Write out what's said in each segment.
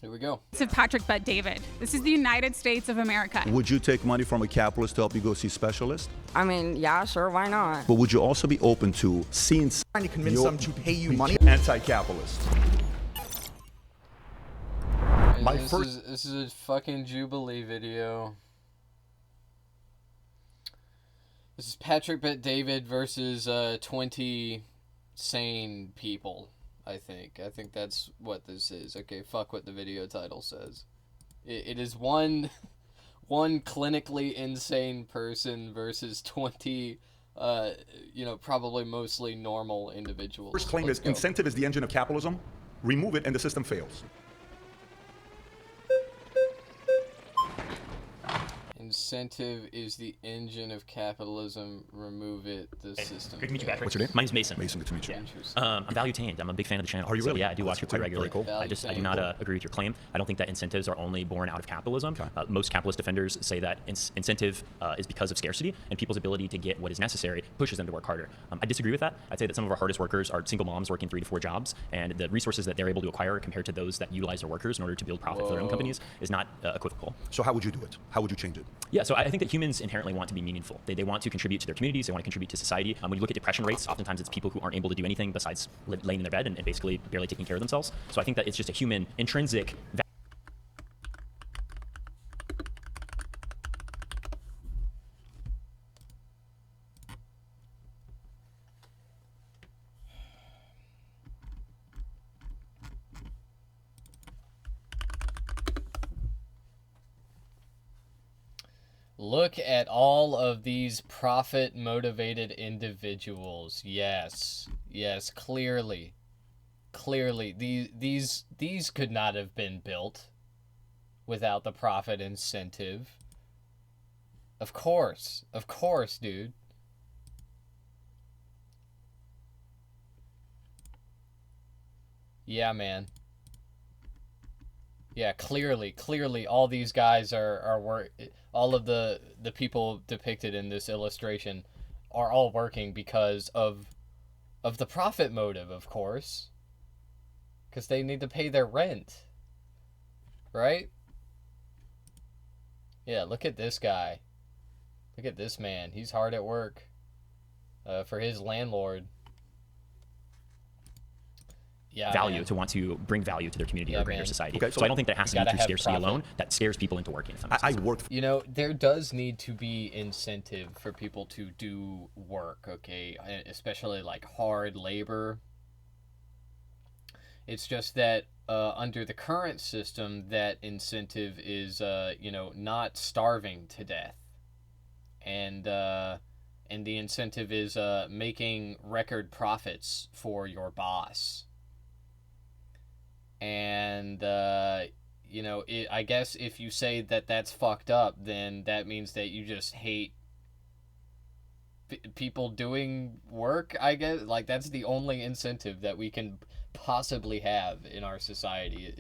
Here we go. Of Patrick Bet David. This is the United States of America. Would you take money from a capitalist to help you go see specialists? I mean, yeah, sure, why not? But would you also be open to seeing trying to convince them to pay you money? Anti-capitalist. This is a fucking Jubilee video. This is Patrick Bet David versus 20 sane people. I think that's what this is. Okay, fuck what the video title says. It is one clinically insane person versus 20, probably mostly normal individuals. First claim is incentive is the engine of capitalism. Remove it and the system fails. Incentive is the engine of capitalism. Remove it, the system. Great to meet you, Patrick. What's your name? My name's Mason. Mason, good to meet you. I'm value-tained. I'm a big fan of the channel. Are you really? Yeah, I do watch it quite regularly. Very cool. I do not agree with your claim. I don't think that incentives are only born out of capitalism. Okay. Most capitalist defenders say that incentive is because of scarcity, and people's ability to get what is necessary pushes them to work harder. I disagree with that. I'd say that some of our hardest workers are single moms working 3 to 4 jobs, and the resources that they're able to acquire compared to those that utilize their workers in order to build profit for their own companies is not equivocal. So how would you do it? How would you change it? Yeah, so I think that humans inherently want to be meaningful. They want to contribute to their communities. They want to contribute to society. When you look at depression rates, oftentimes it's people who aren't able to do anything besides laying in their bed and basically barely taking care of themselves. So I think that it's just a human intrinsic value. Look at all of these profit-motivated individuals. Yes, clearly. These could not have been built without the profit incentive. Of course, dude. Yeah, man. Yeah, clearly all these guys are all of the people depicted in this illustration are all working because of the profit motive, of course. Because they need to pay their rent. Right? Yeah, look at this guy. Look at this man. He's hard at work for his landlord. Yeah, value to want to bring value to their community or greater society. Okay, so I don't think that it has to be through scarcity alone that scares people into working. I work. There does need to be incentive for people to do work, okay? Especially like hard labor. It's just that under the current system, that incentive is, not starving to death. And the incentive is making record profits for your boss. And, I guess if you say that that's fucked up, then that means that you just hate people doing work, I guess. Like, that's the only incentive that we can possibly have in our society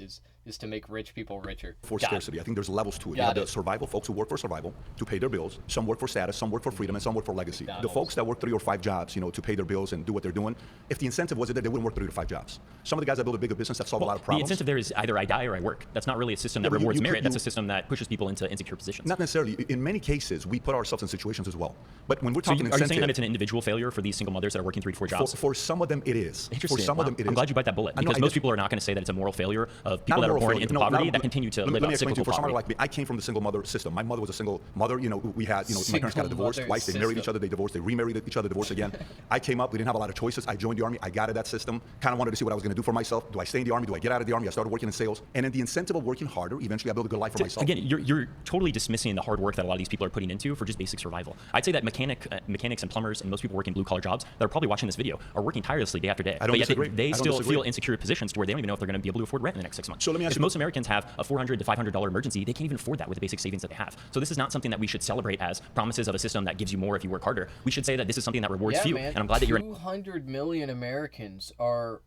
is to make rich people richer. For scarcity. I think there's levels to it. You have the survival folks who work for survival to pay their bills. Some work for status, some work for freedom, and some work for legacy. The folks that work 3 or 5 jobs, to pay their bills and do what they're doing, if the incentive wasn't there, they wouldn't work 3 to 5 jobs. Some of the guys that build a bigger business that solve a lot of problems. The incentive there is either I die or I work. That's not really a system that rewards merit. That's a system that pushes people into insecure positions. Not necessarily. In many cases, we put ourselves in situations as well. But when we're talking incentive... Are you saying that it's an individual failure for these single mothers that are working 3 to 4 jobs? For some of them, it is. Interesting. For some of them, it is. I'm glad you bite that bullet, because most people are not going to say that it's a moral failure of people that are born into poverty that continue to live out cyclical poverty. For somebody like me, I came from the single mother system. My mother was a single mother. My parents got a divorce twice. They married each other. They divorced. They remarried each other. Divorced again. I came up. We didn't have a lot of choices. I joined the army. I got out of that system. Kind of wanted to see what I was going to do for myself. Do I stay in the army? Do I get out of the army? I started working in sales. And then the incentive of working harder, eventually I built a good life for myself. Again, you're totally dismissing the hard work that a lot of these people are putting into for just basic survival. I'd say that mechanics and plumbers and most people working blue-collar jobs that are probably watching this video are working tirelessly day after day. I don't disagree. They still feel insecure positions to where they don't even know if they're going to be able to afford rent in the next 6 months. So let me ask you, most Americans have a $400 to $500 emergency, they can't even afford that with the basic savings that they have. So this is not something that we should celebrate as promises of a system that gives you more if you work harder. We should say that this is something that rewards few. Man. And I'm glad that you're 200 million Americans are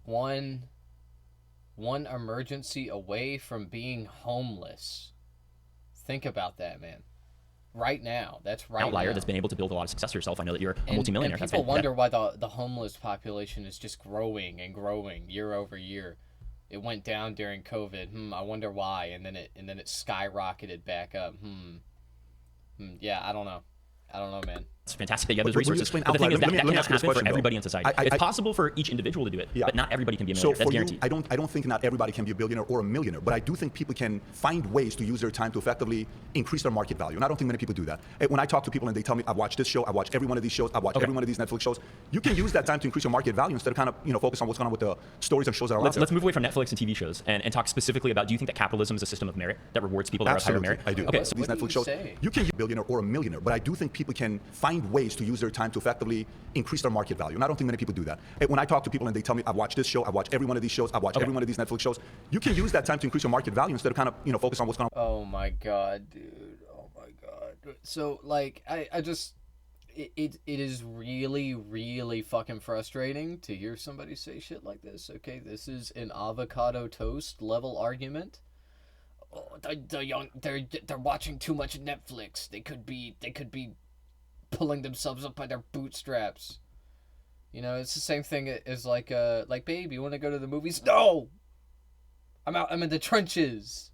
one emergency away from being homeless. Think about that, man. Right now, that's right outlier now. That's been able to build a lot of success for yourself. I know that you're a multimillionaire. And people wonder why the homeless population is just growing and growing year over year. it went down during COVID. I wonder why. And then it skyrocketed back up. Yeah, I don't know. I don't know, man. It's fantastic that you have those resources. But the thing is that cannot happen for everybody in society. It's possible for each individual to do it, but not everybody can be a millionaire. That's guaranteed. I don't think not everybody can be a billionaire or a millionaire, but I do think people can find ways to use their time to effectively increase their market value. And I don't think many people do that. When I talk to people and they tell me, I've watched this show, I watched every one of these shows, I watched every one of these Netflix shows, you can use that time to increase your market value instead of kind of focus on what's going on with the stories and shows that are out there. Let's move away from Netflix and TV shows and talk specifically about, do you think that capitalism is a system of merit that rewards people that are of higher merit? I do. Okay, so these Netflix shows, you can be a billionaire or a millionaire, but I do think people can find ways to use their time to effectively increase their market value. And I don't think many people do that. When I talk to people and they tell me, I've watched this show, I watched every one of these shows, I watched every one of these Netflix shows, you can use that time to increase your market value instead of kind of, focus on what's going on. Oh my God, dude. Oh my God. So, like, I just, it is really, really fucking frustrating to hear somebody say shit like this, okay? This is an avocado toast level argument. Oh, they're watching too much Netflix. They could be pulling themselves up by their bootstraps. It's the same thing as like babe, you want to go to the movies? No! I'm in the trenches.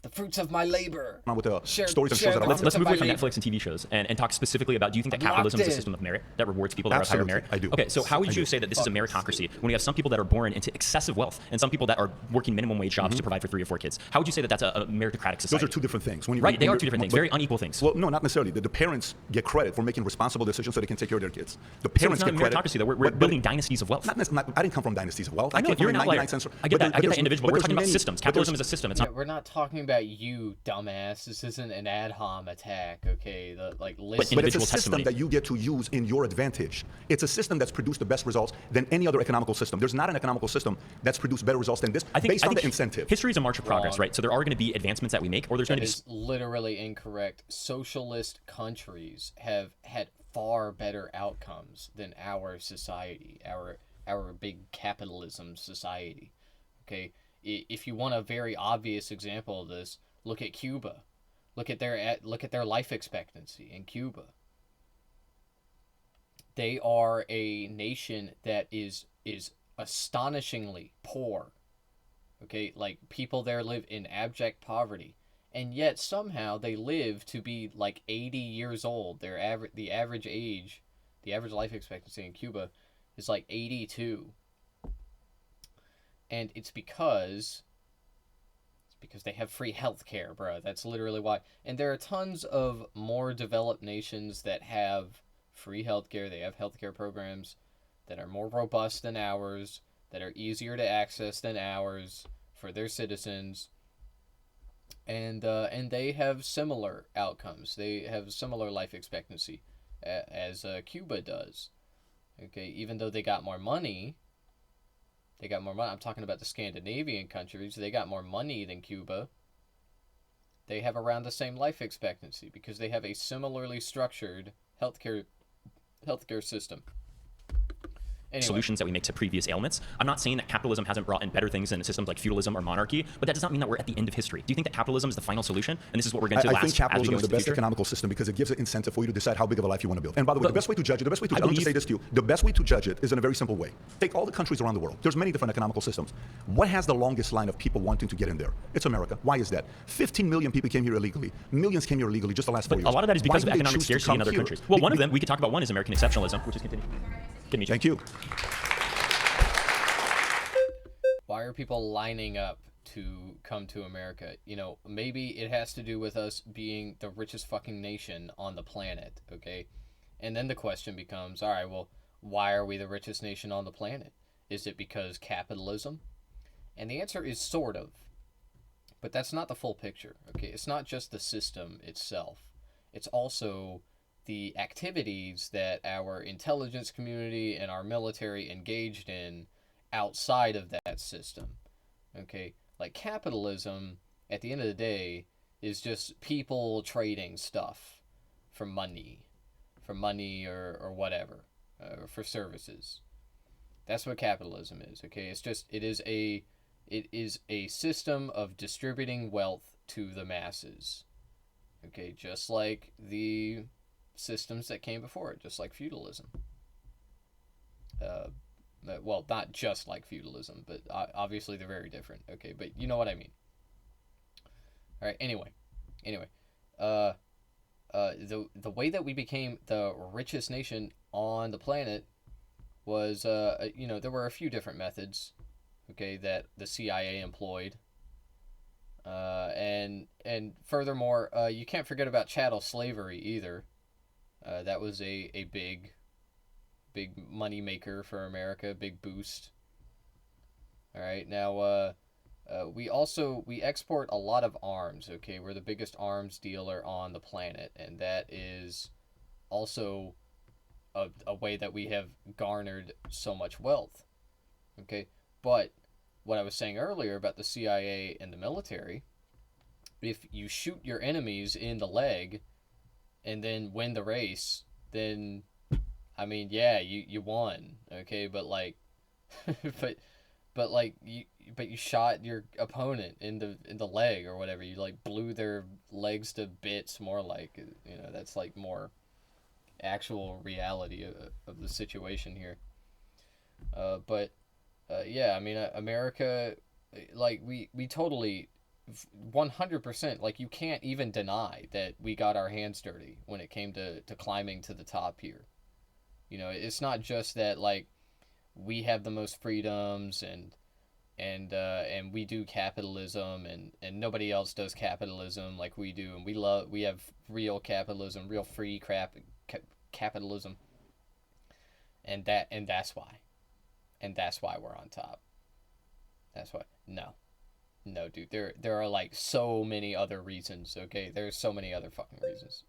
The fruits of my labor. With the stories and shows that are let's move away from Netflix and TV shows and talk specifically about, do you think that capitalism is a system of merit that rewards people that are of higher merit? I do. Okay, so how would you say that this is a meritocracy when you have some people that are born into excessive wealth and some people that are working minimum wage jobs to provide for 3 or 4 kids? How would you say that that's a meritocratic society? Those are two different things. They are two different things, very unequal things. Well, no, not necessarily. The parents get credit for making responsible decisions so they can take care of their kids. The parents get credit. Meritocracy, though. We're building dynasties of wealth. I didn't come from dynasties of wealth. I know, you're an outlier. I get that individual, but we're talking about systems. Capitalism is a system. It's not. We're not talking about you, dumbass. This isn't an ad hom attack, okay? Listen. But it's a system that you get to use in your advantage. It's a system that's produced the best results than any other economical system. There's not an economical system that's produced better results than this based on the incentive. History is a march of progress, right? So there are going to be advancements that we make, or there's going to be... That is literally incorrect. Socialist countries have had far better outcomes than our society, our big capitalism society, okay? If you want a very obvious example of this, look at Cuba. Look at their life expectancy in Cuba. They are a nation that is astonishingly poor. Okay, like people there live in abject poverty, and yet somehow they live to be like 80 years old. The average life expectancy in Cuba is like 82. And it's because they have free healthcare, bro. That's literally why. And there are tons of more developed nations that have free healthcare. They have healthcare programs that are more robust than ours, that are easier to access than ours for their citizens. And they have similar outcomes. They have similar life expectancy as Cuba does. Okay, even though they got more money. I'm talking about the Scandinavian countries. They got more money than Cuba. They have around the same life expectancy because they have a similarly structured healthcare system. Anyway. Solutions that we make to previous ailments. I'm not saying that capitalism hasn't brought in better things than systems like feudalism or monarchy, but that does not mean that we're at the end of history. Do you think that capitalism is the final solution? And this is what we're going to last. I think capitalism is the best future? economical system because it gives an incentive for you to decide how big of a life you want to build. And by the way, the best way to judge it, I'm going to say this to you, the best way to judge it is in a very simple way. Take all the countries around the world. There's many different economical systems. What has the longest line of people wanting to get in there? It's America. Why is that? 15 million people came here illegally. Millions came here illegally just the last 4 years. A lot of that is because of economic scarcity in other countries. Well, one of them we could talk about. One is American exceptionalism, which is continuing. Thank you. Why are people lining up to come to America? Maybe it has to do with us being the richest fucking nation on the planet, okay? And then the question becomes, all right, well, why are we the richest nation on the planet? Is it because capitalism? And the answer is sort of. But that's not the full picture, okay? It's not just the system itself. It's also the activities that our intelligence community and our military engaged in outside of that system, okay? Like capitalism, at the end of the day, is just people trading stuff for money or whatever, for services. That's what capitalism is, okay? It is a system of distributing wealth to the masses, okay? Just like the systems that came before it, just like feudalism. well, not just like feudalism, but obviously they're very different. Okay, but you know what I mean. All right. Anyway, the way that we became the richest nation on the planet was, there were a few different methods, okay, that the CIA employed. And furthermore, you can't forget about chattel slavery either. That was a big money maker for America, big boost. All right, now we export a lot of arms. Okay, we're the biggest arms dealer on the planet, and that is also a way that we have garnered so much wealth. Okay, but what I was saying earlier about the CIA and the military, if you shoot your enemies in the leg and then win the race, then I mean, yeah, you won, okay, but like but you shot your opponent in the leg or whatever. You like blew their legs to bits, more like, that's like more actual reality of the situation here. Yeah, I mean, America, like, we totally, 100%, like, you can't even deny that we got our hands dirty when it came to climbing to the top here. It's not just that, like, we have the most freedoms and we do capitalism and nobody else does capitalism like we do, and we have real capitalism, real free capitalism, and that's why. And that's why we're on top. That's why. No, dude. There are like so many other reasons. Okay, there's so many other fucking reasons.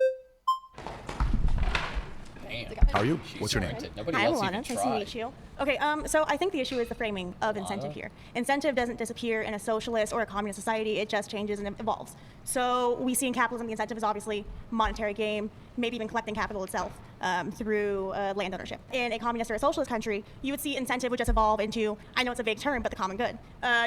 Damn. How are you? What's your name? Nobody Hi, else Alana. even Nice to tried. meet you. Okay, so I think the issue is the framing of incentive here. Incentive doesn't disappear in a socialist or a communist society. It just changes and evolves. So we see in capitalism the incentive is obviously monetary gain, maybe even collecting capital itself through land ownership. In a communist or a socialist country, you would see incentive would just evolve into, I know it's a vague term, but the common good.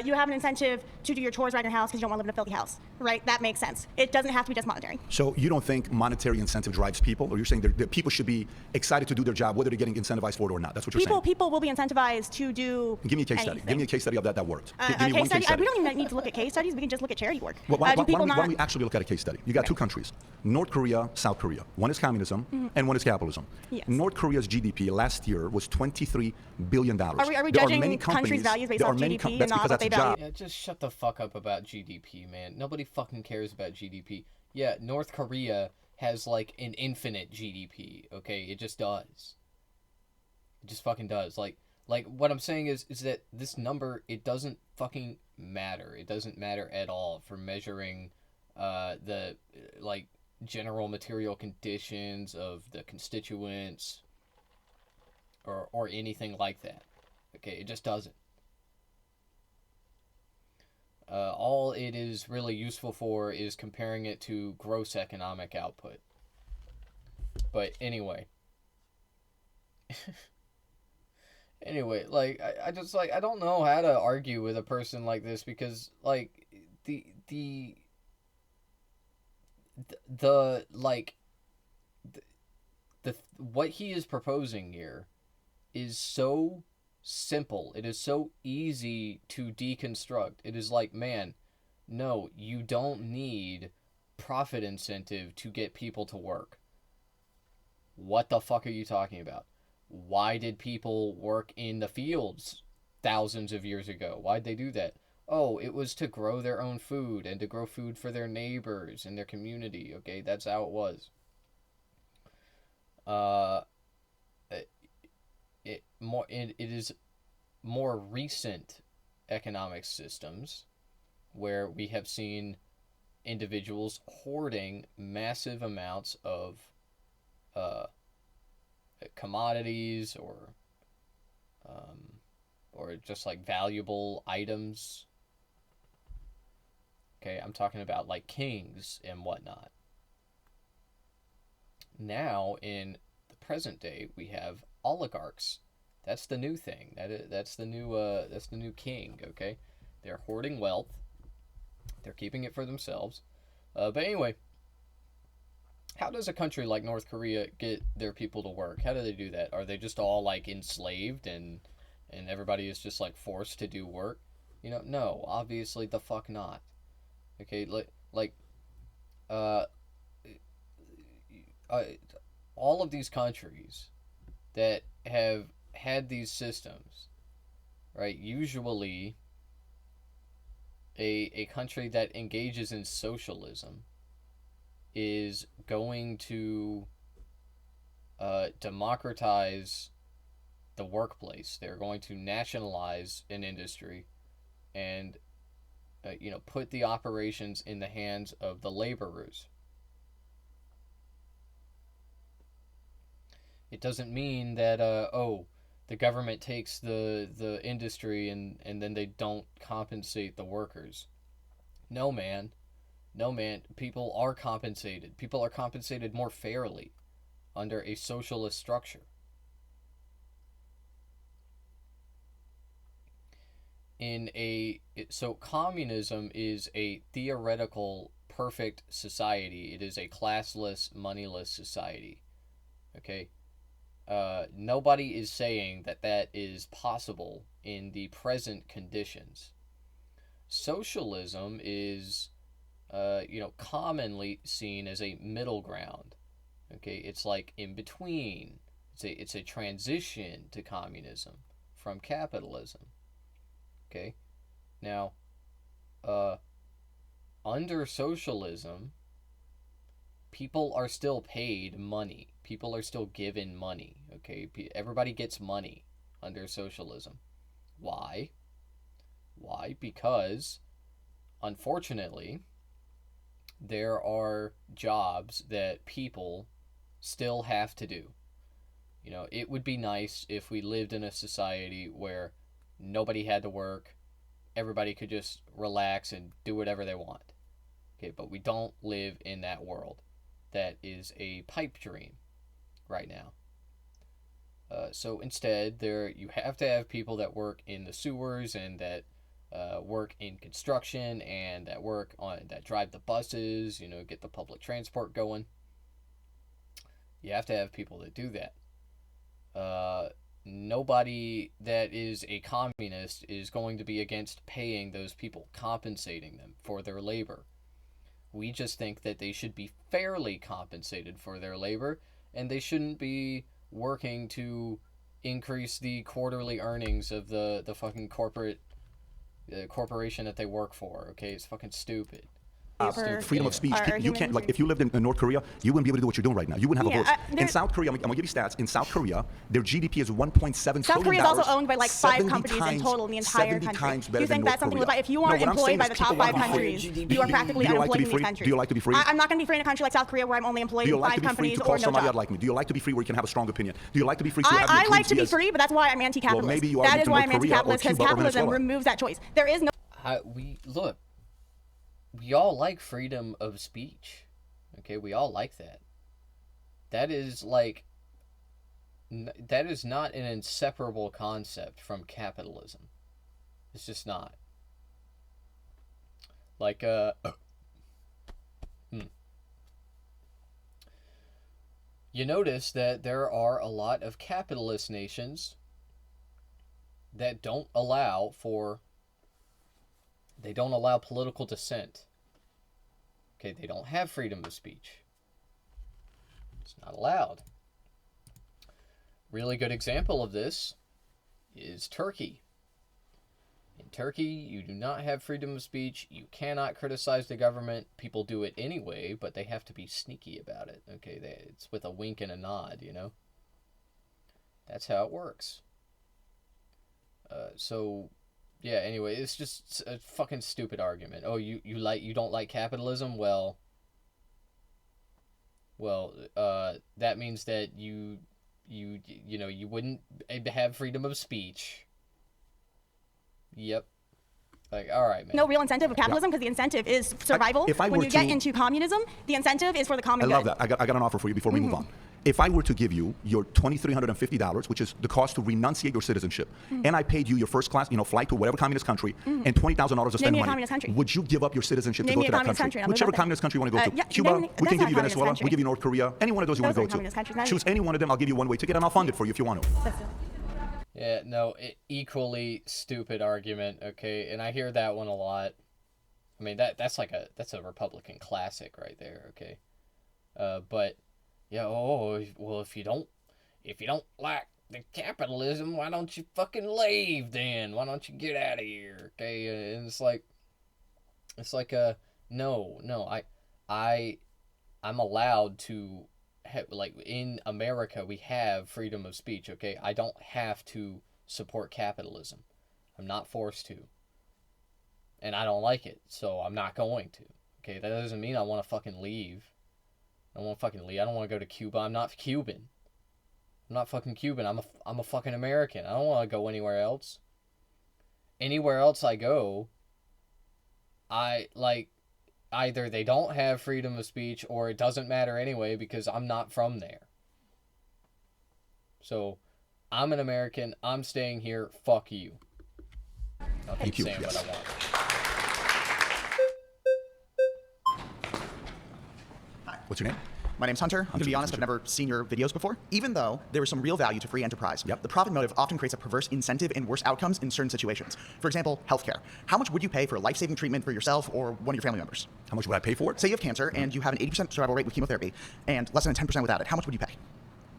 You have an incentive to do your chores around your house because you don't want to live in a filthy house, right? That makes sense. It doesn't have to be just monetary. So you don't think monetary incentive drives people, or you're saying that people should be excited to do their job, whether they're getting incentivized for it or not? That's what you're saying. People will be incentivized to do Give me a case study. anything. Give me a case study of that worked. Give me Case one study? case study. We don't even need to look at case studies. We can just look at charity work. Well, why Do people don't not? we actually look at a case study? You got two countries, North Korea, South Korea. One is communism and one is capitalism. Yes. North Korea's GDP last year was $23 billion. Are we There judging many countries' values based there off are many GDP that's and not because what that's they a job. Yeah, just shut the fuck up about GDP, man. Nobody fucking cares about GDP. Yeah, North Korea has like an infinite GDP. Okay, it just does. It just fucking does. Like what I'm saying is that this number, it doesn't fucking matter. It doesn't matter at all for measuring the like general material conditions of the constituents or anything like that. Okay, it just doesn't. All it is really useful for is comparing it to gross economic output. But anyway. Anyway, like, I just, like, I don't know how to argue with a person like this because, like, what he is proposing here is so simple. It is so easy to deconstruct. It is like, man, no, you don't need profit incentive to get people to work. What the fuck are you talking about? Why did people work in the fields thousands of years ago? Why'd they do that? Oh, it was to grow their own food and to grow food for their neighbors and their community. Okay, that's how it was. It is more recent economic systems where we have seen individuals hoarding massive amounts of commodities or just like valuable items. Okay, I'm talking about like kings and whatnot. Now in the present day we have oligarchs. That's the new thing. That's the new king. Okay, they're hoarding wealth. They're keeping it for themselves. But anyway, how does a country like North Korea get their people to work? How do they do that? Are they just all like enslaved and and everybody is just like forced to do work, you know, no, obviously the fuck not. Okay, all of these countries that have had these systems, right? Usually, a country that engages in socialism is going to democratize the workplace. They're going to nationalize an industry and put the operations in the hands of the laborers. It doesn't mean that the government takes the industry and then they don't compensate the workers. No man. People are compensated. People are compensated more fairly under a socialist structure. So communism is a theoretical perfect society. It is a classless, moneyless society. Okay? Nobody is saying that is possible in the present conditions. Socialism is, commonly seen as a middle ground. Okay, it's like in between. It's a transition to communism from capitalism. Okay, now, under socialism, people are still paid money. People are still given money, okay? Everybody gets money under socialism. Why? Why? Because, unfortunately, there are jobs that people still have to do. You know, it would be nice if we lived in a society where nobody had to work, everybody could just relax and do whatever they want. Okay, but we don't live in that world. That is a pipe dream right now. So instead, you have to have people that work in the sewers and that work in construction and that drive the buses, get the public transport going. You have to have people that do that. Nobody that is a communist is going to be against paying those people, compensating them for their labor. We just think that they should be fairly compensated for their labor, and they shouldn't be working to increase the quarterly earnings of the fucking corporation that they work for. Okay, it's fucking stupid. Freedom of speech. You can't, like, if you lived in North Korea, you wouldn't be able to do what you're doing right now. You wouldn't have a vote. In South Korea, I'm going to give you stats. In South Korea, their GDP is $1.7 trillion. South Korea is also owned by like 5 companies in total in the entire country. You think that's something to live by? If you are employed by the top 5 countries, you are practically unemployed in these countries. Do you like to be free? I'm not going to be free in a country like South Korea where I'm only employed in 5 companies or no job. Do you like to be free to call somebody out like me? Do you like to be free where you can have a strong opinion? Do you like to be free to have I like to be free, but that's why I'm anti-capitalist. Well, maybe you are. That is why I'm anti-capitalist, because capitalism removes that choice. There is no... We all like freedom of speech. Okay, we all like that. That is not an inseparable concept from capitalism. It's just not. You notice that there are a lot of capitalist nations that don't allow political dissent. Okay, they don't have freedom of speech. It's not allowed. Really good example of this is Turkey. In Turkey, you do not have freedom of speech. You cannot criticize the government. People do it anyway, but they have to be sneaky about it. Okay, it's with a wink and a nod, That's how it works. Yeah, anyway, it's just a fucking stupid argument. Oh, you don't like capitalism? Well, that means that you wouldn't have freedom of speech. Yep. All right, man. No real incentive of capitalism because the incentive is survival. When you get into communism, the incentive is for the common good. I love that. I got an offer for you before we move on. If I were to give you your $2,350, which is the cost to renunciate your citizenship, and I paid you your first class, flight to whatever communist country, and $20,000 to spend money, would you give up your citizenship to go to that country? Whichever communist country you want to go to. Cuba, we can give you Venezuela, we give you North Korea, any one of those you want to go to. Choose any one of them, I'll give you one-way ticket, and I'll fund it for you if you want to. Yeah, no, equally stupid argument, okay? And I hear that one a lot. I mean, that's a Republican classic right there, okay? But yeah, oh, well, if you don't like the capitalism, why don't you fucking leave then? Why don't you get out of here, okay? And it's like no, I'm allowed to like in America we have freedom of speech, okay? I don't have to support capitalism. I'm not forced to. And I don't like it, so I'm not going to. Okay, that doesn't mean I want to fucking leave. I don't want to fucking leave. I don't want to go to Cuba. I'm not Cuban. I'm not fucking Cuban. I'm a fucking American. I don't want to go anywhere else. Anywhere else I go, I like either they don't have freedom of speech or it doesn't matter anyway because I'm not from there. So, I'm an American. I'm staying here. Fuck you. I'll keep saying what I want. What's your name? My name's Hunter. I'm going to be honest, I've never seen your videos before. Even though there is some real value to free enterprise, the profit motive often creates a perverse incentive and worse outcomes in certain situations. For example, healthcare. How much would you pay for life-saving treatment for yourself or one of your family members? How much would I pay for it? Say you have cancer and you have an 80% survival rate with chemotherapy and less than 10% without it. How much would you pay?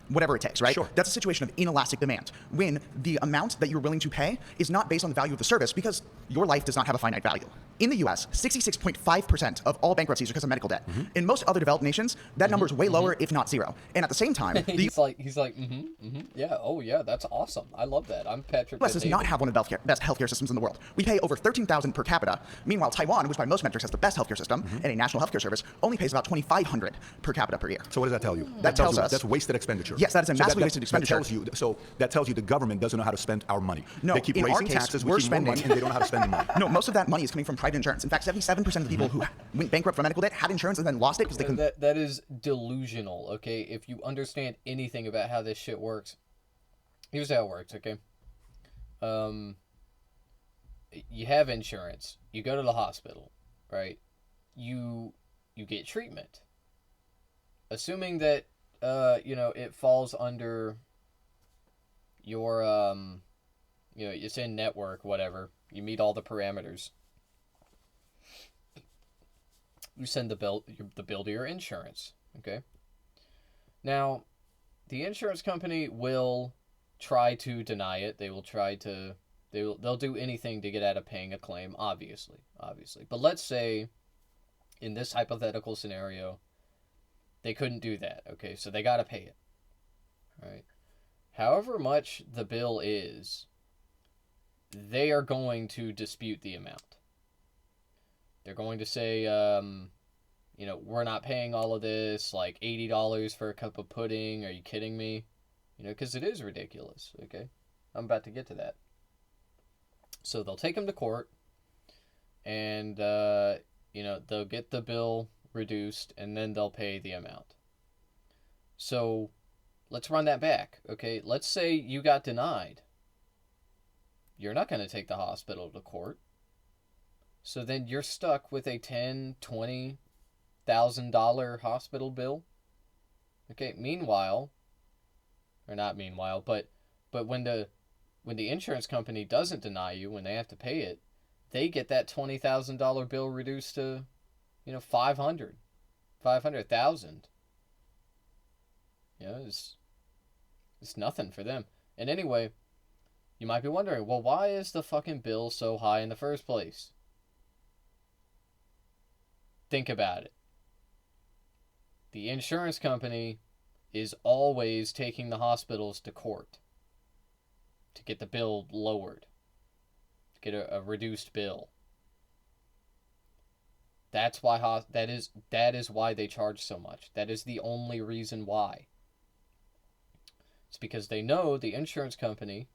Whatever it takes, right? Sure. That's a situation of inelastic demand, when the amount that you're willing to pay is not based on the value of the service because your life does not have a finite value. In the US, 66.5% of all bankruptcies are because of medical debt. In most other developed nations, that number is way lower, if not zero. And at the same time, he's like, yeah, oh yeah, that's awesome. I love that. I'm Patrick. US does not have one of the best healthcare systems in the world. We pay over $13,000 per capita. Meanwhile, Taiwan, which by most metrics has the best healthcare system and a national healthcare service, only pays about $2,500 per capita per year. So what does that tell you? That tells us that's wasted expenditure. Yes, that is a massively wasted expenditure. That tells you the government doesn't know how to spend our money. No, they keep in raising our case, taxes, we're we keep more spending money, and they don't know how to spend the money. No, most of that money is coming from private insurance. In fact, 77% of the people who went bankrupt from medical debt had insurance and then lost it because they couldn't. That is delusional, okay? If you understand anything about how this shit works, here's how it works, okay? You have insurance. You go to the hospital, right? You get treatment. Assuming that, it falls under your, it's in network, whatever. You meet all the parameters. You send the bill to your insurance, okay? Now, the insurance company will try to deny it. They will try to, they'll do anything to get out of paying a claim, obviously. But let's say, in this hypothetical scenario, they couldn't do that, okay? So they got to pay it, all right? However much the bill is, they are going to dispute the amount. They're going to say, we're not paying all of this, like $80 for a cup of pudding. Are you kidding me? Because it is ridiculous, okay? I'm about to get to that. So they'll take them to court, and, they'll get the bill reduced, and then they'll pay the amount. So let's run that back, okay? Let's say you got denied. You're not going to take the hospital to court. So then you're stuck with a $10,000, $20,000 hospital bill. Okay, meanwhile, or not meanwhile, but when the insurance company doesn't deny you, when they have to pay it, they get that $20,000 bill reduced to, $500,000. It's nothing for them. And anyway, you might be wondering, well, why is the fucking bill so high in the first place? Think about it. The insurance company is always taking the hospitals to court to get the bill lowered, to get a reduced bill. That's why that is why they charge so much. That is the only reason why. It's because they know the insurance company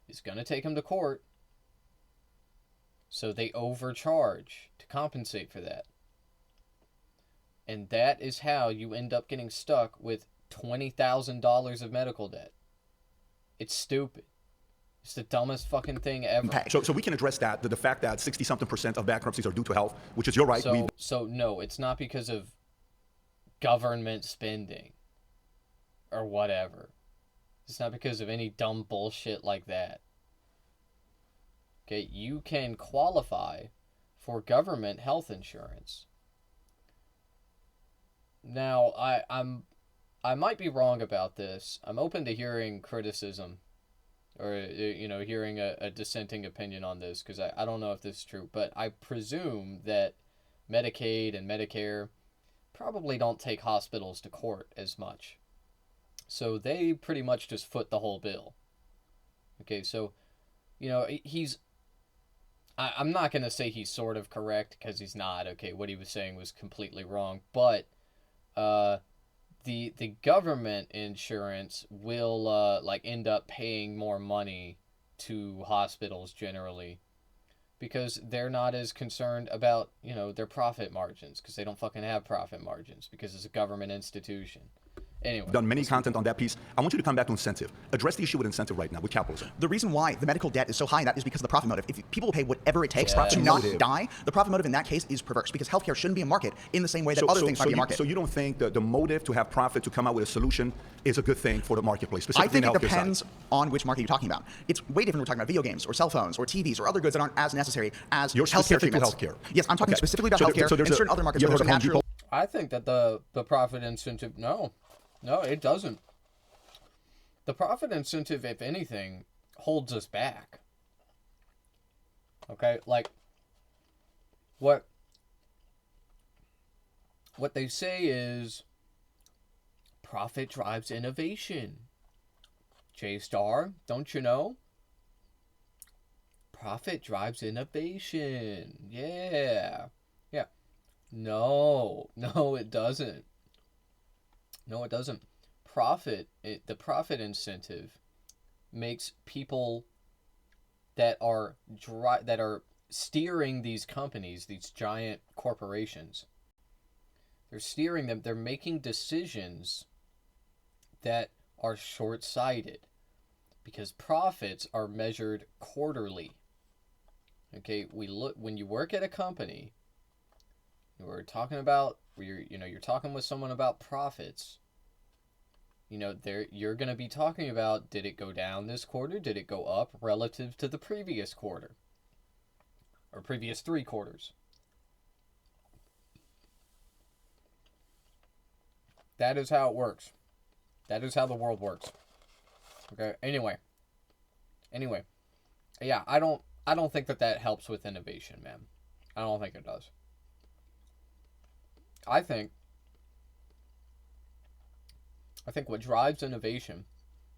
is going to take them to court, so they overcharge to compensate for that. And that is how you end up getting stuck with $20,000 of medical debt. It's stupid. It's the dumbest fucking thing ever. So we can address that, the fact that 60-something% of bankruptcies are due to health, which is your right. So no, it's not because of government spending or whatever. It's not because of any dumb bullshit like that. Okay, you can qualify for government health insurance. Now, I might be wrong about this. I'm open to hearing criticism or, hearing a dissenting opinion on this, because I don't know if this is true, but I presume that Medicaid and Medicare probably don't take hospitals to court as much. So they pretty much just foot the whole bill. Okay, so, I'm not going to say he's sort of correct, because he's not. Okay, what he was saying was completely wrong, but the government insurance will end up paying more money to hospitals generally, because they're not as concerned about their profit margins, because they don't fucking have profit margins, because it's a government institution. Anyway, done many content on that piece. I want you to come back to incentive. Address the issue with incentive right now, with capitalism. The reason why the medical debt is so high in that is because of the profit motive. If people will pay whatever it takes Yeah. to not Motive. die, the profit motive in that case is perverse, because healthcare shouldn't be a market in the same way that other things might be a market. So you don't think that the motive to have profit to come out with a solution is a good thing for the marketplace, I specifically think in it the healthcare depends side? on which market you're talking about. It's way different when we're talking about video games or cell phones or TVs or other goods that aren't as necessary as You're healthcare specific to treatments. healthcare. Yes, I'm talking Okay. specifically about So healthcare there's and a- certain other markets you where ever there's a heard of Home natural... Depot? I think that the profit incentive, no, it doesn't. The profit incentive, if anything, holds us back. Okay, like what they say is profit drives innovation. J-Star, don't you know? Profit drives innovation. Yeah. Yeah. No, it doesn't. No, it doesn't. The profit incentive makes people that are steering these companies, these giant corporations, they're steering them, they're making decisions that are short-sighted, because profits are measured quarterly. Okay, when you work at a company, you're talking with someone about profits. You're going to be talking about, did it go down this quarter? Did it go up relative to the previous quarter? Or previous 3 quarters? That is how it works. That is how the world works. Okay, anyway. Yeah, I don't think that helps with innovation, man. I don't think it does. I think what drives innovation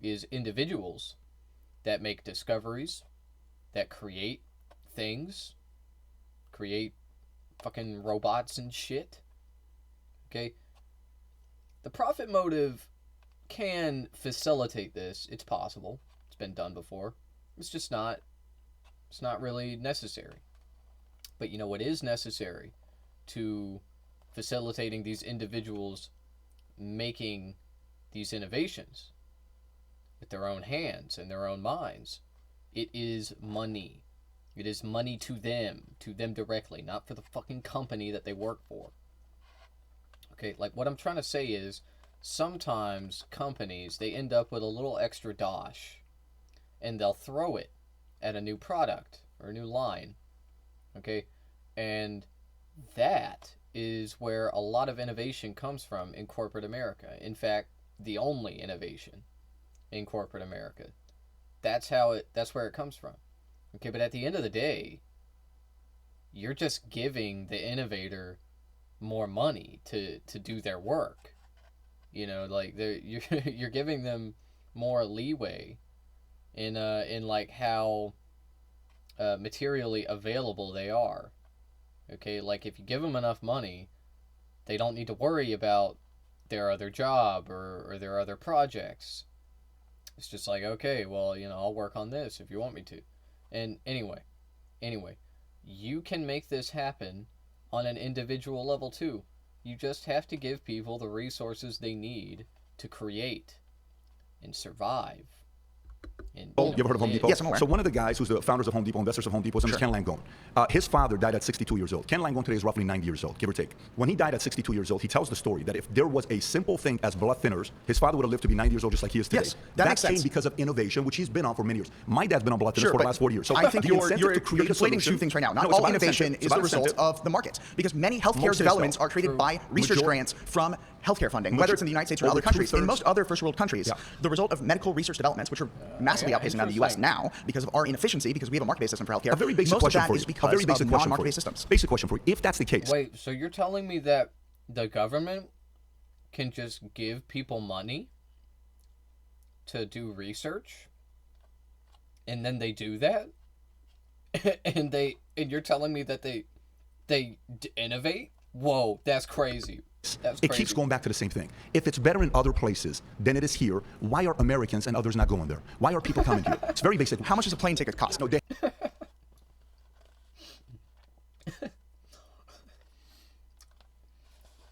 is individuals that make discoveries, that create things, create fucking robots and shit. Okay? The profit motive can facilitate this. It's possible. It's been done before. It's not really necessary. But what is necessary to facilitating these individuals making these innovations with their own hands and their own minds? It is money. It is money to them directly, not for the fucking company that they work for. Okay, like what I'm trying to say is, sometimes companies, they end up with a little extra dosh, and they'll throw it at a new product or a new line. Okay, and that is where a lot of innovation comes from in corporate America. In fact, the only innovation in corporate America. That's where it comes from. Okay, but at the end of the day, you're just giving the innovator more money to do their work. You're giving them more leeway in like how materially available they are. Okay, like if you give them enough money, they don't need to worry about their other job or their other projects. It's just like, okay, well, I'll work on this if you want me to. And anyway, you can make this happen on an individual level too. You just have to give people the resources they need to create and survive. And, You ever heard of Home Depot? Yes, I'm aware. So one of the guys who's the founders of Home Depot, investors of Home Depot, his name is Ken Langone. His father died at 62 years old. Ken Langone today is roughly 90 years old, give or take. When he died at 62 years old, he tells the story that if there was a simple thing as blood thinners, his father would have lived to be 90 years old just like he is today. Yes, that makes came sense. because of innovation, which he's been on for many years. My dad's been on blood thinners Sure, for the but last 40 years. So I think the you're incentive to create a conflating solution- two things right now. Not No, it's all about innovation incentive. is It's the about result incentive. of the market, because many healthcare Most is, developments though. are created by research grants from healthcare funding, whether it's in the United States or Over other countries. In two-thirds- most other first world countries, Yeah. the result of medical research developments, which are massively outpacing now the U.S. interesting. now because of our inefficiency, because we have a market-based system for healthcare. A very basic most question of that for is you. because A very basic of question for you. non-market-based systems. Basic question for you. If that's the case, Wait, so you're telling me that the government can just give people money to do research, and then they do that, and you're telling me that they innovate? Whoa, that's crazy. That's it crazy. keeps going back to the same thing. If it's better in other places than it is here, why are Americans and others not going there? Why are people coming here? It's very basic. How much does a plane ticket cost? No, they,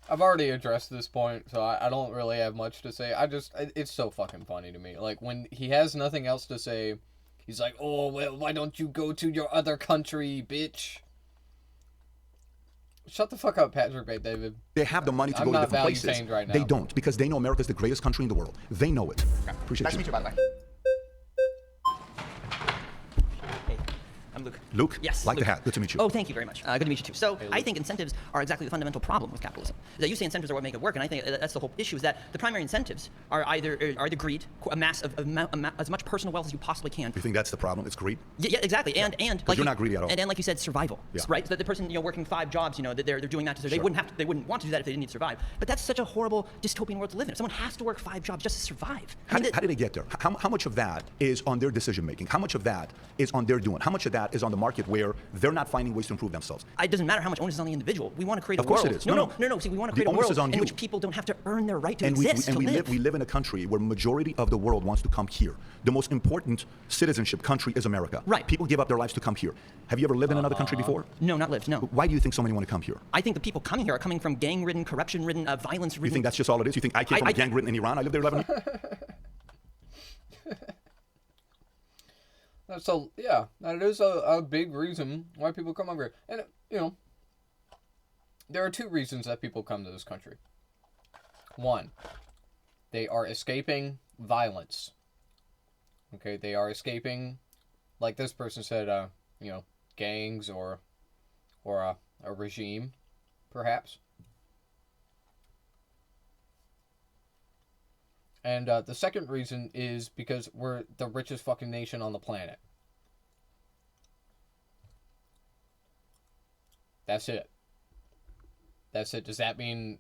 I've already addressed this point, so I don't really have much to say. It's so fucking funny to me. Like, when he has nothing else to say, he's like, oh, well, why don't you go to your other country, bitch? Shut the fuck up, Patrick Bay David. they have the money to I'm go to not different places. value-tained right now. They don't, because they know America's the greatest country in the world. They know it. Appreciate Nice to you. meet you, by the way. Hey, I'm Luke. Luke? Yes. Like Luke. the hat. Good to meet you. Oh, thank you very much. Good to meet you too. So I think incentives are exactly the fundamental problem with capitalism. That you say incentives are what make it work, and I think that's the whole issue. Is that the primary incentives are either the greed, amass as much personal wealth as you possibly can. You think that's the problem? It's greed? Yeah, exactly. And like you're not greedy at all. And like you said, survival. Yeah. Right. So that the person working 5 jobs, that they're doing that they wouldn't want to do that if they didn't need to survive. But that's such a horrible dystopian world to live in. If someone has to work 5 jobs just to survive. How did they get there? How much of that is on their decision making? How much of that is on their doing? How much of that is on the market where they're not finding ways to improve themselves? It doesn't matter how much onus is on the individual. We want to create Of a course world. it is. No. See, we want to The create a onus world is on in you. which people don't have to earn their right to And exist, to live. we live in a country where majority of the world wants to come here. The most important citizenship country is America. Right. People give up their lives to come here. Have you ever lived in another country before? No, not lived, no. Why do you think so many want to come here? I think the people coming here are coming from gang-ridden, corruption-ridden, violence-ridden... You think that's just all it is? You think I came from a gang ridden in Iran? I lived there 11 years. So, yeah, that is a big reason why people come over here. And, there are 2 reasons that people come to this country. 1, they are escaping violence. Okay, they are escaping, like this person said, gangs or a regime, perhaps. And the second reason is because we're the richest fucking nation on the planet. That's it. Does that mean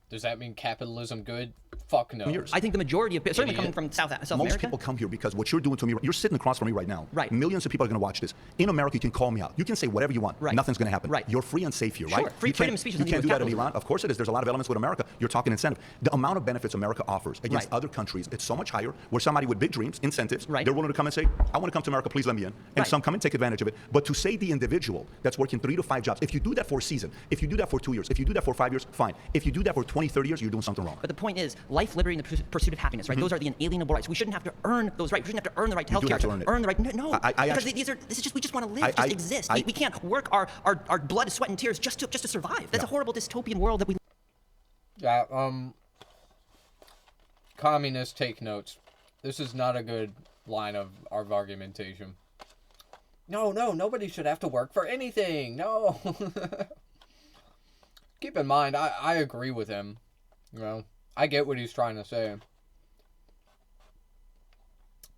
capitalism good? Fuck no. I think the majority of people, certainly Idiot. coming from South Most America... people come here because what you're doing to me, you're sitting across from me right now. Right. Millions of people are going to watch this. In America, you can call me out. You can say whatever you want. Right. Nothing's going to happen. Right. You're free and safe here, Sure. right? Freedom of speech is You nothing can't to do do that with in Iran. Of course it is. There's a lot of elements with America. You're talking incentive. The amount of benefits America offers against Right. other countries, it's so much higher. Where somebody with big dreams, incentives, Right. they're willing to come and say, I want to come to America, please let me in. And Right. some come and take advantage of it. But to say the individual that's working 3 to 5 jobs, if you do that for a season, if you do that for 2 years, if you do that for 5 years, fine. If you do that for 20, 30 years, you're doing something wrong. But the point is, life, liberty, and the pursuit of happiness, right? Those are the inalienable rights. We shouldn't have to earn those rights. We shouldn't have to earn the right to You do healthcare. have to earn it. The right. No, I because actually- we just want to live, just exist. We can't work our blood, sweat, and tears just to survive. That's a horrible dystopian world that we. Yeah. Communists, take notes. This is not a good line of argumentation. No, nobody should have to work for anything. No. Keep in mind, I agree with him. I get what he's trying to say.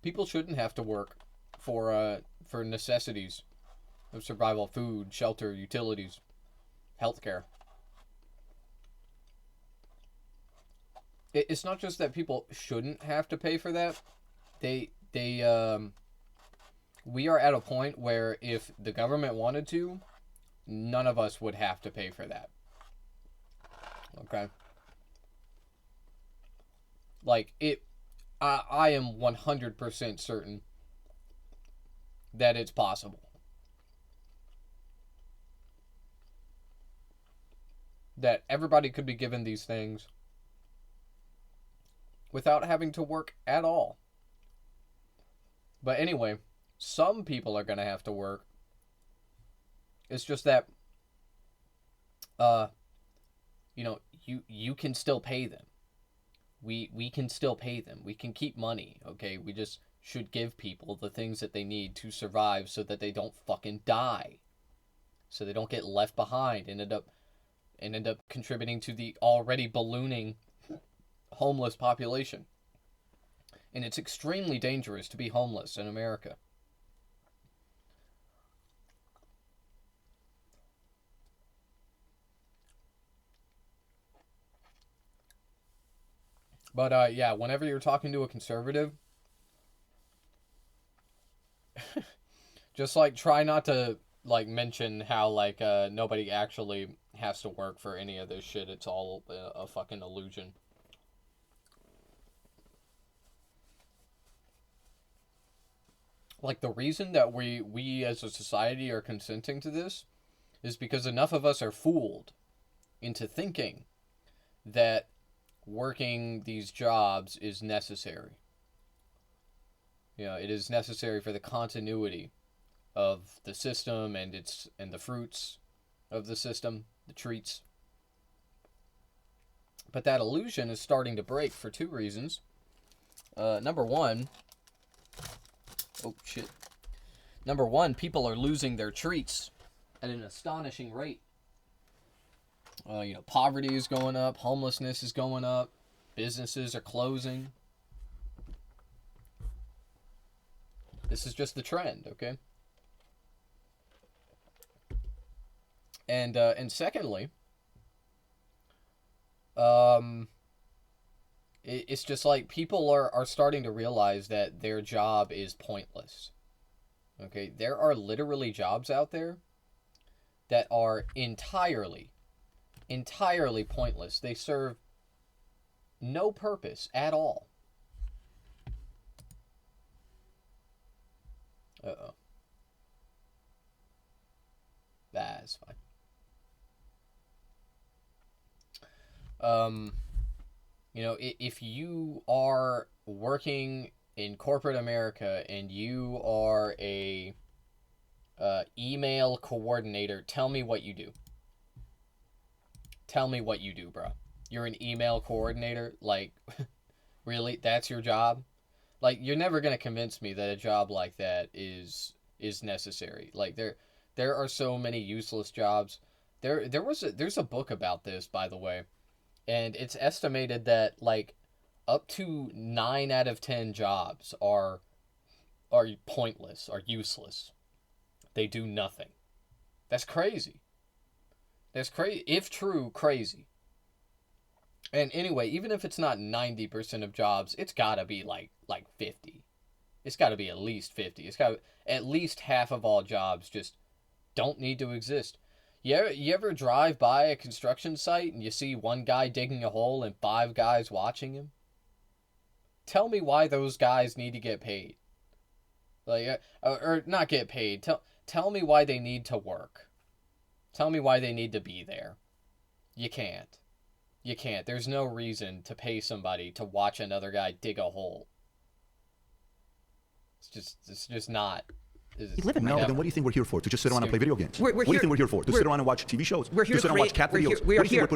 People shouldn't have to work for necessities of survival: food, shelter, utilities, healthcare. It's not just that people shouldn't have to pay for that. We are at a point where if the government wanted to, none of us would have to pay for that. Okay? Like, I am 100% certain that it's possible. That everybody could be given these things without having to work at all. But anyway, some people are going to have to work. It's just that, you know, you can still pay them. We can still pay them. We can keep money, okay? We just should give people the things that they need to survive so that they don't fucking die. So they don't get left behind and end up contributing to the already ballooning homeless population. And it's extremely dangerous to be homeless in America. But yeah, whenever you're talking to a conservative, just like try not to like mention how like nobody actually has to work for any of this shit. It's all a fucking illusion. Like, the reason that we as a society are consenting to this is because enough of us are fooled into thinking that working these jobs is necessary. You know, it is necessary for the continuity of the system and the fruits of the system, the treats. But that illusion is starting to break for two reasons. Number one, oh shit. Number one, people are losing their treats at an astonishing rate. You know, poverty is going up, homelessness is going up, businesses are closing. This is just the trend, okay? And secondly, it's just like people are starting to realize that their job is pointless. Okay, there are literally jobs out there that are entirely pointless. They serve no purpose at all. Uh-oh. That's fine. You know, if you are working in corporate America and you are a email coordinator, tell me what you do. Tell me what you do, bro. You're an email coordinator? Like, really? That's your job? Like, you're never going to convince me that a job like that is necessary. Like, there are so many useless jobs. There's a book about this, by the way. And it's estimated that, like, up to 9 out of 10 jobs are pointless, are useless. They do nothing. That's crazy. That's crazy. If true, crazy. And anyway, even if it's not 90% of jobs, it's gotta be like 50. It's gotta be at least 50. It's gotta at least half of all jobs just don't need to exist. You ever drive by a construction site and you see one guy digging a hole and 5 guys watching him? Tell me why those guys need to get paid. Like, or not get paid. Tell me why they need to work. Tell me why they need to be there. You can't. You can't. There's no reason to pay somebody to watch another guy dig a hole. It's just not. No, then what do you think we're here for? To just sit around and play video games? What do you think we're here for? To sit around and watch TV shows? We're here to sit around and watch cat videos? We are here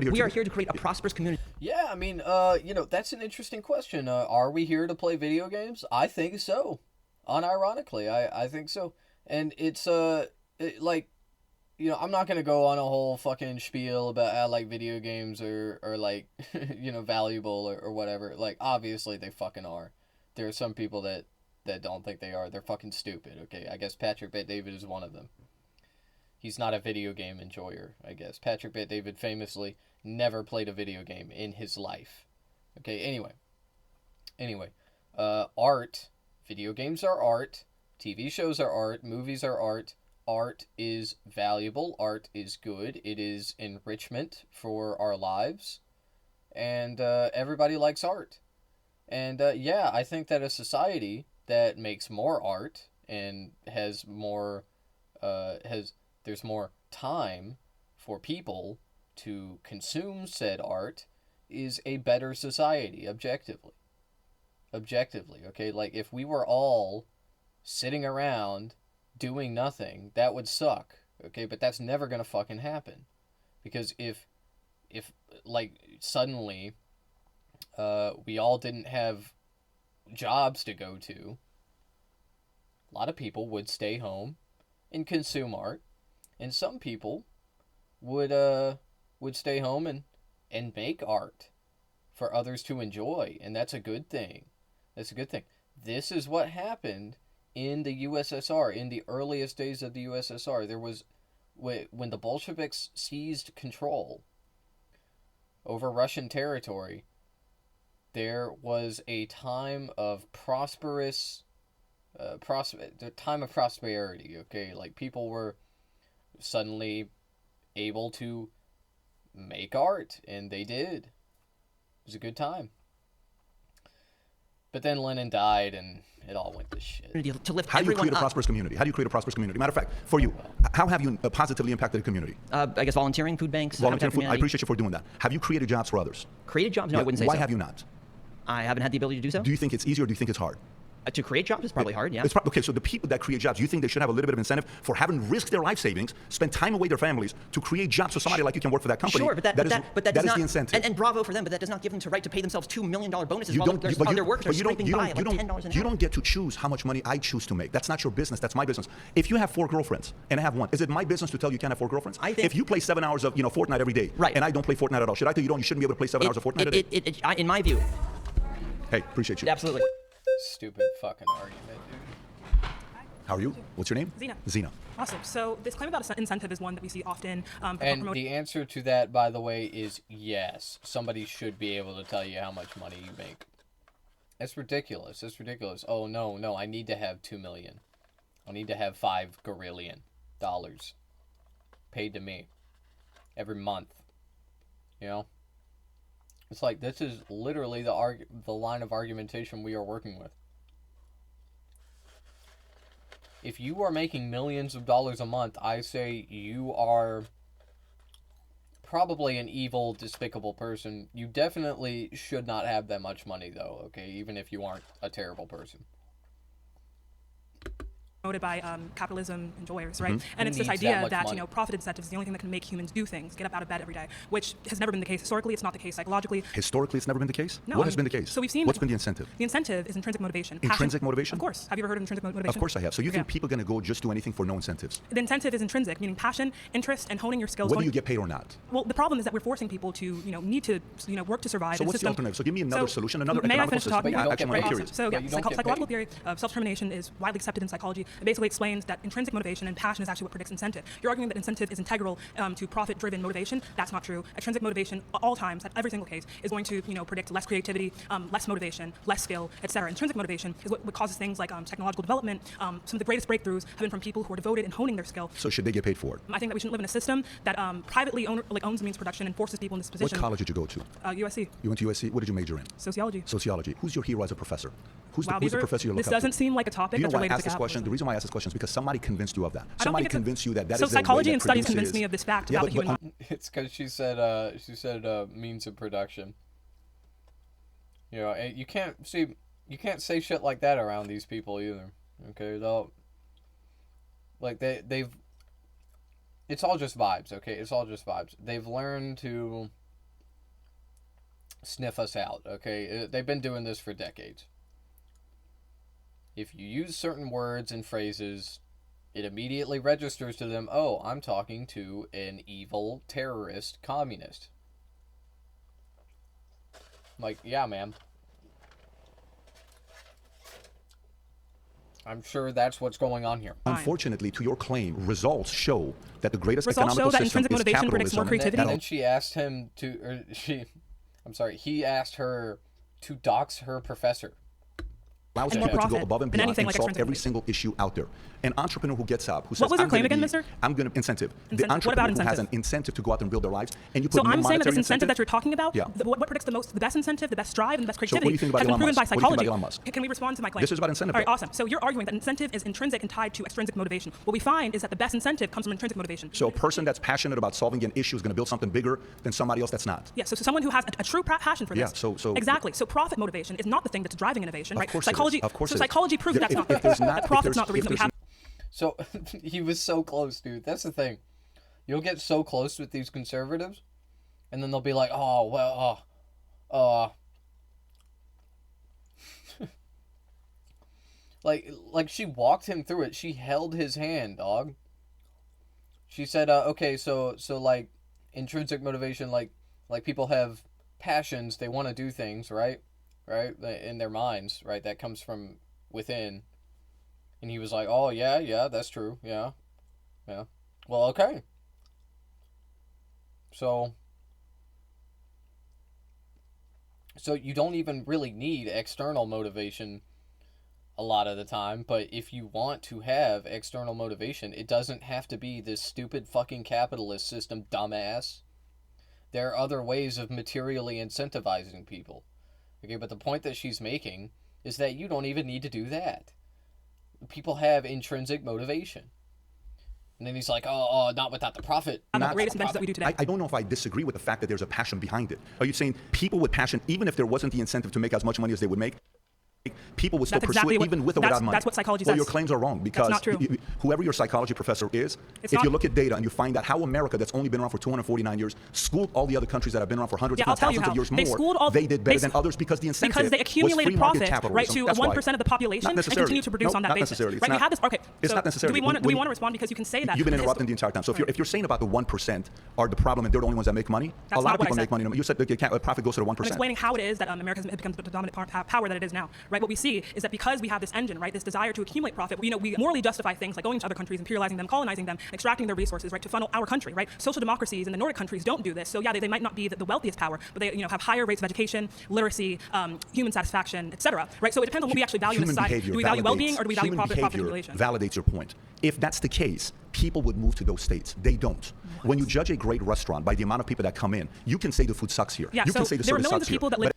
to create a prosperous community. Yeah, I mean, you know, that's an interesting question. Are we here to play video games? I think so. Unironically, I think so. And it's, like, you know, I'm not going to go on a whole fucking spiel about how, like, video games are like, you know, valuable or whatever. Like, obviously they fucking are. There are some people that don't think they are. They're fucking stupid, okay? I guess Patrick Bet-David is one of them. He's not a video game enjoyer, I guess. Patrick Bet-David famously never played a video game in his life. Okay, anyway. Art. Video games are art. TV shows are art. Movies are art. Art is valuable. Art is good. It is enrichment for our lives. And everybody likes art. And yeah, I think that a society that makes more art and has more there's more time for people to consume said art is a better society objectively, okay? Like, if we were all sitting around doing nothing, that would suck. Okay, but that's never gonna fucking happen. Because if like suddenly we all didn't have jobs to go to, a lot of people would stay home and consume art, and some people would stay home and make art for others to enjoy, and that's a good thing. That's a good thing. This is what happened in the USSR, in the earliest days of the USSR. There was, when the Bolsheviks seized control over Russian territory, there was a time of prosperity, okay? Like, people were suddenly able to make art, and they did. It was a good time. But then Lenin died, and it all went to shit. To lift How do you everyone create a up. prosperous community? How do you create a prosperous community? Matter of fact, for you, how have you positively impacted the community? I guess volunteering, food banks. Volunteering Habitat food, I Community. appreciate you for doing that. Have you created jobs for others? Created jobs? No, I wouldn't say Why so. have you not? I haven't had the ability to do so. Do you think it's easy or do you think it's hard? To create jobs is probably hard, yeah. Okay, so the people that create jobs, you think they should have a little bit of incentive for having risked their life savings, spend time away their families to create jobs so somebody like you can work for that company? Sure, but that that does is not, the incentive. And bravo for them, but that does not give them the right to pay themselves $2 million bonuses You while don't, their but other you, workers are but you don't, scraping you by don't, like you $10 don't, an you hour. don't get to choose how much money I choose to make. That's not your business. That's my business. If you have 4 girlfriends and I have 1, is it my business to tell you can't have 4 girlfriends? I think if you play 7 hours of Fortnite every day, right, and I don't play Fortnite at all, should I tell you you shouldn't be able to play 7 hours of Fortnite a day? In my view. Hey, appreciate you. Absolutely. Stupid fucking argument, dude. How are you? What's your name? Zena. Zena. Awesome. So this claim about incentive is one that we see often. And the answer to that, by the way, is yes. Somebody should be able to tell you how much money you make. It's ridiculous. It's ridiculous. Oh, no, I need to have $2 million. I need to have $5 gorillion paid to me every month. You know? It's like, this is literally the line of argumentation we are working with. If you are making millions of dollars a month, I say you are probably an evil, despicable person. You definitely should not have that much money, though, okay? Even if you aren't a terrible person. Promoted by capitalism enjoyers, right? Mm-hmm. And it's this idea that profit incentives is the only thing that can make humans do things, get up out of bed every day, which has never been the case. Historically, it's not the case. Psychologically, historically, it's never been the case. No, What has been the case? So we've seen. What's been the incentive? The incentive is intrinsic motivation. Intrinsic motivation? Of course. Have you ever heard of intrinsic motivation? Of course I have. So you think people are going to go just do anything for no incentives? The incentive is intrinsic, meaning passion, interest, and honing your skills. Whether you get paid or not. Well, the problem is that we're forcing people to, need to, work to survive. So what's the alternative? So give me another solution, another economical system. Actually, I'm curious. So psychological theory of self-determination is widely accepted in psychology. It basically explains that intrinsic motivation and passion is actually what predicts incentive. You're arguing that incentive is integral to profit-driven motivation. That's not true. Extrinsic motivation, at all times, at every single case, is going to predict less creativity, less motivation, less skill, etc. Intrinsic motivation is what causes things like technological development. Some of the greatest breakthroughs have been from people who are devoted in honing their skill. So should they get paid for it? I think that we shouldn't live in a system that privately owns the means of production and forces people in this position. What college did you go to? USC. You went to USC. What did you major in? Sociology. Sociology. Who's your hero as a professor? Who's the professor you look up to? This doesn't seem like a topic that's related to capitalism. this question? The reason why I ask this question is because somebody convinced you of that. Somebody convinced you that is so psychology and studies convinced me of this fact about the human mind. It's because she said means of production. You can't say shit like that around these people either. Okay, they've. It's all just vibes. Okay, it's all just vibes. They've learned to sniff us out. Okay, they've been doing this for decades. If you use certain words and phrases, it immediately registers to them, oh, I'm talking to an evil, terrorist, communist. Like, yeah, man. I'm sure that's what's going on here. Unfortunately, to your claim, results show that the greatest results economical system is motivation predicts more capitalism. creativity. And she asked him he asked her to dox her professor. Allows and people more to go above and beyond and like solve every single issue out there. An entrepreneur who gets up, who says, what was your claim again, mister? I'm going to incentive. The What entrepreneur about who has incentive? an incentive to go out and build their lives, and you put So I'm saying that this incentive that you're talking about, yeah. what predicts the best incentive, the best drive, and the best creativity what do you think about has been Elon proven by Musk? What do you think psychology. about Elon Musk? Can we respond to my claim? This is about incentive. All right, awesome. So you're arguing that incentive is intrinsic and tied to extrinsic motivation. What we find is that the best incentive comes from intrinsic motivation. So a person that's passionate about solving an issue is going to build something bigger than somebody else that's not. Yeah, so someone who has a true passion for this. Yeah, so exactly. So profit motivation is not the thing that's driving innovation, right? Of course it psychology, Of course so it is. psychology proves that's not. If there's not, that if profit's there's- not the if reason we there's have. So he was so close, dude. That's the thing. You'll get so close with these conservatives, and then they'll be like, "Oh well, like she walked him through it. She held his hand, dog. She said, okay, so like intrinsic motivation, like people have passions, they want to do things, right, in their minds, right? That comes from within." And he was like, "Oh yeah, that's true, yeah. Well, okay. So you don't even really need external motivation a lot of the time, but if you want to have external motivation, it doesn't have to be this stupid fucking capitalist system, dumbass. There are other ways of materially incentivizing people. Okay, but the point that she's making is that you don't even need to do that. People have intrinsic motivation." And then he's like, oh, not without the profit. The greatest inventions that we do today. I don't know if I disagree with the fact that there's a passion behind it. Are you saying people with passion, even if there wasn't the incentive to make as much money as they would make, people would still That's pursue exactly it what- even with or without money? that's what psychology Well, says. your claims are wrong because That's not true. Whoever your psychology professor is, It's if you not- look at data and you find out how America, that's only been around for 249 years, schooled all the other countries that have been around for hundreds, Yeah, if I'll not tell you thousands of how. years They more, schooled all- they did better they- than others because the incentive Because they was accumulated free market profit, right, capitalism. to That's 1% why. of the population Not and necessarily. continue to produce No, on that not basis. necessarily. It's Right? You not- have this. Okay. It's so not necessarily. Do we want When- to respond because you can say that? You've been interrupting the entire time. So if you're saying about the 1% are the problem and they're the only ones that make money, That's a lot not of what I people make said. money. You said the profit goes to the 1%. I'm explaining how it is that America has become the dominant power that it is now, right? What we see is that because we have this engine, right, this desire to accumulate profit, we morally justify things like going to other countries, imperializing them, colonizing them, extracting their resources, right, to funnel our country, right? Social democracies in the Nordic countries don't do this, so yeah, they might not be the wealthiest power, but they have higher rates of education, literacy, human satisfaction, etc. Right? So it depends on what we actually value in Human society. behavior Do we value validates- well-being or do we value human profit behavior accumulation? validates your point. If that's the case, people would move to those states. They don't. When you judge a great restaurant by the amount of people that come in, you can say the food sucks here. Yeah, you so can say the there are service millions sucks of people here. that live.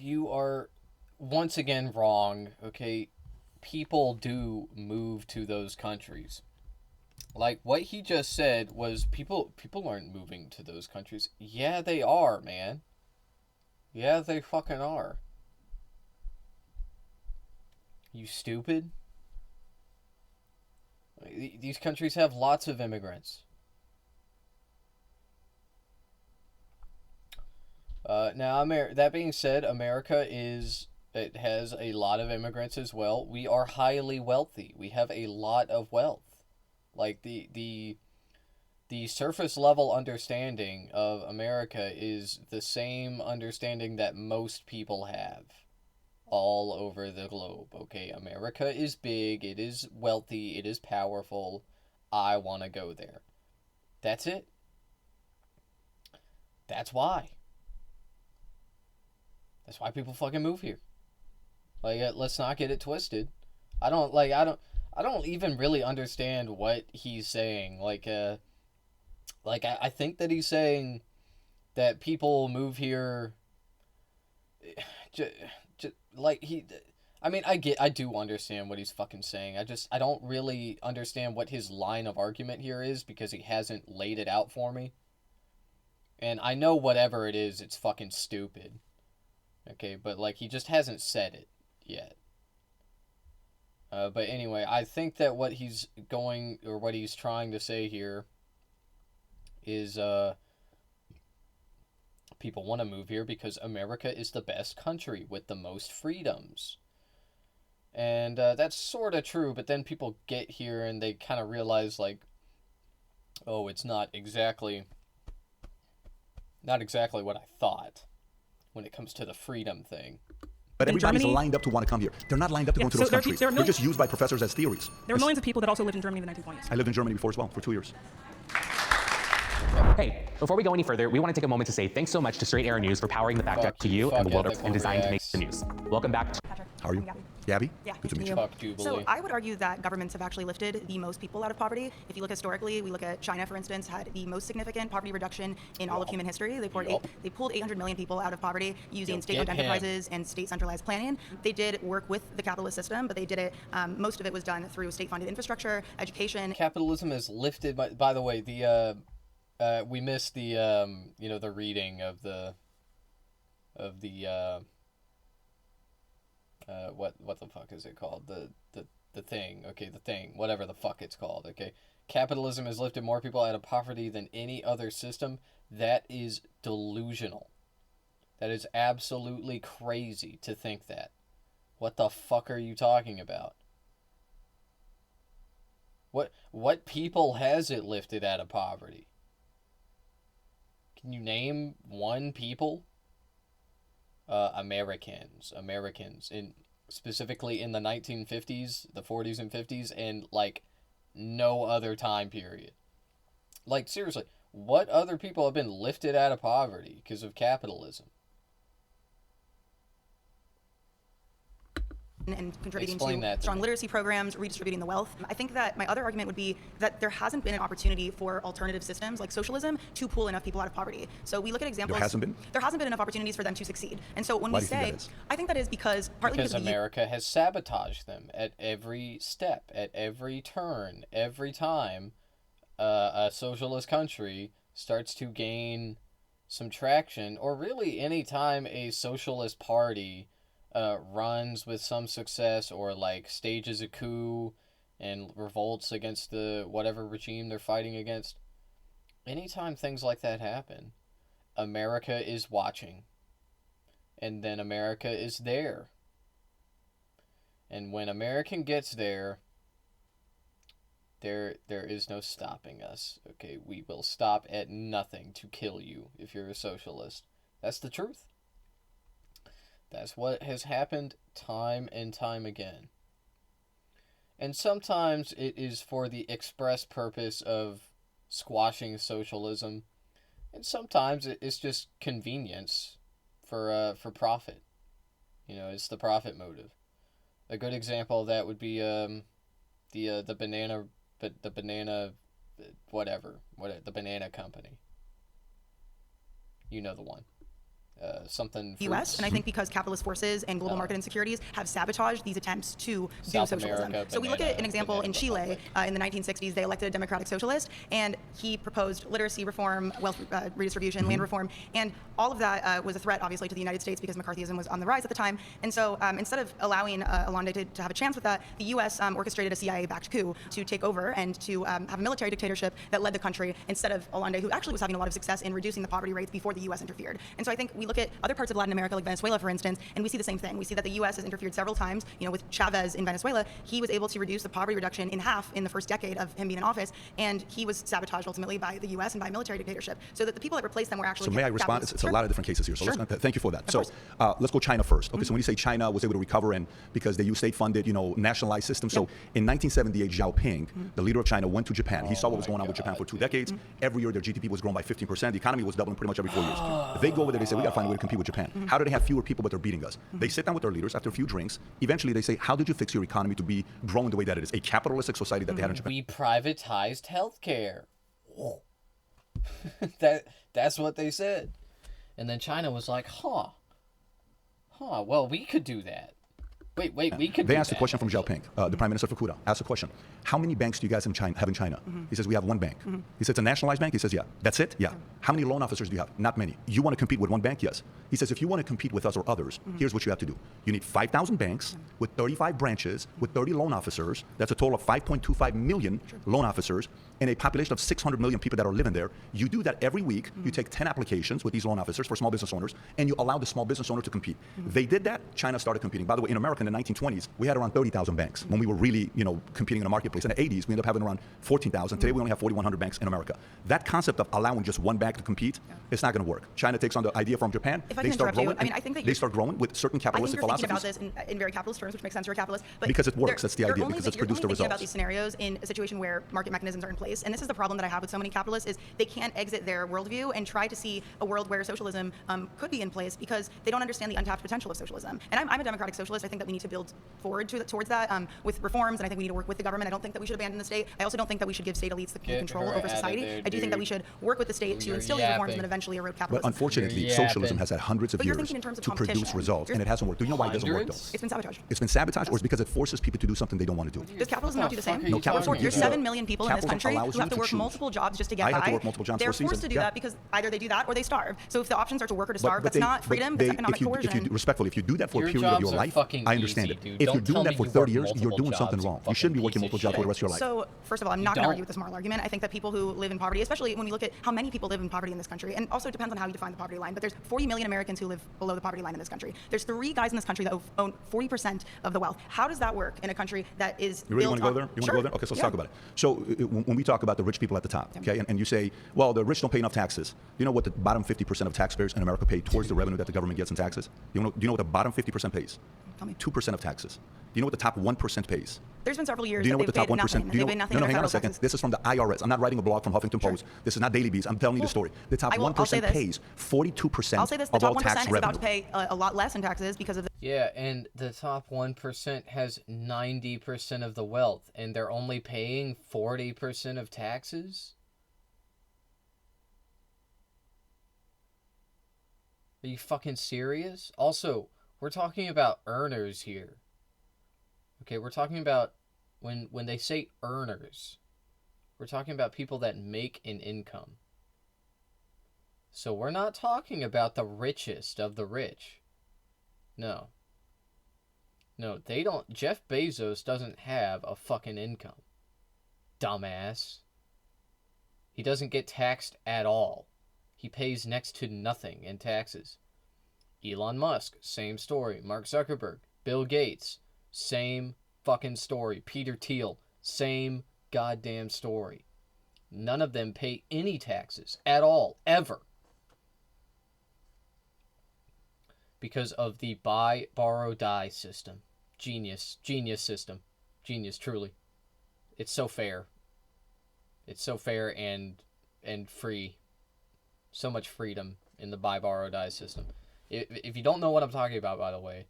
You are once again wrong, okay? People do move to those countries. Like what he just said was people aren't moving to those countries. Yeah, they are, man. Yeah, they fucking are. You stupid? These countries have lots of immigrants. Now, that being said, America it has a lot of immigrants as well. We are highly wealthy. We have a lot of wealth. Like the surface level understanding of America is the same understanding that most people have all over the globe. Okay, America is big, it is wealthy, it is powerful. I want to go there. That's it. That's why. That's why people fucking move here. Like, let's not get it twisted. I don't even really understand what he's saying. I think that he's saying that people move here. I do understand what he's fucking saying. I don't really understand what his line of argument here is because he hasn't laid it out for me. And I know whatever it is, it's fucking stupid. Okay, but he just hasn't said it yet. But anyway, I think that what he's trying to say here is people want to move here because America is the best country with the most freedoms. And that's sort of true, but then people get here and they kind of realize oh, it's not exactly what I thought when it comes to the freedom thing. But In everybody's Germany- lined up to want to come here. They're not lined up to go into so those there are countries. there are They're millions- just used by professors as theories. There were millions of people that also lived in Germany in the 1920s. I lived in Germany before as well, for 2 years. Hey, before we go any further, we want to take a moment to say thanks so much to Straight Arrow News for powering the fact check to you and the world and designed to make the news. Welcome back to How are you? Gabby? Yeah, Good to meet you. Fuck Jubilee. So I would argue that governments have actually lifted the most people out of poverty. If you look historically, we look at China, for instance, had the most significant poverty reduction in all of human history. They pulled 800 million people out of poverty using state-owned get him. enterprises and state centralized planning. They did work with the capitalist system, but they did it. Most of it was done through state-funded infrastructure, education. Capitalism is lifted by the way, we missed the the reading of the what the fuck is it called? The thing. Okay, the thing. Whatever the fuck it's called. Okay, capitalism has lifted more people out of poverty than any other system. That is delusional. That is absolutely crazy to think that. What the fuck are you talking about? What people has it lifted out of poverty? Can you name one people? Americans, specifically in the 1950s, the 40s and 50s, and like no other time period. Like seriously, what other people have been lifted out of poverty because of capitalism? And contributing Explain to that strong me. literacy programs, redistributing the wealth. I think that my other argument would be that there hasn't been an opportunity for alternative systems like socialism to pull enough people out of poverty. So we look at examples. There hasn't been? There hasn't been enough opportunities for them to succeed. And so when Why we do you think say, that is? I think that is because partly Because because of the America has sabotaged them at every step, at every turn, every time a socialist country starts to gain some traction, or really any time a socialist party runs with some success, or like stages a coup and revolts against the whatever regime they're fighting against. Anytime things like that happen, America is watching. And then America is there. And when American gets there, there is no stopping us. Okay, we will stop at nothing to kill you if you're a socialist. That's the truth. That's what has happened time and time again. And sometimes it is for the express purpose of squashing socialism, and sometimes it's just convenience for profit. You know, it's the profit motive. A good example of that would be the banana banana company. You know the one. Something U.S. And I think because capitalist forces and global market insecurities have sabotaged these attempts to do socialism. So we look at an example in Chile in the 1960s. They elected a democratic socialist, and he proposed literacy reform, wealth redistribution, land reform, and all of that was a threat, obviously, to the United States because McCarthyism was on the rise at the time. And so instead of allowing Allende to have a chance with that, the U.S. Orchestrated a CIA-backed coup to take over and to have a military dictatorship that led the country instead of Allende, who actually was having a lot of success in reducing the poverty rates before the U.S. interfered. And so I think we look at other parts of Latin America, like Venezuela, for instance, and we see the same thing. We see that the U.S. has interfered several times. You know, with Chavez in Venezuela, he was able to reduce the poverty reduction in half in the first decade of him being in office, and he was sabotaged ultimately by the U.S. and by military dictatorship. So that the people that replaced them were actually. So may I respond? It's a lot of different cases here. So Sure. thank you for that. Of So course. let's go China first. Okay, so when you say China was able to recover and because they use state-funded, nationalized systems. So in 1978, Xiaoping, the leader of China, went to Japan. He saw what was going on with Japan for 2 decades. Every year, their GDP was growing by 15%. The economy was doubling pretty much every 4 years. They go over there. They say, we got to find a way to compete with Japan. How do they have fewer people, but they're beating us? They sit down with their leaders after a few drinks. Eventually, they say, how did you fix your economy to be growing the way that it is? A capitalistic society that they had in Japan. We privatized healthcare. That's what they said. And then China was like, well, we could do that. Wait, we could. They asked a question from Xiaoping, the Prime Minister of Fukuda. Asked a question: how many banks do you guys have in China? He says we have one bank. He says it's a nationalized bank. He says, yeah. That's it. Yeah. How many loan officers do you have? Not many. You want to compete with one bank? Yes. He says if you want to compete with us or others, here's what you have to do. You need 5,000 banks with 35 branches with 30 loan officers. That's a total of 5.25 million loan officers and a population of 600 million people that are living there. You do that every week. You take 10 applications with these loan officers for small business owners, and you allow the small business owner to compete. They did that. China started competing. By the way, in America in the 1920s, we had around 30,000 banks when we were really, competing in a marketplace. In the 80s, we ended up having around 14,000. Today, we only have 4,100 banks in America. That concept of allowing just one bank to compete, it's not going to work. China takes on the idea from Japan. If I they can start interrupt growing. you, I think that they start growing with certain capitalistic I think you're philosophies. thinking about this in very capitalist terms, which makes sense. You're a capitalist, but Because it works. That's the idea. Because it's produced the You're only thinking about results. these scenarios in a situation where market mechanisms are in place, and this is the problem that I have with so many capitalists: is they can't exit their worldview and try to see a world where socialism could be in place because they don't understand the untapped potential of socialism. And I'm a democratic socialist. I think that we need to build forward towards that with reforms, and I think we need to work with the government. I don't think that we should abandon the state. I also don't think that we should give state elites the control over society. I do think that we should work with the state to instill these reforms and then eventually erode capitalism. But unfortunately, socialism has had hundreds of But you're years thinking in terms of to produce competition. results, and it hasn't worked. Do you know why it doesn't work, though? It's been sabotaged. It's been sabotaged, or it's because it forces people to do something they don't want to do? Does capitalism not do the same? No, capitalism There's gives you 7 million people in this capitalism country allows who you have to to work choose. multiple jobs just to get I by. have to work multiple jobs They're for a forced season. to do Yeah. that because either they do that or they starve. So if the options are to work or to starve, But that's not freedom, that's economic coercion. Respectfully, if you do that for Your a period of jobs your are life, fucking I understand understand it. dude. If Don't you're doing tell that me for you 30 work years, you're multiple doing something jobs, you wrong. You shouldn't be fucking working piece multiple of jobs for the shit. rest of your life. So, first of all, I'm not going to argue with the moral argument. I think that people who live in poverty, especially when we look at how many people live in poverty in this country, and also it depends on how you define the poverty line, but there's 40 million Americans who live below the poverty line in this country. There's 3 guys in this country that own 40% of the wealth. How does that work in a country that is You really built want to go on- there? You want Sure. to go there? Okay, so let's Yeah. talk about it. So when we talk about the rich people at the top, okay, and you say, well, the rich don't pay enough taxes. Do you know what the bottom 50% of taxpayers in America pay towards the revenue that the government gets in taxes? Do you know what the bottom 50% pays? Tell me. 2% of taxes. Do you know what the top 1% pays? There's been several years Do you know that what the they've top paid 1%? nothing. Do you They've know? paid nothing No, in hang on a federal second. taxes. This is from the IRS. I'm not writing a blog from Huffington Post. This is not Daily Beast. I'm telling you the story. The top I'll say 1% this. pays 42% I'll say this: the of top all 1% tax is about to revenue. pay a lot less in taxes because of the Yeah, and the top 1% has 90% of the wealth, and they're only paying 40% of taxes? Are you fucking serious? Also, we're talking about earners here. Okay, we're talking about when they say earners, we're talking about people that make an income. So we're not talking about the richest of the rich. No. No, they don't. Jeff Bezos doesn't have a fucking income. Dumbass. He doesn't get taxed at all. He pays next to nothing in taxes. Elon Musk, same story. Mark Zuckerberg, Bill Gates, same fucking story. Peter Thiel, same goddamn story. None of them pay any taxes at all, ever. Because of the buy, borrow, die system. Genius system. Genius, truly. It's so fair. It's so fair and free. So much freedom in the buy, borrow, die system. If you don't know what I'm talking about, by the way,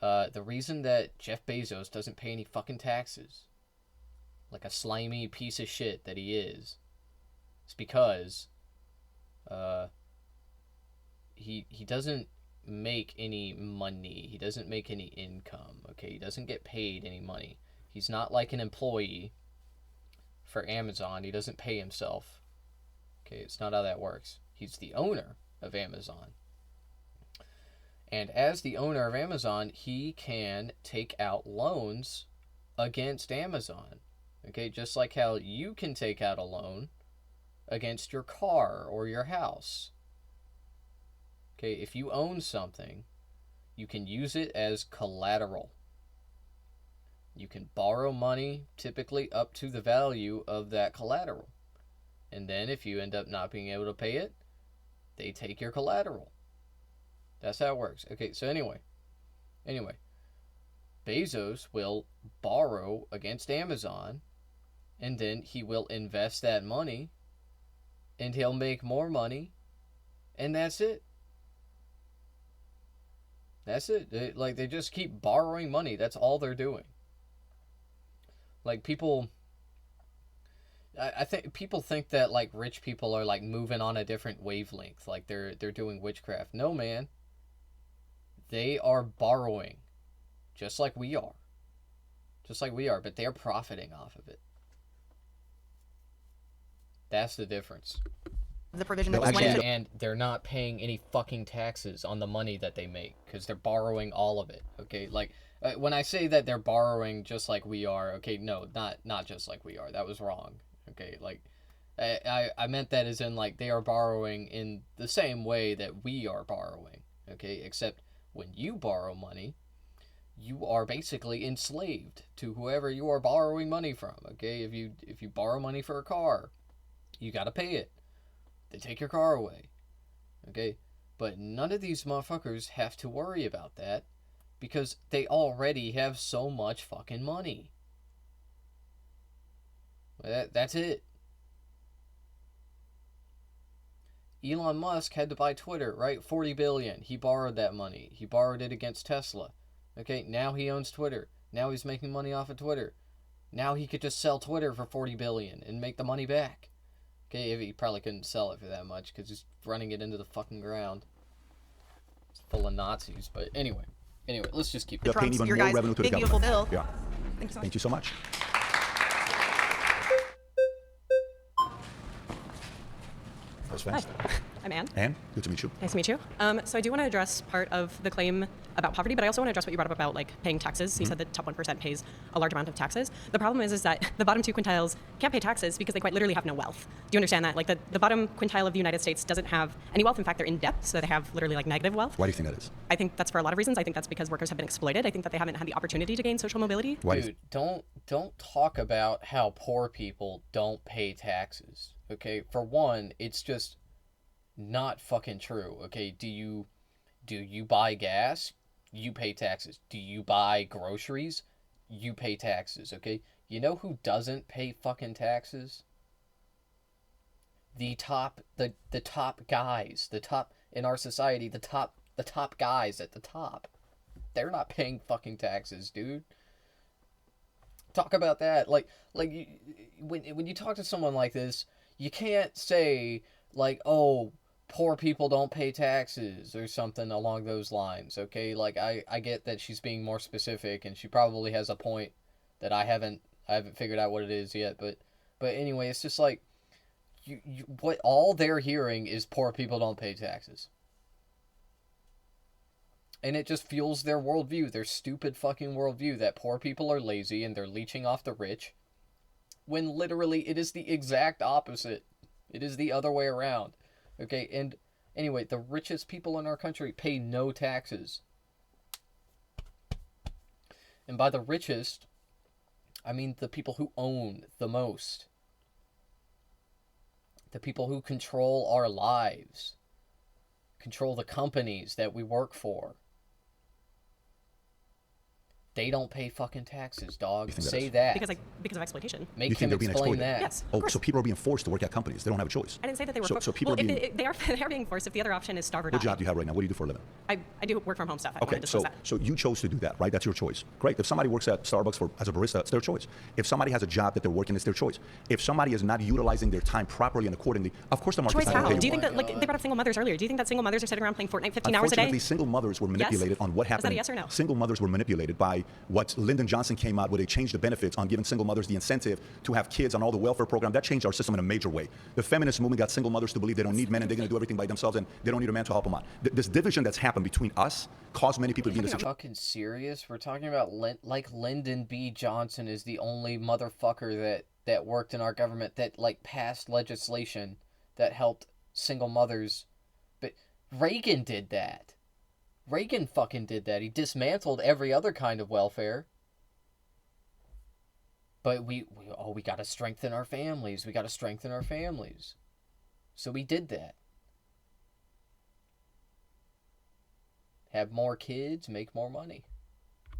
the reason that Jeff Bezos doesn't pay any fucking taxes, like a slimy piece of shit that he is because he doesn't make any money. He doesn't make any income, okay? He doesn't get paid any money. He's not like an employee for Amazon. He doesn't pay himself. Okay, it's not how that works. He's the owner of Amazon. And as the owner of Amazon, he can take out loans against Amazon. Okay, just like how you can take out a loan against your car or your house. Okay, if you own something, you can use it as collateral. You can borrow money, typically up to the value of that collateral. And then if you end up not being able to pay it, they take your collateral. That's how it works. Okay, so anyway, Bezos will borrow against Amazon, and then he will invest that money, and he'll make more money, and that's it. That's it. They just keep borrowing money. That's all they're doing. Like, people... I think people think that, like, rich people are, like, moving on a different wavelength. Like, they're doing witchcraft. No, man. They are borrowing. Just like we are. Just like we are. But they're profiting off of it. That's the difference. The provision that was went into... And they're not paying any fucking taxes on the money that they make. Because they're borrowing all of it. Okay? Like... when I say that they're borrowing just like we are, okay, no, not just like we are. That was wrong. Okay, like, I meant that as in, like, they are borrowing in the same way that we are borrowing. Okay, except when you borrow money, you are basically enslaved to whoever you are borrowing money from. Okay, if you borrow money for a car, you gotta pay it. They take your car away. Okay, but none of these motherfuckers have to worry about that. Because they already have so much fucking money. That's it. Elon Musk had to buy Twitter, right? $40 billion. He borrowed that money. He borrowed it against Tesla. Okay, now he owns Twitter. Now he's making money off of Twitter. Now he could just sell Twitter for $40 billion and make the money back. Okay, if he probably couldn't sell it for that much because he's running it into the fucking ground. It's full of Nazis, but anyway. Anyway, let's just keep They're paying even more revenue to the big, government. beautiful bill. Yeah. Thank you so much. That was fast. I'm Anne. Anne, good to meet you. Nice to meet you. So I do want to address part of the claim about poverty, but I also want to address what you brought up about like paying taxes. You said the top 1% pays a large amount of taxes. The problem is that the bottom 2 quintiles can't pay taxes because they quite literally have no wealth. Do you understand that? Like the bottom quintile of the United States doesn't have any wealth. In fact, they're in debt, so they have literally like negative wealth. Why do you think that is? I think that's for a lot of reasons. I think that's because workers have been exploited. I think that they haven't had the opportunity to gain social mobility. Dude, don't talk about how poor people don't pay taxes. Okay, for one, it's just not fucking true. Okay, do you buy gas? You pay taxes. Do you buy groceries? You pay taxes. Okay, you know who doesn't pay fucking taxes? The top guys, the top in our society, the top guys at the top. They're not paying fucking taxes, dude. Talk about that. When you talk to someone like this, you can't say like, oh, poor people don't pay taxes or something along those lines, okay? Like, I get that she's being more specific, and she probably has a point that I haven't figured out what it is yet, but anyway, it's just like, what all they're hearing is poor people don't pay taxes. And it just fuels their worldview, their stupid fucking worldview, that poor people are lazy and they're leeching off the rich, when literally it is the exact opposite. It is the other way around. Okay, and anyway, the richest people in our country pay no taxes. And by the richest, I mean the people who own the most. The people who control our lives. Control the companies that we work for. They don't pay fucking taxes, dog. Say that. Because of exploitation. Make him explain that. Yes. Oh, so people are being forced to work at companies. They don't have a choice. I didn't say that they were So people are being... they are being forced. If the other option is starve or die. What job do you have right now? What do you do for a living? I do work from home stuff. Okay, so you chose to do that, right? That's your choice. Great. If somebody works at Starbucks as a barista, it's their choice. If somebody has a job that they're working, it's their choice. If somebody is not utilizing their time properly and accordingly, of course the market's not going to pay you. Do you think that, like, they brought up single mothers earlier, do you think that single mothers are sitting around playing Fortnite 15 hours a day? Unfortunately, single mothers were manipulated on what happened. Is that a yes or no? Single mothers were manipulated by what Lyndon Johnson came out with. They changed the benefits on giving single mothers the incentive to have kids on all the welfare program. That changed our system in a major way. The feminist movement got single mothers to believe they don't need men and they're going to do everything by themselves and they don't need a man to help them out. This division that's happened between us caused many people to be in this situation. Fucking serious? We're talking about like Lyndon B. Johnson is the only motherfucker that worked in our government that like passed legislation that helped single mothers. But Reagan did that. Reagan fucking did that. He dismantled every other kind of welfare. But we got to strengthen our families. We got to strengthen our families. So we did that. Have more kids, make more money.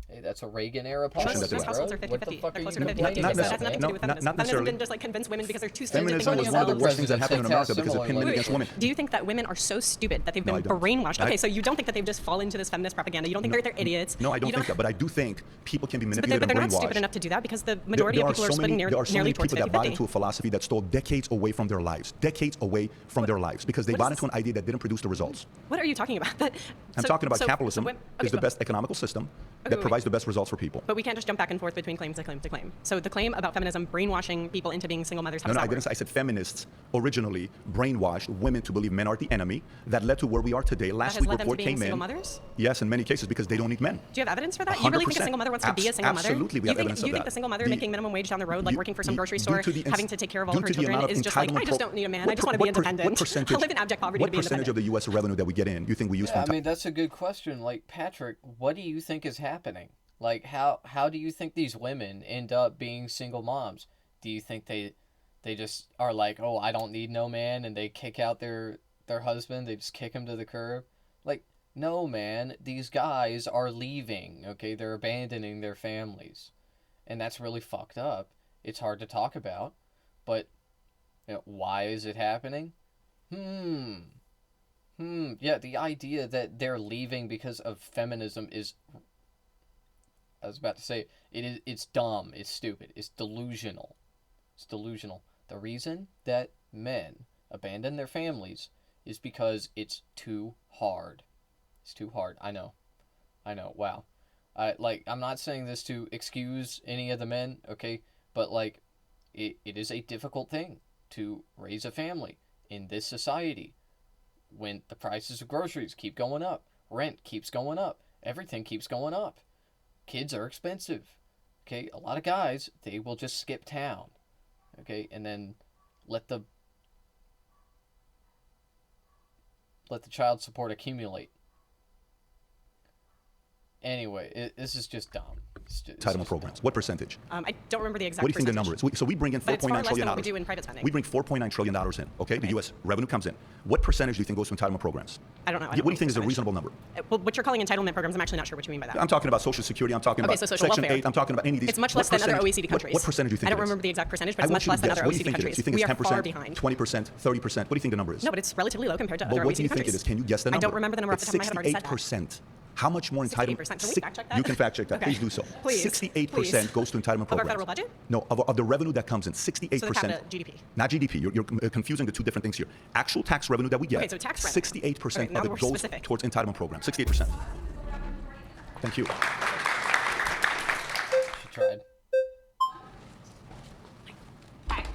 Hey, that's a Reagan-era policy, Most households are 50-50. They're closer to 50-50. Not That has nothing to do with feminism. not Feminism necessarily. didn't just like convince women because they're too stupid. Feminism was one of the worst things that happened in America because it pinned men against women. Do you think that women are so stupid that they've been brainwashed? Okay, so you don't think that they've just fallen into this feminist propaganda? You don't think they're idiots? No, I don't think that, but I do think people can be manipulated but they're and brainwashed. not stupid enough to do that because the majority of people are splitting There are so many nearly towards people that bought 50-50. into a philosophy that stole decades away from their lives. Decades away from their lives because they bought into an idea that didn't produce the results. What are you talking about? I'm talking about capitalism is the best economical system that provides the best results for people. But we can't just jump back and forth between claim to claim to claim. So the claim about feminism brainwashing people into being single mothers. No, I didn't say. I said feminists originally brainwashed women to believe men are the enemy. That led to where we are today. Last week, report came in. Single mothers? Yes, in many cases because they don't need men. Do you have evidence for that? 100%. You really think a single mother wants to be a single mother? Absolutely, we have evidence of that. You think the single mother making minimum wage down the road, like working for some grocery store, having to take care of all her children, is just like, I just don't need a man. I just want to be independent. I live in abject poverty to be independent. What percentage of the U.S. revenue that we get in do you think we use for? I mean, that's a good question. Like, Patrick, what do you think is happening? Like, how do you think these women end up being single moms? Do you think they just are like, oh, I don't need no man, and they kick out their husband, they just kick him to the curb? Like, no, man, these guys are leaving, okay? They're abandoning their families. And that's really fucked up. It's hard to talk about, but you know, why is it happening? Yeah, the idea that they're leaving because of feminism is... I was about to say, it's dumb, it's stupid, it's delusional. It's delusional. The reason that men abandon their families is because it's too hard. It's too hard. I know. Wow. I'm not saying this to excuse any of the men, okay? But, like, it is a difficult thing to raise a family in this society. when the prices of groceries keep going up, rent keeps going up, everything keeps going up. Kids are expensive. Okay, a lot of guys, they will just skip town. Okay, and then let the child support accumulate. Anyway, this is just dumb. Entitlement programs. What percentage? I don't remember the exact What do you think the percentage. number is? So we bring in $4.9 trillion. But it's far less than what we do in private spending. We bring $4.9 trillion in. Okay, the U.S. revenue comes in. What percentage do you think goes to entitlement programs? I don't know. What do you think is a reasonable number? Well, what you're calling entitlement programs, I'm actually not sure what you mean by that. I'm talking about Social Security. I'm talking about so social Section welfare. 8. I'm talking about any of these. It's much less than other OECD countries. What percentage do you think I don't it is? remember the exact percentage, but I it's want much you to less than guess. other What do you OECD think it is? countries. You think We it's are 10%, far behind. 20%, 30%? What do you think the number is? No, but it's relatively low compared to But other what do OECD you think it countries. is? Can you guess the number? I don't remember the number off the top of my head. I've already said that. 68%. How much more entitlement? 68%. Can we fact check that? You can fact check that. Okay. Please do so. Please. 68% goes to entitlement programs. Of our federal budget? No, of the revenue that comes in. 68%. So per capita GDP. Not GDP. You're confusing the two different things here. Actual tax revenue that we get. Okay, so tax revenue. 68% Okay, now of we're it goes specific. towards entitlement programs. 68%. Thank you. She tried.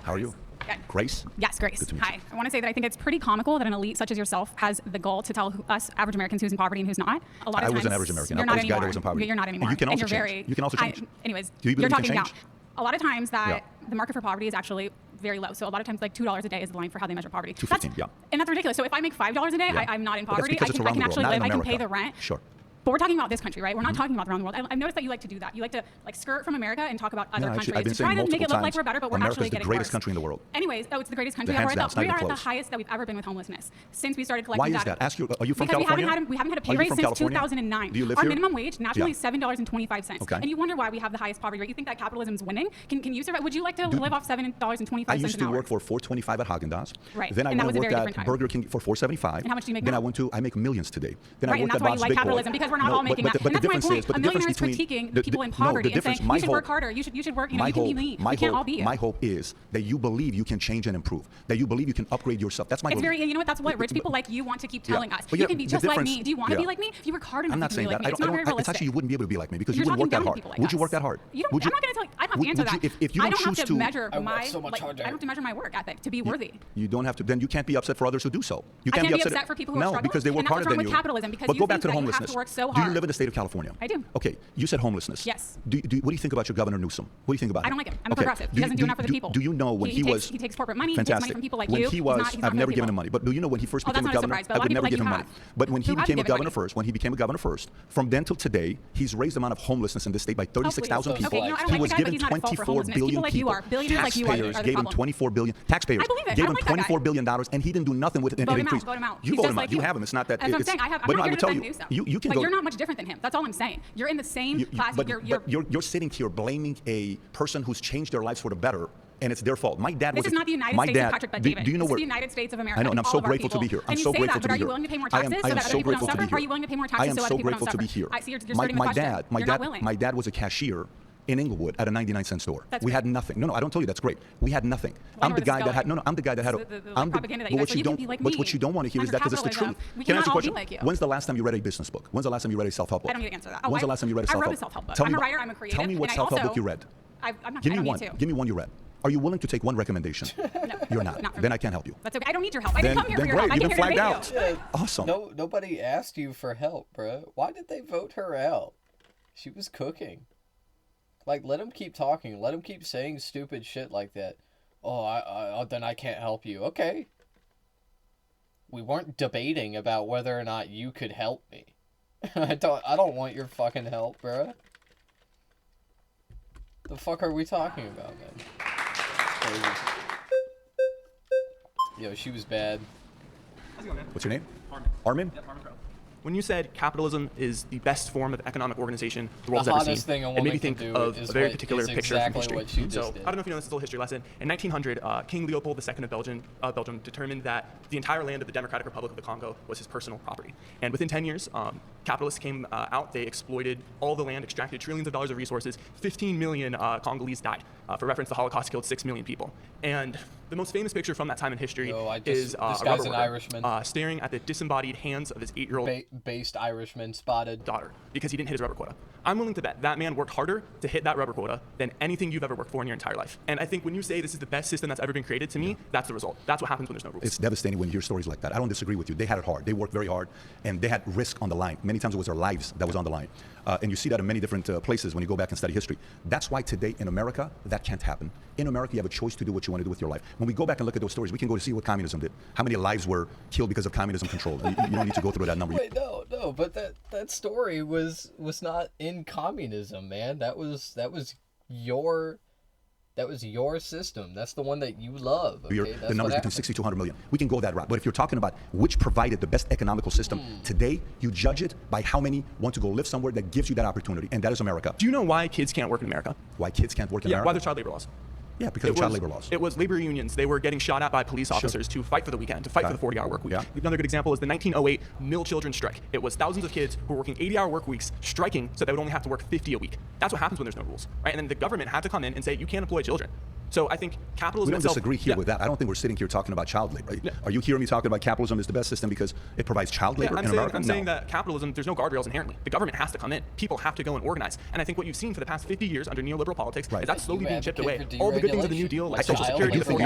How are you? Good. Grace? Yes, Grace. Good to meet Hi. I want to say that I think it's pretty comical that an elite such as yourself has the goal to tell us average Americans who's in poverty and who's not. A lot of I times, was an average American. You're I not was a guy anymore. that was in poverty. You're not And anymore. you can also you're change. very. You can also change. Anyways, Do you believe you're you can talking now. change? A lot of times that Yeah. the market for poverty is actually very low. So a lot of times, like $2 a day is the line for how they measure poverty. $2.15, yeah. And that's ridiculous. So if I make $5 a day, Yeah. I'm not in But that's poverty. because it's I around can the world, actually not live. in I can pay America. the rent. Sure. But we're talking about this country, right? We're not talking about around the world. I've noticed that you like to do that. You like to skirt from America and talk about other No, actually, countries I've been to try saying to make it multiple look like times, we're better, but we're America's actually the getting greatest worse. country in the world. Anyways, it's the greatest country. Hands We're down, it's not we even are at the close. highest that we've ever been with homelessness since we started collecting Why is data. that? Ask you. Are you from Because California? we haven't had a Are pay you raise from since California? 2009. Do you live Our here? minimum wage nationally Yeah. is $7.25. Okay. And you wonder why we have the highest poverty rate. You think that capitalism is winning? Can you survive? Would you like to live off $7.25 I an hour? used to work for $4.25 at Haagen-Dazs. Right. Then I And that went was and a very worked different at time. Burger King for $4.75. And how much do you make Then now? I make millions today. Then Right, I and worked that's at why you Bob's like Big Boy. capitalism, because we're not all making that. But And the that's my difference point. is, but A the difference millionaire is between critiquing people in poverty and saying you should work harder. You should work. You know, you can be lean. We can't all be you. My hope is that you believe you can change and improve. That you believe you can upgrade yourself. That's my It's belief. very, you know what? That's what rich people like you want to keep telling us. But You yeah, can be the just like difference- me. Do you want to yeah. be like me? If you work hard enough, I'm you not can saying be like that. me. It's not very It's realistic. actually you wouldn't be able to be like me because You're you wouldn't work talking that down hard. to people like Would you us. work that hard? You don't, Would I'm not going to tell you. I don't have to answer that. If you I don't don't choose have to measure I work my. so much like, harder. I don't have to measure my work ethic to be worthy. You don't have to. Then you can't be upset for others who do so. You I can't can't be upset for people who are no, struggling. because they work And that's what's harder wrong than with you. capitalism, because But you go back think to the that you have to homelessness. work so Do you hard. live in the state of California? I do. Okay, you said homelessness. Yes. What do you think about your Governor Newsom? What do you think about him? I don't like him. I'm a progressive. He doesn't do enough for the people. Do you know when he was? He takes corporate money. He takes Fantastic. money from people like when you. he He's was, not I've for never the given him people. money. But do you know when he first Oh, became that's a not a governor? surprise, but a I lot would of never people give him like money. you have. But when he Who have became a given governor money? first, when he became a governor first, from then till today, he's raised the amount of homelessness in this state by 36,000 Okay, people. you know, I don't He like was the guy, but given he's not at fault for 24 homelessness. billion People like you are. Billionaires like you are Taxpayers the gave him problem. 24 billion. Taxpayers I believe it. I gave don't him like that guy. $24 billion, and he didn't do nothing with it. Vote him increase. out. Vote him out. You He's vote just him out. like You you. have him. It's not that. That's what I'm it's- saying. I'm But not no, here I'm going to to tell defend you. Newsom. You can But go. you're not much different than him. That's all I'm saying. You're in the same class. But you're sitting here blaming a person who's changed their lives for the better, and it's their fault. My dad was. This is not the United States of Patrick Bet David. Do you know This is where? the United States of America. I know, and I'm all so of our grateful to people. be here. I'm And you so say grateful that, to but be are you here. willing to pay more I taxes am so that so other people don't grateful to suffer? be here. Are you willing to pay more I taxes am so so other people don't grateful to suffer? be here. I see you're starting the question. You're not willing. My dad was a cashier in Inglewood at a 99-cent store. That's we great. had nothing. No, I don't tell you that's great. We had nothing. Well, I I'm know the where guy this that is had going. I'm the guy that had. This is the propaganda that you But guys- what you you can don't be like what me. you don't want to hear is Under that because it's the truth. capitalism, we Can I ask you a cannot all question? be like you. When's the last time you read a business book? When's the last time you read a self-help book? I don't need to answer that. Oh, When's the last time you read a I self-help wrote a self-help book. Tell I'm me a what- writer. I'm a creative. Tell me what and I self-help also- book you read. I'm not. Give I me don't one. need to. Give me one you read. Are you willing to take one recommendation? You're not. Not for Then me. I can't help you. That's okay. I don't need your help. I didn't come here for Then your help. great. I You've came been here to flagged debate you. out. Awesome. Nobody asked you for help, bro. Why did they vote her out? She was cooking. Like, let him keep talking. Let him keep saying stupid shit like that. Oh, then I can't help you. Okay. We weren't debating about whether or not you could help me. I don't want your fucking help, bro. The fuck are we talking about, man? Crazy. Yo, she was bad. What's your name? Armin. Armin? Yep, Armin Crow. When you said capitalism is the best form of economic organization the world's The ever hottest seen, thing a it made woman me think can do of is a very what- particular is picture exactly from history. what you So just did. I don't know if you know this, it's a little history lesson. In 1900, King Leopold II of Belgium determined that the entire land of the Democratic Republic of the Congo was his personal property. And within 10 years, capitalists came out, they exploited all the land, extracted trillions of dollars of resources. 15 million Congolese died. For reference, the Holocaust killed 6 million people. And the most famous picture from that time in history is this a guy's rubber an worker, Irishman. staring at the disembodied hands of his 8-year-old based Irishman spotted daughter because he didn't hit his rubber quota. I'm willing to bet that man worked harder to hit that rubber quota than anything you've ever worked for in your entire life. And I think when you say this is the best system that's ever been created, to me, that's the result. That's what happens when there's no rules. It's devastating when you hear stories like that. I don't disagree with you. They had it hard. They worked very hard, and they had risk on the line. Many times it was their lives that was on the line. And you see that in many different places when you go back and study history. That's why today in America, that can't happen. In America, you have a choice to do what you want to do with your life. When we go back and look at those stories, we can go to see what communism did. How many lives were killed because of communism control? You don't need to go through that number. Wait, no, but that story was not in communism, man. That was your system. That's the one that you love. Okay? The numbers between 60 to 100 million. We can go that route. But if you're talking about which provided the best economical system, today you judge it by how many want to go live somewhere that gives you that opportunity, and that is America. Do you know why kids can't work in America? Why kids can't work in America? Why there's child labor laws. Yeah, because of child labor laws. It was labor unions. They were getting shot at by police officers to fight for the weekend, to fight for the 40-hour work week. Yeah. Another good example is the 1908 mill children's strike. It was thousands of kids who were working 80-hour work weeks, striking so they would only have to work 50 a week. That's what happens when there's no rules, right? And then the government had to come in and say, you can't employ children. So I think capitalism We don't disagree here with that. I don't think we're sitting here talking about child labor. Yeah. Are you hearing me talking about capitalism is the best system because it provides child labor in America? I'm saying that capitalism, there's no guardrails inherently. The government has to come in. People have to go and organize. And I think what you've seen for the past 50 years under neoliberal politics is that's slowly being chipped away. All the good things of the New Deal, like Social Security, I do think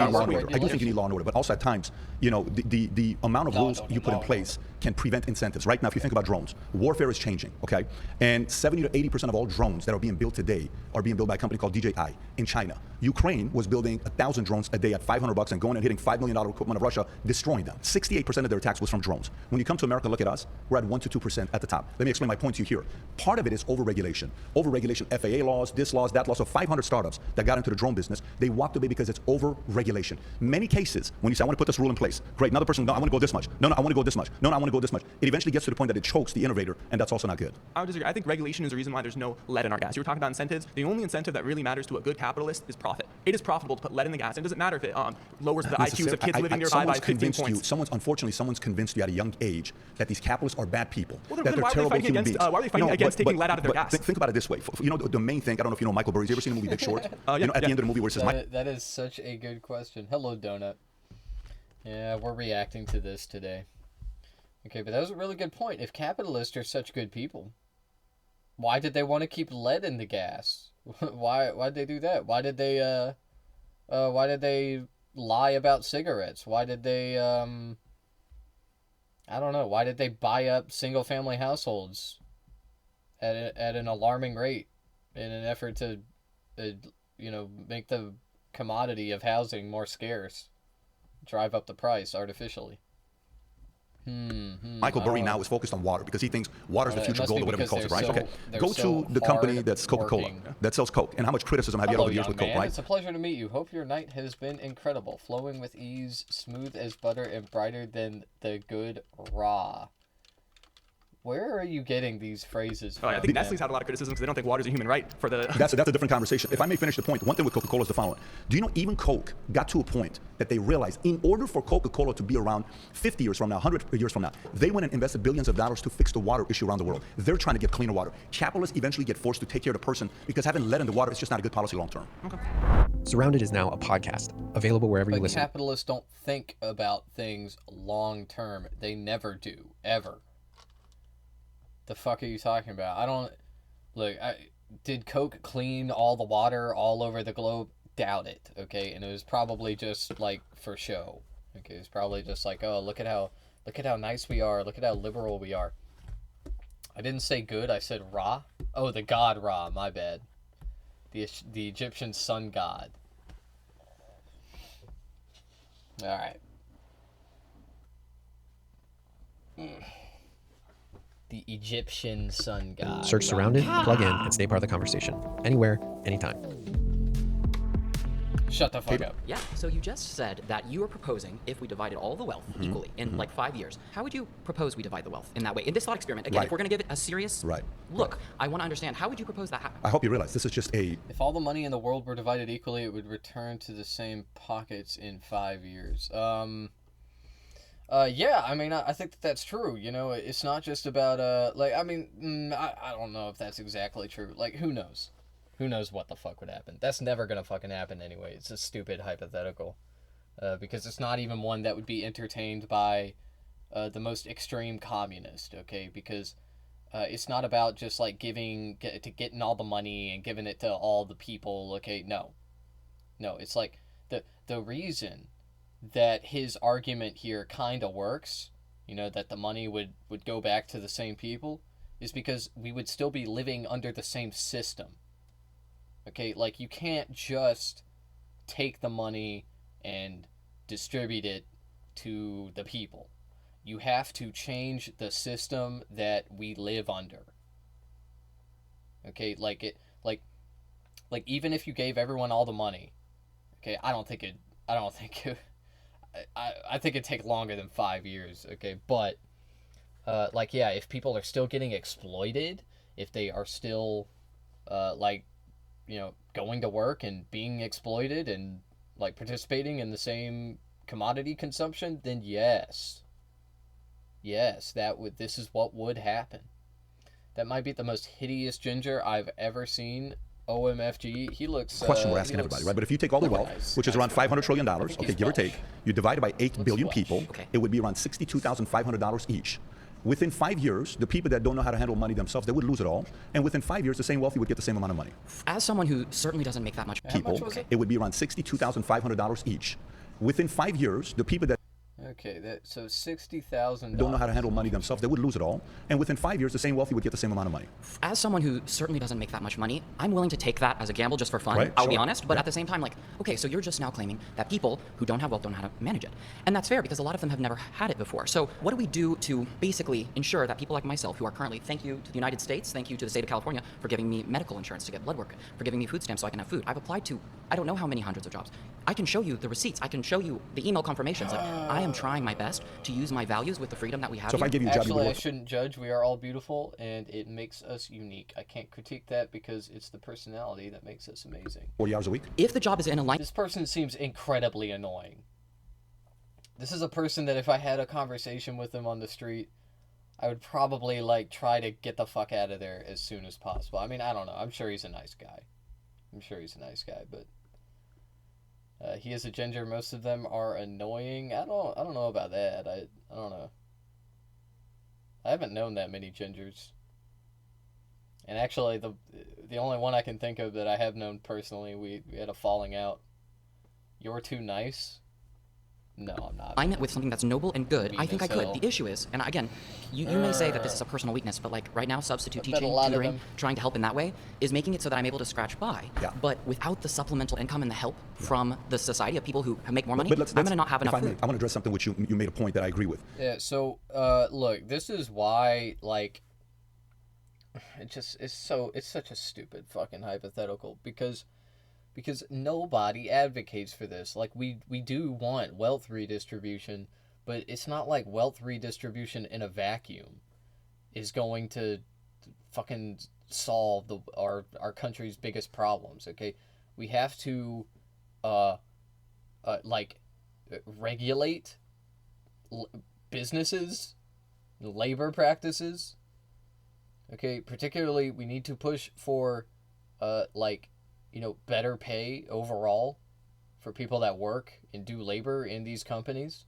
you need law and order, but also at times, you know, the amount of rules you put in place can prevent incentives. Right now, if you think about drones, warfare is changing, okay? And 70 to 80% of all drones that are being built today are being built by a company called DJI in China. Ukraine was building 1,000 drones a day at $500 and going and hitting $5 million equipment of Russia, destroying them. 68% of their attacks was from drones. When you come to America, look at us, we're at 1 to 2% at the top. Let me explain my point to you here. Part of it is overregulation. Overregulation, FAA laws, this laws, that laws. So 500 startups that got into the drone business, they walked away because it's overregulation. Many cases, when you say, I want to put this rule in place, great, another person, no, I want to go this much. No, I want to go this much. No, I want to go this much. It eventually gets to the point that it chokes the innovator, and that's also not good. I would disagree. I think regulation is the reason why there's no lead in our gas. You were talking about incentives. The only incentive that really matters to a good capitalist is profit. It is profitable to put lead in the gas. It doesn't matter if it lowers the IQs of kids living nearby by 15 points. Unfortunately, someone's convinced you at a young age that these capitalists are bad people, well, that they're terrible human beings. Why are they fighting against taking lead out of their gas? Think about it this way. You know, the main thing, I don't know if you know Michael Burry. You ever seen the movie Big Short? You know, at the end of the movie where it says... That is such a good question. Hello, Donut. Yeah, we're reacting to this today. Okay, but that was a really good point. If capitalists are such good people, why did they want to keep lead in the gas? Why'd they do that? Why did they lie about cigarettes? Why did they I don't know. Why did they buy up single-family households at an alarming rate in an effort to make the commodity of housing more scarce, drive up the price artificially? Michael Burry now is focused on water because he thinks water is the future gold or whatever he calls it, right? Okay, go to the company that's Coca-Cola, that sells Coke, and how much criticism have you had over the years with Coke, right? It's a pleasure to meet you. Hope your night has been incredible, flowing with ease, smooth as butter, and brighter than the good raw. Where are you getting these phrases from? I think Nestle's had a lot of criticism because they don't think water is a human right for the... That's a different conversation. If I may finish the point, one thing with Coca-Cola is the following. Do you know even Coke got to a point that they realized in order for Coca-Cola to be around 50 years from now, 100 years from now, they went and invested billions of dollars to fix the water issue around the world. They're trying to get cleaner water. Capitalists eventually get forced to take care of the person because having lead in the water is just not a good policy long term. Okay. Surrounded is now a podcast, available wherever you listen. Capitalists don't think about things long term. They never do, ever. The fuck are you talking about? I don't... Look, did Coke clean all the water all over the globe? Doubt it, okay? And it was probably just, like, for show. Okay, it was probably just like, oh, look at how nice we are. Look at how liberal we are. I didn't say good, I said Ra. Oh, the god Ra, my bad. The Egyptian sun god. Alright. The Egyptian sun god. Search Surrounded, plug in, and stay part of the conversation. Anywhere, anytime. Shut the fuck up. Yeah, so you just said that you were proposing if we divided all the wealth equally in like 5 years. How would you propose we divide the wealth in that way? In this thought experiment, again, if we're going to give it a serious look, I want to understand, how would you propose that happen? I hope you realize this is just a... If all the money in the world were divided equally, it would return to the same pockets in 5 years. Yeah, I mean, I think that's true. You know, it's not just about, like, I mean, I don't know if that's exactly true. Like, who knows? Who knows what the fuck would happen? That's never gonna fucking happen anyway. It's a stupid hypothetical. Because it's not even one that would be entertained by the most extreme communist, okay? Because it's not about just, like, getting all the money and giving it to all the people, okay? No. No, it's like, the reason that his argument here kind of works, you know, that the money would go back to the same people, is because we would still be living under the same system. Okay, like, you can't just take the money and distribute it to the people. You have to change the system that we live under. Okay, like even if you gave everyone all the money, okay, I think it'd take longer than 5 years, okay, but like, yeah, if people are still getting exploited, if they are still like, you know, going to work and being exploited and, like, participating in the same commodity consumption, then yes, this is what would happen. That might be the most hideous ginger I've ever seen. OMFG, he looks... Question we're asking everybody, right? But if you take all the wealth, which is around $500 trillion, okay, give or take, you divide it by 8 billion people, it would be around $62,500 each. Within 5 years, the people that don't know how to handle money themselves, they would lose it all. And within 5 years, the same wealthy would get the same amount of money. As someone who certainly doesn't make that much people, it would be around $62,500 each. Within 5 years, the people that Okay, so $60,000. don't know how to handle money themselves, they would lose it all. And within 5 years, the same wealthy would get the same amount of money. As someone who certainly doesn't make that much money, I'm willing to take that as a gamble just for fun. Right, I'll be sure. honest, but at the same time, like, okay, so you're just now claiming that people who don't have wealth don't know how to manage it. And that's fair because a lot of them have never had it before. So what do we do to basically ensure that people like myself who are currently, thank you to the United States, thank you to the state of California for giving me medical insurance to get blood work, for giving me food stamps so I can have food. I've applied to, I don't know how many hundreds of jobs. I can show you the receipts. I can show you the email confirmations. Like, I am trying my best to use my values with the freedom that we have. So if I give you a job, actually, I shouldn't judge. We are all beautiful, and it makes us unique. I can't critique that because it's the personality that makes us amazing. 40 hours a week? If the job is in a line... This person seems incredibly annoying. This is a person that if I had a conversation with him on the street, I would probably, like, try to get the fuck out of there as soon as possible. I mean, I don't know. I'm sure he's a nice guy. But he is a ginger. Most of them are annoying. I don't know about that. I don't know. I haven't known that many gingers. And actually, the only one I can think of that I have known personally, we had a falling out. You're too nice? No, I'm not. I met with something that's noble and good. I think I could. hell. The issue is, and again, you may say that this is a personal weakness, but like right now, substitute I bet a teaching, lot of tutoring, them- trying to help in that way, is making it so that I'm able to scratch by. Yeah. But without the supplemental income and the help from the society of people who make more money, But I'm going to not have enough if I may, food. I want to address something which you made a point that I agree with. Yeah, so, look, this is why, like, it's such a stupid fucking hypothetical, because nobody advocates for this. Like, we do want wealth redistribution, but it's not like wealth redistribution in a vacuum is going to fucking solve our country's biggest problems, okay? We have to, regulate businesses, labor practices, okay? Particularly, we need to push for, better pay overall for people that work and do labor in these companies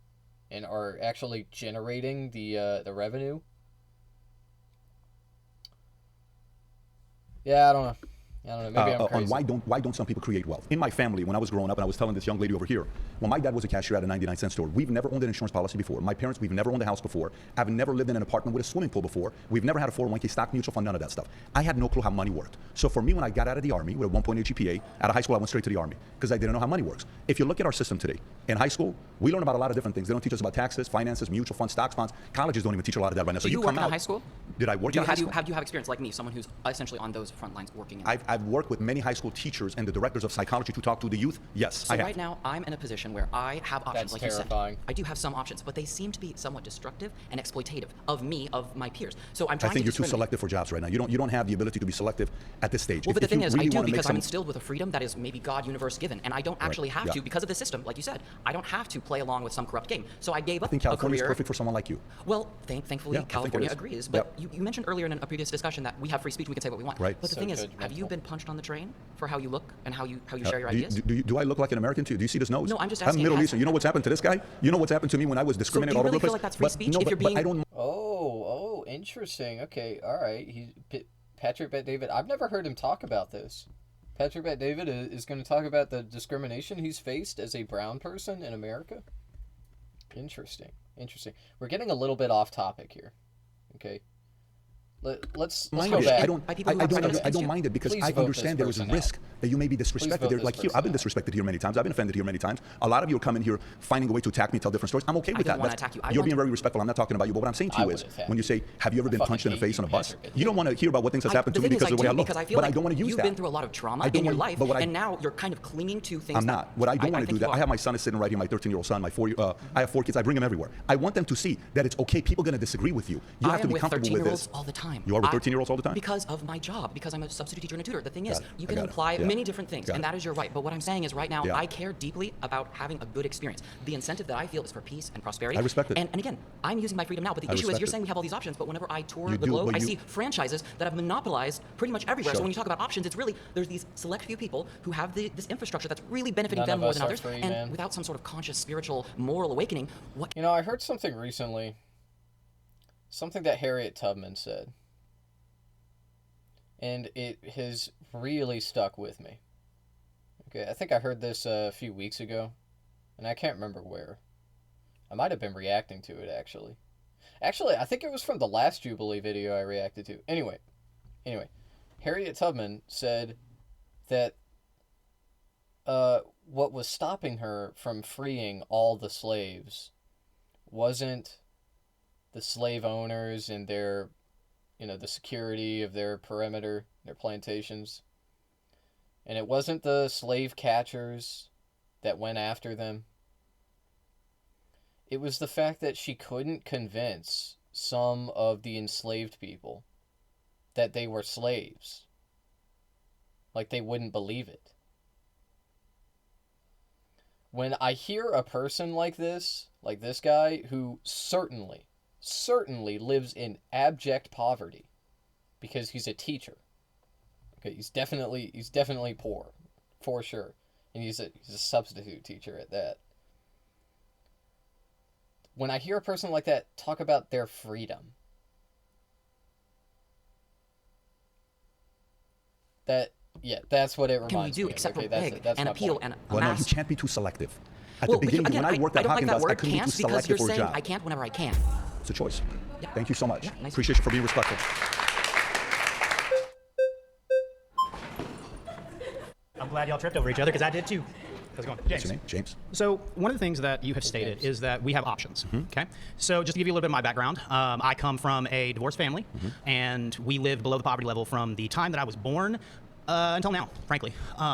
and are actually generating the revenue. Yeah, I don't know. Maybe I'm crazy. On why don't some people create wealth? In my family, when I was growing up, and I was telling this young lady over here, when my dad was a cashier at a 99-cent store, we've never owned an insurance policy before. My parents, we've never owned a house before. I've never lived in an apartment with a swimming pool before. We've never had a 401k stock mutual fund, none of that stuff. I had no clue how money worked. So for me, when I got out of the Army with a 1.8 GPA, out of high school, I went straight to the Army because I didn't know how money works. If you look at our system today, in high school, we learn about a lot of different things. They don't teach us about taxes, finances, mutual funds, stocks, bonds. Colleges don't even teach a lot of that right now. So Did you work come in out, high school? Did I work Do in you high have school? have experience like me, someone who's essentially on those front lines working in? I've I've worked with many high school teachers and the directors of psychology to talk to the youth. Yes, so I have. right now, I'm in a position where I have options, That's like terrifying. you said. I do have some options, but they seem to be somewhat destructive and exploitative of me, of my peers. So I'm trying I think to you're too discriminate. selective for jobs right now. You don't have the ability to be selective at this stage. Well, but the if you thing is, really I do wanna make because I'm some- instilled with a freedom that is maybe God, universe given, and I don't actually have Yeah. to, because of the system, like you said, I don't have to play along with some corrupt game. So I gave I up think a California is career. perfect for someone like you. Well, thankfully, Yeah, I think it California is. agrees. But Yep. you mentioned earlier in a previous discussion that we have free speech, we can say what we want. Right. But the So thing is, have you judgmental. been punched on the train for how you look and how you share your Do, ideas? do I look like an American to you? Do you see this nose? No, I'm just I'm asking, Middle has- Eastern. You know what's happened to this guy? You know what's happened to me when I was discriminated all over the place? feel like that's free But- speech no, if but, you're but being- I don't. Oh, interesting. Okay, all right. Patrick Bet David. I've never heard him talk about this. Patrick Bet David is going to talk about the discrimination he's faced as a brown person in America. Interesting. We're getting a little bit off topic here. Okay. Let's Mind go it. back. I don't mind it because Please I vote understand this there is a person risk that you may be disrespected. vote There, this like here, I've been disrespected here many times. I've been offended here many times. A lot of you are coming here finding a way to attack me, tell different stories. I'm okay with didn't that. wanna That's- attack you. I You're want- being very respectful. I'm not talking about you. But what I'm saying to I you would is, attack when you say, "Have you ever been fucking punched in the hate face you, on a bus?" Patrick Bet You don't want to hear about what things has happened to me because of the way I look. Because I feel But like I don't want to use you've that. been through a lot of trauma I don't in your want- life, but what I- and now you're kind of clinging to things. I'm not. What I don't want to think do that. you I are. have my son is sitting right here, my 13-year-old son, I have 4 kids. I bring them everywhere. I want them to see that it's okay. People are going to disagree with you. You I have to am be with comfortable with 13-year-olds this. all the time. You are with 13-year-olds all the time? Because of my job, because I'm a substitute teacher and a tutor. The thing is, Got it. you I can got it. imply Yeah. many different things, Got and it. that is your right. But what I'm saying is right now, Yeah. I care deeply about having a good experience. The incentive that I feel is for peace and prosperity. I respect it. And again, I'm using my freedom now, but the I issue is respect you're it. saying we have all these options, but whenever I tour You the do, globe, but I you- see franchises that have monopolized pretty much everywhere. Sure. So when you talk about options, it's really, there's these select few people who have this infrastructure that's really benefiting None them of more us than are others. free, And man. without some sort of conscious, spiritual, moral awakening, what... You know, I heard something recently. Something that Harriet Tubman said. And it has really stuck with me. Okay, I think I heard this a few weeks ago. And I can't remember where. I might have been reacting to it, actually. Actually, I think it was from the last Jubilee video I reacted to. Anyway. Harriet Tubman said that what was stopping her from freeing all the slaves wasn't the slave owners and their, the security of their perimeter, their plantations. And it wasn't the slave catchers that went after them. It was the fact that she couldn't convince some of the enslaved people that they were slaves. Like, they wouldn't believe it. When I hear a person like this guy, who certainly lives in abject poverty because he's a teacher. Okay, he's definitely poor, for sure. And he's a substitute teacher at that. When I hear a person like that talk about their freedom, that's what it reminds me Can we do of. except Okay, for that's beg it. That's and my appeal point. and Well, no, you amass? can't be too selective. At Well, the beginning, again, when I worked at don't like that Haagen-Dazs, I word couldn't be too can't because selective you're for a saying job. I can't whenever I can. It's a choice. Yeah. Thank you so much. Yeah, nice. Appreciate you for being respectful. I'm glad y'all tripped over each other because I did too. How's it going? James. What's your name? James. So one of the things that you have stated is that we have options. Okay. So just to give you a little bit of my background, I come from a divorced family, and we lived below the poverty level from the time that I was born until now, frankly.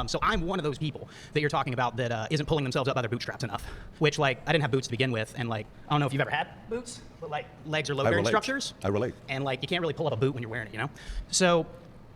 So I'm one of those people that you're talking about that isn't pulling themselves up by their bootstraps enough. Which, like, I didn't have boots to begin with, and like, I don't know if you've ever had boots, but like, legs are load-bearing structures. I relate. And like, you can't really pull up a boot when you're wearing it, you know? So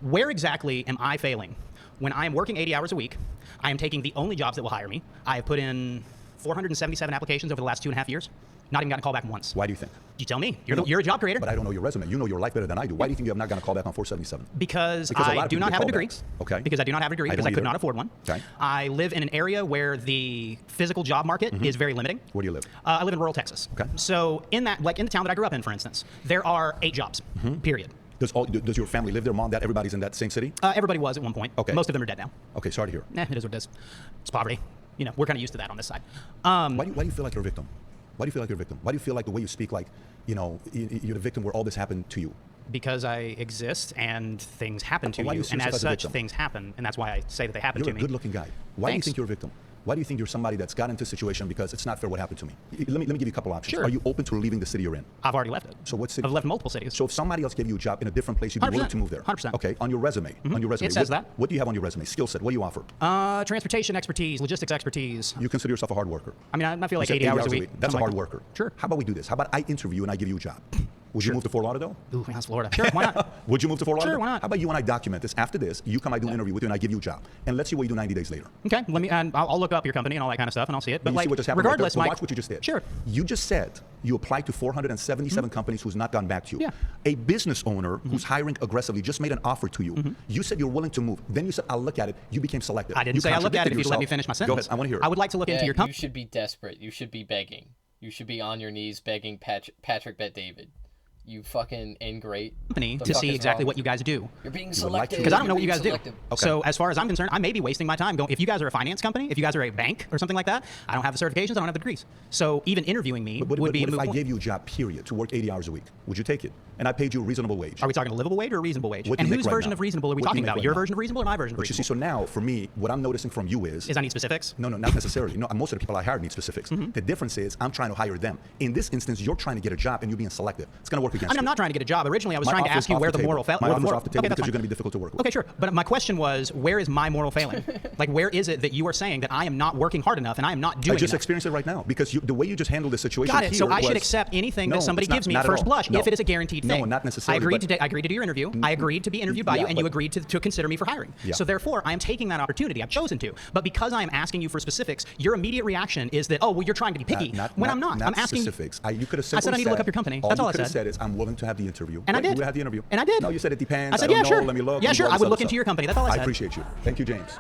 where exactly am I failing? When I am working 80 hours a week, I am taking the only jobs that will hire me. I have put in 477 applications over the last 2.5 years. Not even gotten a call back once. Why do you think? You tell me. You're a job creator. But I don't know your resume. You know your life better than I do. Why do you think you have not gotten a call back on 477? Because a lot I of do people not get have a degree. callbacks. Okay. Because I do not have a degree because I don't could either. not afford one. Okay. I live in an area where the physical job market is very limiting. Where do you live? I live in rural Texas. Okay. So in that, like in the town that I grew up in, for instance, there are 8 jobs, period. Does your family live there, mom, dad, everybody's in that same city? Everybody was at one point. Okay. Most of them are dead now. Okay, sorry to hear. It is what it is. It's poverty. You know, we're kind of used to that on this side. Why do you feel like you're a victim? Why do you feel like you're a victim? Why do you feel like the way you speak, like, you're the victim where all this happened to you? Because I exist and things happen to Why do you, you see and yourself as as a such, victim? things happen, and that's why I say that they happen You're to a me. good-looking guy. Why Thanks. do you think you're a victim? Why do you think you're somebody that's got into a situation because it's not fair what happened to me? Let me give you a couple options. Sure. Are you open to leaving the city you're in? I've already left it. So what city? I've left multiple cities. So if somebody else gave you a job in a different place, you'd be willing to move there? 100%. Okay, on your resume. On your resume. It says that. What do you have on your resume? Skill set. What do you offer? Transportation expertise, logistics expertise. You consider yourself a hard worker? I mean, I feel like You said 80 hours a week. That's a hard like worker. Sure. How about we do this? How about I interview you and I give you a job? Would you move to Fort Lauderdale? Ooh, that's Florida. Sure, why not? Would you move to Fort Lauderdale? Sure, why not? How about you and I document this? After this, you come, I do an interview with you, and I give you a job. And let's see what you do 90 days later. Okay, and I'll look up your company and all that kind of stuff, and I'll see it. But you like, see what just happened regardless, right there? So Mike, watch what you just did. Sure. You just said you applied to 477 companies who's not gone back to you. Yeah. A business owner who's hiring aggressively just made an offer to you. You said you're willing to move. Then you said, I'll look at it. You became selected. I didn't say I'll look at it if you'd let me finish my sentence. Go ahead. I want to hear it. I would like to look into your You company. should be desperate. You should be begging. You should be on your knees begging Patrick Bet David. You fucking ingrate. Company to see exactly what you guys do. You're being selected. Because I don't know what you guys do. Okay. So as far as I'm concerned, I may be wasting my time going. If you guys are a finance company, if you guys are a bank or something like that, I don't have the certifications, I don't have the degrees. So even interviewing me would be. What if I gave you a job, period, to work 80 hours a week? Would you take it? And I paid you a reasonable wage. Are we talking a livable wage or a reasonable wage? What do And you whose make right version now? of reasonable are we What do talking you make about? right Your now? version of reasonable or my version of But you see, reasonable? so now for me, what I'm noticing from you is I need specifics? No, not necessarily. No, most of the people I hire need specifics. The difference is I'm trying to hire them. In this instance, you're trying to get a job and you're being selective. It's going to work against I mean, you. I'm not trying to get a job. Originally, I was My trying to offer's ask you off where the the table. moral My offer's off the table Okay, that's because you're fine. going to be difficult to work with. Okay, sure. But my question was, where is my moral failing? Like, where is it that you are saying that I am not working hard enough and I am not doing I just enough? experienced it right now because the way you just handled the situation Got it. here So I should was- accept anything No, that somebody it's not- gives me not at at first all. blush No. if it is a guaranteed thing. No, not necessarily. I agreed to do your interview. I agreed to be interviewed by you, and you but- agreed to consider me for hiring. Yeah. So therefore, I am taking that opportunity. I've chosen to. But because I am asking you for specifics, your immediate reaction is that, oh, well, you're trying to be picky. when I'm not. I'm asking. specifics. You could have I said I need to look up your company. That's all I you could have said. said is I'm willing to have the interview. And I did. You would have the interview. And I did. No, you said it depends. I said, don't yeah, know. sure. Let me look. Yeah, and sure. all I this would other look into stuff. your company. That's all I said. I appreciate you. Thank you, James.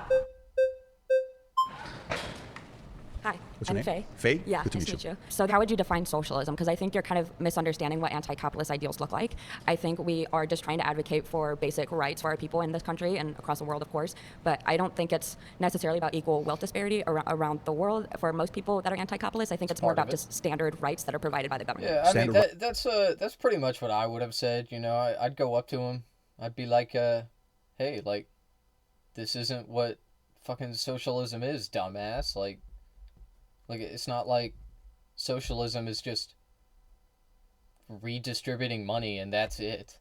Hi, What's your I'm name? Faye. Faye? Yeah, Good to nice meet you. So how would you define socialism? Because I think you're kind of misunderstanding what anti-capitalist ideals look like. I think we are just trying to advocate for basic rights for our people in this country and across the world, of course. But I don't think it's necessarily about equal wealth disparity around the world for most people that are anti-capitalist. I think it's more about just standard rights that are provided by the government. Yeah, I mean that's pretty much what I would have said. You know, I'd go up to him. I'd be like, hey, like, this isn't what fucking socialism is, dumbass. Like it's not like socialism is just redistributing money and that's it.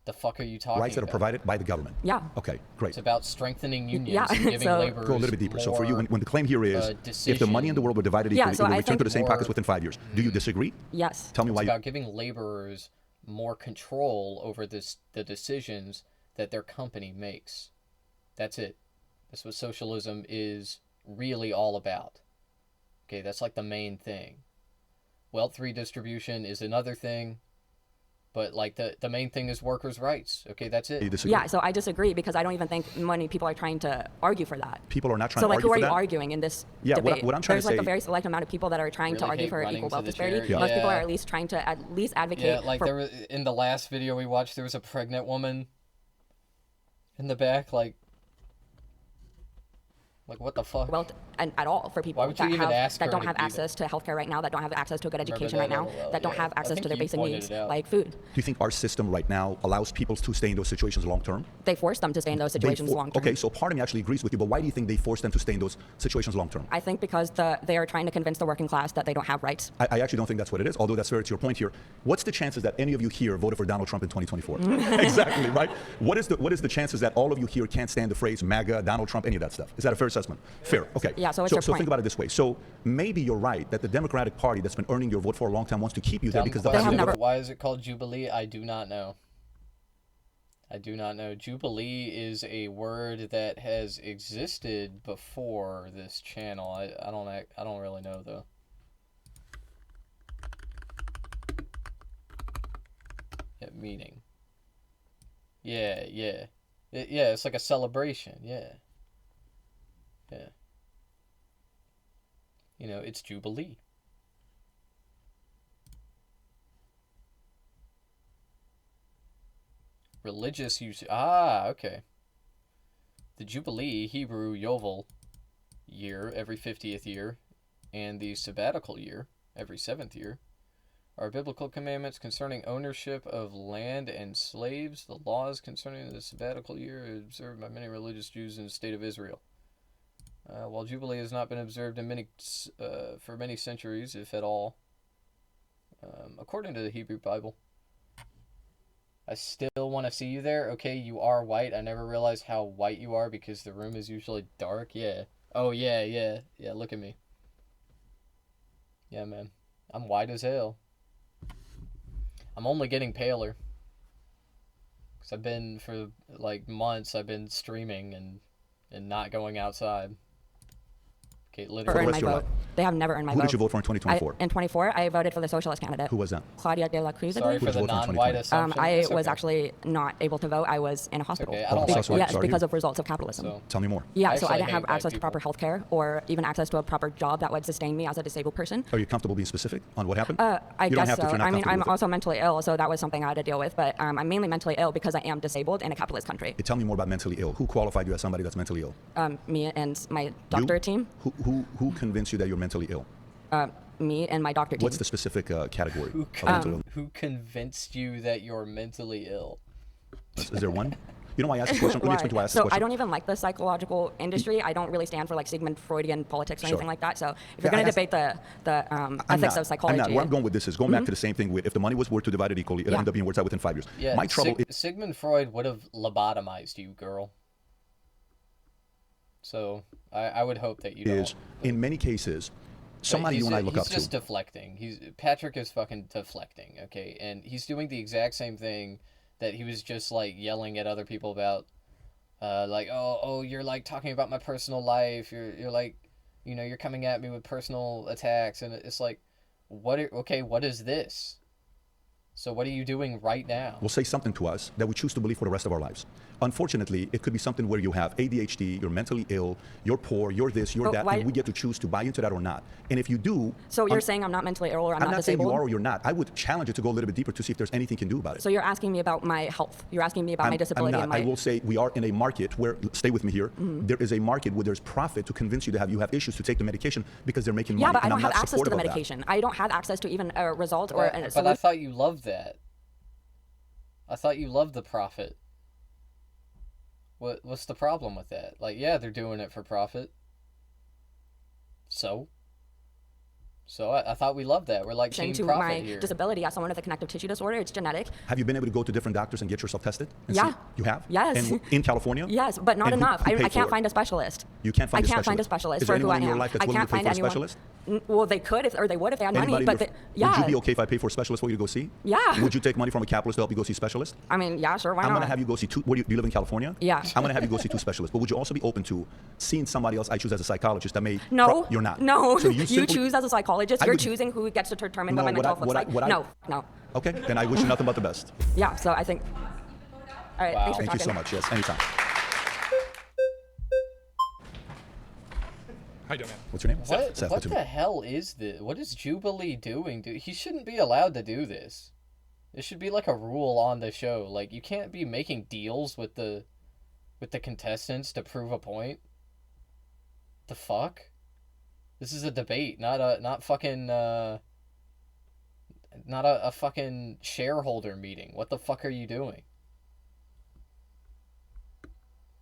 The fuck are you talking about? Rights that are provided by the government. Yeah. Okay, great. It's about strengthening unions Yeah, and giving so- laborers Go a little bit deeper. So for you, more, when the claim here is, if the money in the world were divided Yeah, equally, so it would I return to think the same more- pockets within 5 years. Do you disagree? Yes. Tell me it's why. about giving laborers more control over the decisions that their company makes. That's it. That's what socialism is really all about. Okay, that's like the main thing. Wealth redistribution is another thing, but like the main thing is workers' rights. Okay, that's it. You disagree? Yeah, so I disagree because I don't even think many people are trying to argue for that. People are not trying So to like, argue who are for you that? arguing in this Yeah, debate? what I'm trying There's to like say- a very select amount of people that are trying to Really argue hate for running equal to wealth the disparity. chair. Most people Yeah. are at least trying to at least advocate. Yeah, like for, there was in the last video we watched, there was a pregnant woman in the back, like what the fuck? wealth and at all for people Why would you that even ask that her don't to have do that? access to healthcare right now, that don't have access to a good Remember education that? right now, LOL, that don't yeah. have I access to think their you basic pointed needs it out. like food. Do you think our system right now allows people to stay in those situations long term? They force them to stay in those situations long term. Okay, so part of me actually agrees with you, but why do you think they force them to stay in those situations long term? I think because they are trying to convince the working class that they don't have rights. I actually don't think that's what it is, although that's fair to your point here. What's the chances that any of you here voted for Donald Trump in 2024? Exactly, right? What is the chances that all of you here can't stand the phrase MAGA, Donald Trump, any of that stuff? Is that a fair assessment? Fair, okay. Yeah, so it's your so point. think about it this way. So maybe you're right that the Democratic Party that's been earning your vote for a long time wants to keep you there Dumb because the question. Why is it called Jubilee? I do not know. I do not know. Jubilee is a word that has existed before this channel. I don't really know though. Yeah, meeting. Yeah. Yeah, it's like a celebration. Yeah. You know, it's Jubilee. Religious use. Ah, okay. The Jubilee, Hebrew Yovel year, every 50th year, and the sabbatical year, every 7th year, are biblical commandments concerning ownership of land and slaves. The laws concerning the sabbatical year are observed by many religious Jews in the state of Israel. While Jubilee has not been observed in for many centuries, if at all, according to the Hebrew Bible. I still want to see you there. Okay, you are white. I never realized how white you are because the room is usually dark. Yeah. Oh, yeah. Look at me. Yeah, man. I'm white as hell. I'm only getting paler. Because I've been, for like months, I've been streaming and not going outside. Okay, literally. Earned my vote. They have never earned my vote. Who did you vote for in 2024? In 24, I voted for the socialist candidate. Who was that? Claudia de la Cruz, I Sorry believe. for the non-white assumption. I It's was okay. actually not able to vote. I was in a hospital. Okay, I don't like Yes, sorry. because of results of capitalism. So- Tell me more. Yeah, so I actually didn't have hate white access to proper health care or even access to a proper job that would sustain me as a disabled person. Are you comfortable being specific on what happened? I You don't guess have to so. if you're not I mean, comfortable I'm with it. also mentally ill, so that was something I had to deal with. But I'm mainly mentally ill because I am disabled in a capitalist country. Tell me more about mentally ill. Who qualified you as somebody that's mentally ill? Me and my doctor team. Who convinced you that you're mentally ill? Me and my doctor team. What's the specific category of mental illness? Who convinced you that you're mentally ill? Is there one? You know why I asked this question? Let me explain to why I asked this So question. I don't even like the psychological industry. I don't really stand for like Sigmund Freudian politics or Sure. anything like that. So if Yeah, you're going I to asked- debate the I'm ethics not. of psychology, I'm not. Where I'm going with this is going back to the same thing with if the money was worth to divide it equally, it Yeah. ended up being worth out within 5 years. Yeah, My trouble is Sigmund Freud would have lobotomized you, girl. So I would hope that you don't. in many cases, somebody you and I look up He's just to. deflecting. Patrick is fucking deflecting, okay? And he's doing the exact same thing that he was just like yelling at other people about. Like, oh, you're like talking about my personal life. You're like, you're coming at me with personal attacks, and it's like, what is this? So what are you doing right now? Will say something to us that we choose to believe for the rest of our lives. Unfortunately, it could be something where you have ADHD, you're mentally ill, you're poor, you're this, you're But that, why- and we get to choose to buy into that or not. And if you do... So you're saying I'm not mentally ill or I'm not saying disabled? you are or you're not. I would challenge you to go a little bit deeper to see if there's anything you can do about it. So you're asking me about my health. You're asking me about my disability. I'm and not. my... I will say we are in a market where, stay with me here, there is a market where there's profit to convince you to you have issues to take the medication because they're making money. Yeah, but I and don't I'm have not access to the supportive of that. medication. I don't have access to even a result or a But I thought you loved that. I thought you loved the profit. What's the problem with that? Like, yeah, they're doing it for profit. So I thought we loved that. We're like team to profit my here. disability as someone with a connective tissue disorder. It's genetic. Have you been able to go to different doctors and get yourself tested? And Yeah. see? You have? Yes. And in California? Yes, but not And who- enough. who I paid can't for find it? a specialist. You can't find I a can't find a specialist. specialist Is for there who anyone I in your am. life that's I willing can't to pay find for a anyone. specialist? Well, they could or they would if they had money. Anybody But in yeah. Would you be okay if I pay for a specialist for you to go see? Yeah. Would you take money from a capitalist to help you go see a specialist? I mean, yeah, sure. Why I'm not? going to have you go see two. Do you live in California? Yeah. I'm going to have you go see two specialists. But would you also be open to seeing somebody else I choose as a psychologist that may... No. You're not. No. So you simply- choose as a psychologist. I You're would- choosing who gets to determine No, what my what mental I- health looks what I- like. what I- No. Okay, then I wish you nothing but the best. Yeah, so I think... All right, thanks for Thank you talking. so much. Yes, anytime. How you doing, man? What's your name? What Seth, what what's your the name? hell is this? What is Jubilee doing? Dude, he shouldn't be allowed to do this. This should be like a rule on the show. Like, you can't be making deals with the contestants to prove a point. The fuck? This is a debate, not a fucking shareholder meeting. What the fuck are you doing?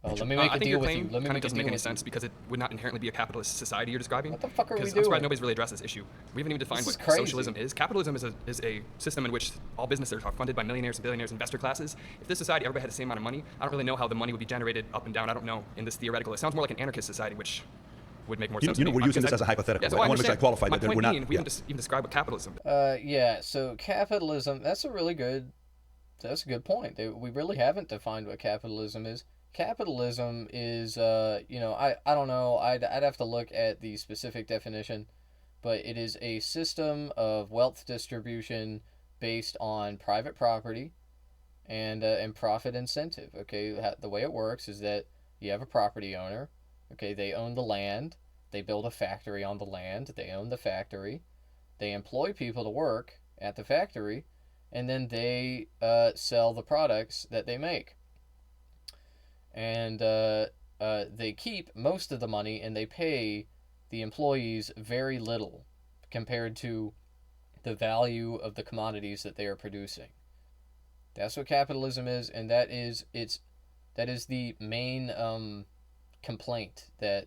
Oh, let me make I a think deal your with claim you. Let me kind make of a doesn't deal make any with sense you. because it would not inherently be a capitalist society you're describing. What the fuck are we Because I'm doing? surprised nobody's really addressed this issue. We haven't even defined This is what crazy. socialism is. Capitalism is a system in which all businesses are funded by millionaires and billionaires, investor classes. If this society everybody had the same amount of money, I don't really know how the money would be generated up and down. I don't know in this theoretical. It sounds more like an anarchist society, which would make more sense. You to know, me. we're using Because this as a hypothetical. Yeah, so I want to make sure I understand. qualify My that point we're not... being, we haven't even described what capitalism. Yeah. So capitalism. That's a good point. We really haven't defined what capitalism is. Capitalism is, I don't know. I'd have to look at the specific definition, but it is a system of wealth distribution based on private property and profit incentive. Okay, the way it works is that you have a property owner. Okay, they own the land. They build a factory on the land. They own the factory. They employ people to work at the factory, and then they sell the products that they make. And they keep most of the money, and they pay the employees very little compared to the value of the commodities that they are producing. That's what capitalism is, and that is the main complaint that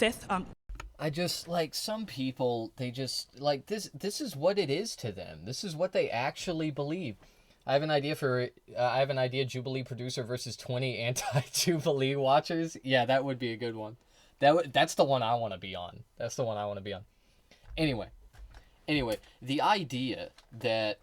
fifth, I just, like, some people, they just, like, this is what it is to them. This is what they actually believe. I have an idea, Jubilee producer versus 20 anti-Jubilee watchers. Yeah, that would be a good one. That's the one I want to be on. That's the one I want to be on. Anyway, the idea that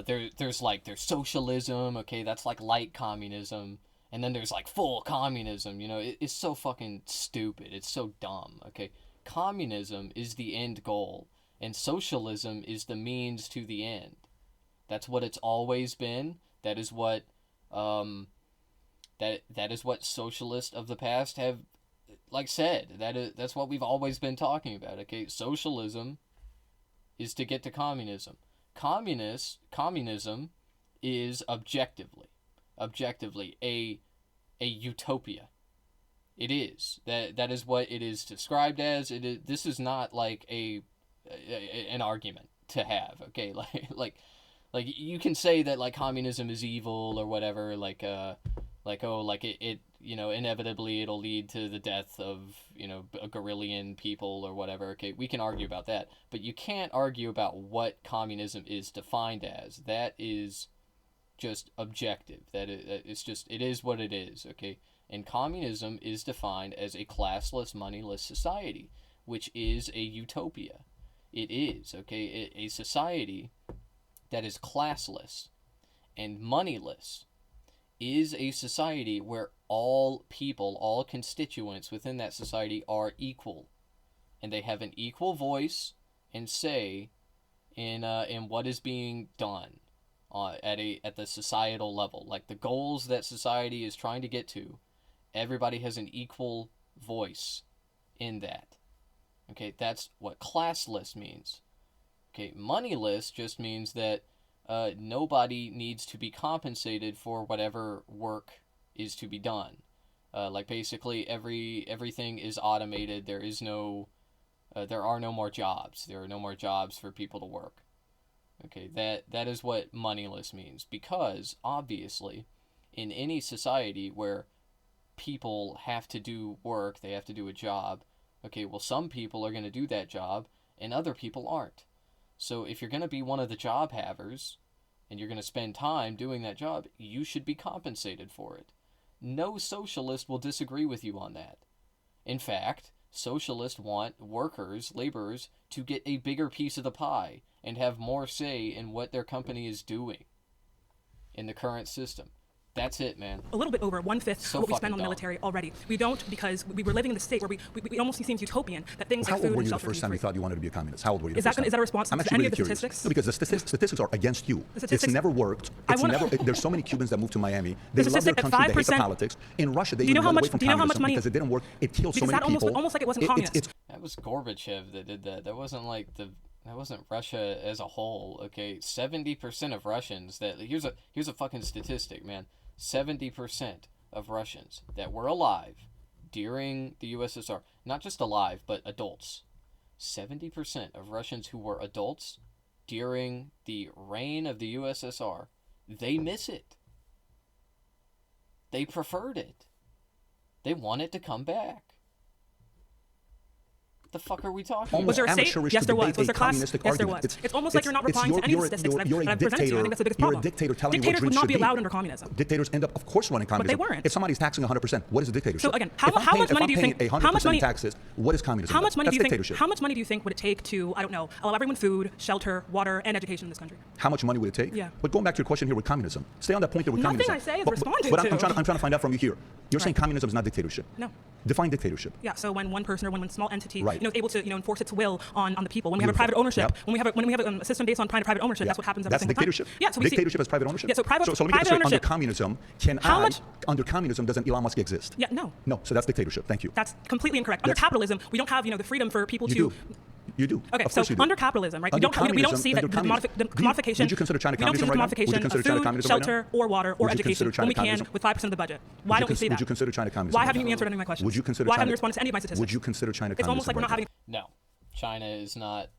there's socialism, okay, that's like light communism, and then there's like full communism, you know, it's so fucking stupid. It's so dumb, okay? Communism is the end goal, and socialism is the means to the end. That's what it's always been. That is what that is what socialists of the past have said. That's what we've always been talking about. Okay, socialism is to get to communism. Communism is objectively a utopia. It is. That is what it is described as. This is not like an argument to have. Okay, like you can say that like communism is evil or whatever, it you know, inevitably it'll lead to the death of, you know, a Gorillion people or whatever. Okay, we can argue about that, but you can't argue about what communism is defined as. That is just objective. It is what it is. Okay, and communism is defined as a classless, moneyless society, which is a utopia. It is, okay, a society that is classless and moneyless is a society where all people, all constituents within that society are equal, and they have an equal voice and say in what is being done at the societal level. Like the goals that society is trying to get to, everybody has an equal voice in that. Okay, that's what classless means. Okay, moneyless just means that nobody needs to be compensated for whatever work is to be done. Like basically everything is automated. There are no more jobs. There are no more jobs for people to work. Okay, that is what moneyless means, because obviously in any society where people have to do work, they have to do a job. Okay, well, some people are going to do that job and other people aren't. So if you're going to be one of the job havers and you're going to spend time doing that job, you should be compensated for it. No socialist will disagree with you on that. In fact, socialists want workers, laborers, to get a bigger piece of the pie and have more say in what their company is doing in the current system. That's it, man. A little bit over 1/5 So of what we spend fucking on the dumb. military already. We don't, because we were living in the state where we almost seems utopian that things How like old food were and you the shelter first time you thought you wanted to be a communist? How old were you? Is that a response I'm to actually any really of the curious. statistics? No, because the statistics are against you. The statistics- It's never worked. There's so many Cubans that moved to Miami. The They love their statistic at country. They hate the 5%. politics. In Russia, they Do you know even how run much- away from do you know how much communism money- because it didn't work. It killed so Because many that people. almost like it wasn't communist. That was Gorbachev that did that. That wasn't that wasn't Russia as a whole. Okay, 70% of Russians here's a fucking statistic, man. 70% of Russians that were alive during the USSR, not just alive, but adults. 70% of Russians who were adults during the reign of the USSR, they miss it. They preferred it. They want it to come back. What the fuck are we talking about? Was there a state? amateurish Yes, to there was. debate Was a there class? communistic Yes, there argument. was. It's almost like you're not replying to any of the statistics that you're a I've presented to you. I think that's the biggest You're problem. a dictator telling me what Dictators dreams would not should be allowed under communism. Dictators end up, of course, running communism. But they weren't. If somebody's taxing 100%, what is a dictatorship? So again, how If I'm much money do you paying think? 100% How much money? taxes, what is communism? How much money That's do you think? dictatorship. How much money do you think would it take to, I don't know, allow everyone food, shelter, water, and education in this country? How much money would it take? Yeah. But going back to your question here with communism, stay on that point there with Nothing communism. I say is But responded I'm to. trying to find out from you here. You're saying communism is not dictatorship. No. Define dictatorship. Yeah. So when one person or one small entity, Right. is able to, enforce its will on the people. When we have a Beautiful. private ownership, Yep. when we have a system based on private ownership, that's what happens every That's single dictatorship. time. Yeah. So we dictatorship see, is private ownership. Yeah. So private So let me get private this straight. Under ownership. communism, under communism doesn't Elon Musk exist? Yeah. No. No. So that's dictatorship. Thank you. That's completely incorrect. Under That's- capitalism, we don't have the freedom for people You to. do. You do. Okay, Of so course you do. under capitalism, right? Under we don't see that under communism. the commodification. Would you consider China we don't see communism the right now? Would you commodification consider of China food, communism right shelter, now? or water, or Would you consider education China when we can communism? with 5% of the budget. Why don't we see that? Would you consider China communism? Why haven't you answered any of my questions? Would you consider Why China? haven't you responded to any of my statistics? Would you consider China It's almost like we're not having. No, China is not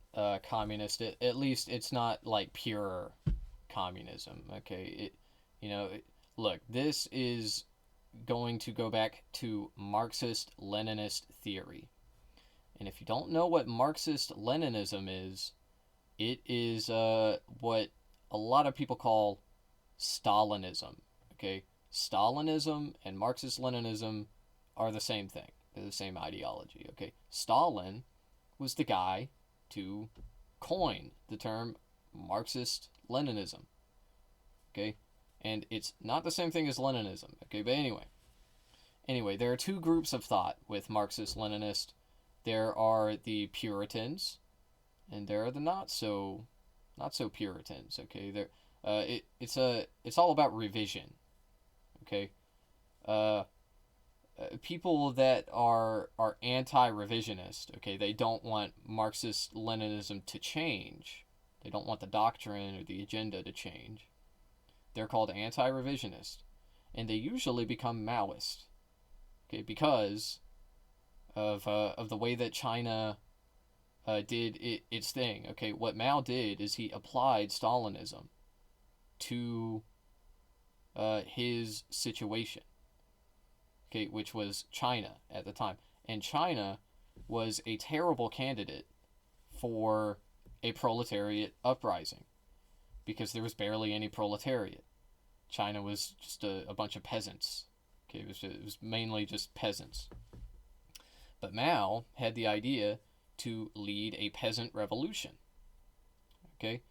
communist. At least it's not like pure communism. Okay, look, this is going to go back to Marxist-Leninist theory, And if you don't know what Marxist-Leninism is, it is what a lot of people call Stalinism. Okay, Stalinism and Marxist-Leninism are the same thing. They're the same ideology. Okay, Stalin was the guy to coin the term Marxist-Leninism. Okay, and it's not the same thing as Leninism. Okay, but anyway, there are two groups of thought with Marxist-Leninist. There are the Puritans, and there are the not so Puritans. Okay, it's all about revision. Okay, people that are anti-revisionist. Okay, they don't want Marxist-Leninism to change. They don't want the doctrine or the agenda to change. They're called anti-revisionist, and they usually become Maoist. Okay, because of the way that China did its thing. Okay, what Mao did is he applied Stalinism to his situation. Okay, which was China at the time, and China was a terrible candidate for a proletariat uprising because there was barely any proletariat. China was just a bunch of peasants. Okay, it was mainly just peasants. But Mao had the idea to lead a peasant revolution. Okay,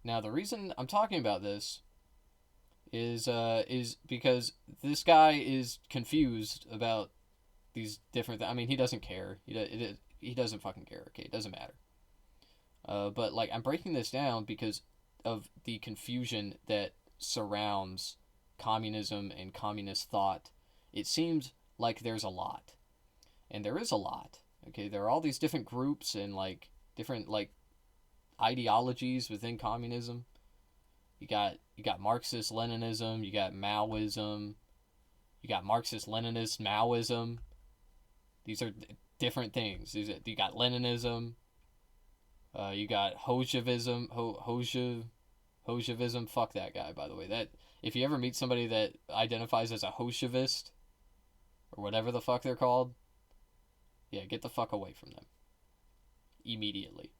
now the reason I'm talking about this is because this guy is confused about these different I mean, he doesn't care. He doesn't fucking care. Okay, it doesn't matter. But like, I'm breaking this down because of the confusion that surrounds communism and communist thought. It seems like there's a lot, and there is a lot. Okay, there are all these different groups and like different like ideologies within communism. You got Marxist-Leninism, you got Maoism, you got Marxist-Leninist Maoism. These are different things. You got Leninism, you got Hojevism, Hojevism. Fuck that guy, by the way. That if you ever meet somebody that identifies as a Hojevist or whatever the fuck they're called, yeah, get the fuck away from them. Immediately.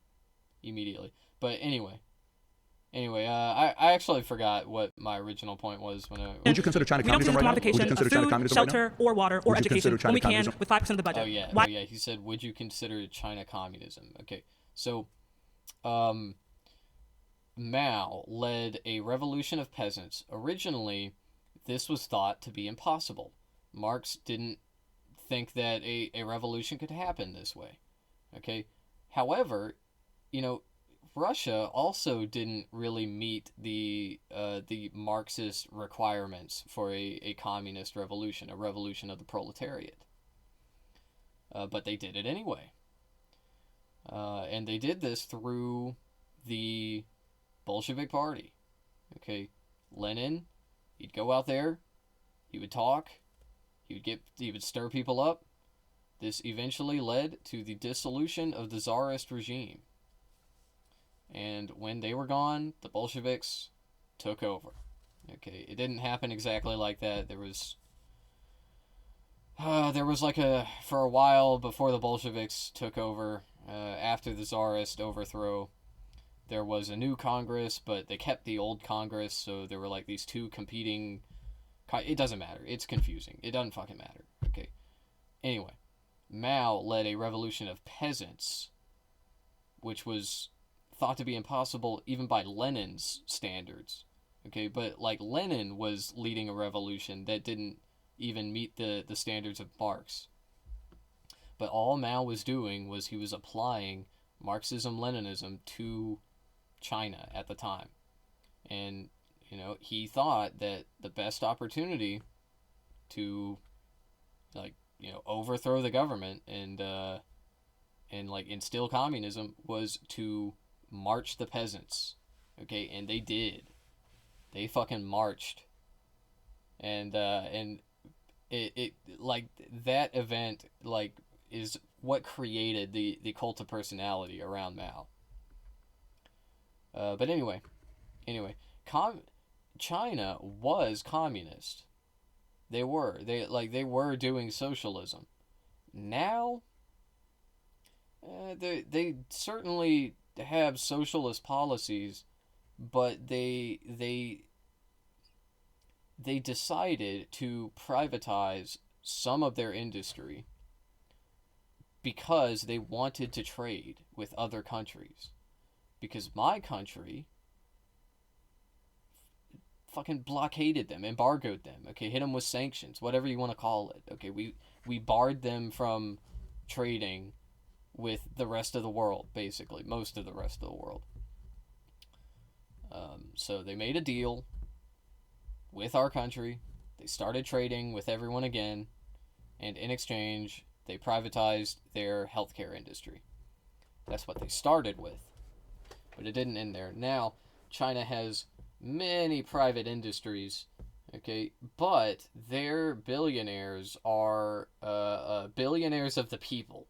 But anyway, I actually forgot what my original point was when I... Would you consider China communism right now? Would you consider China communism right now? Shelter, or water, or education, when we can, with 5% of the budget. Oh yeah, he said, would you consider China communism? Okay, so, Mao led a revolution of peasants. Originally, this was thought to be impossible. Marx didn't think that a revolution could happen this way. Okay, however, Russia also didn't really meet the Marxist requirements for a communist revolution, a revolution of the proletariat. But they did it anyway. And they did this through the Bolshevik Party. Okay, Lenin, he'd go out there, he would talk, he would stir people up. This eventually led to the dissolution of the Tsarist regime. And when they were gone, the Bolsheviks took over. Okay, it didn't happen exactly like that. There was like for a while before the Bolsheviks took over, after the Tsarist overthrow, there was a new Congress, but they kept the old Congress, so there were like these two competing... It doesn't matter. It's confusing. It doesn't fucking matter. Okay. Anyway, Mao led a revolution of peasants, which was thought to be impossible even by Lenin's standards. Okay, but like Lenin was leading a revolution that didn't even meet the standards of Marx. But all Mao was doing was he was applying Marxism-Leninism to China at the time. And, he thought that the best opportunity to, overthrow the government and instill communism was to march the peasants. Okay, and they did. They fucking marched. And it that event, is what created the cult of personality around Mao. But anyway, China was communist. They were doing socialism. Now, They certainly have socialist policies, but they decided to privatize some of their industry because they wanted to trade with other countries. Because my country fucking blockaded them, embargoed them, okay, hit them with sanctions, whatever you want to call it, okay, we barred them from trading with the rest of the world, basically, most of the rest of the world. So they made a deal with our country, they started trading with everyone again, and in exchange, they privatized their healthcare industry. That's what they started with, but it didn't end there. Now, China has many private industries, okay, but their billionaires are billionaires of the people,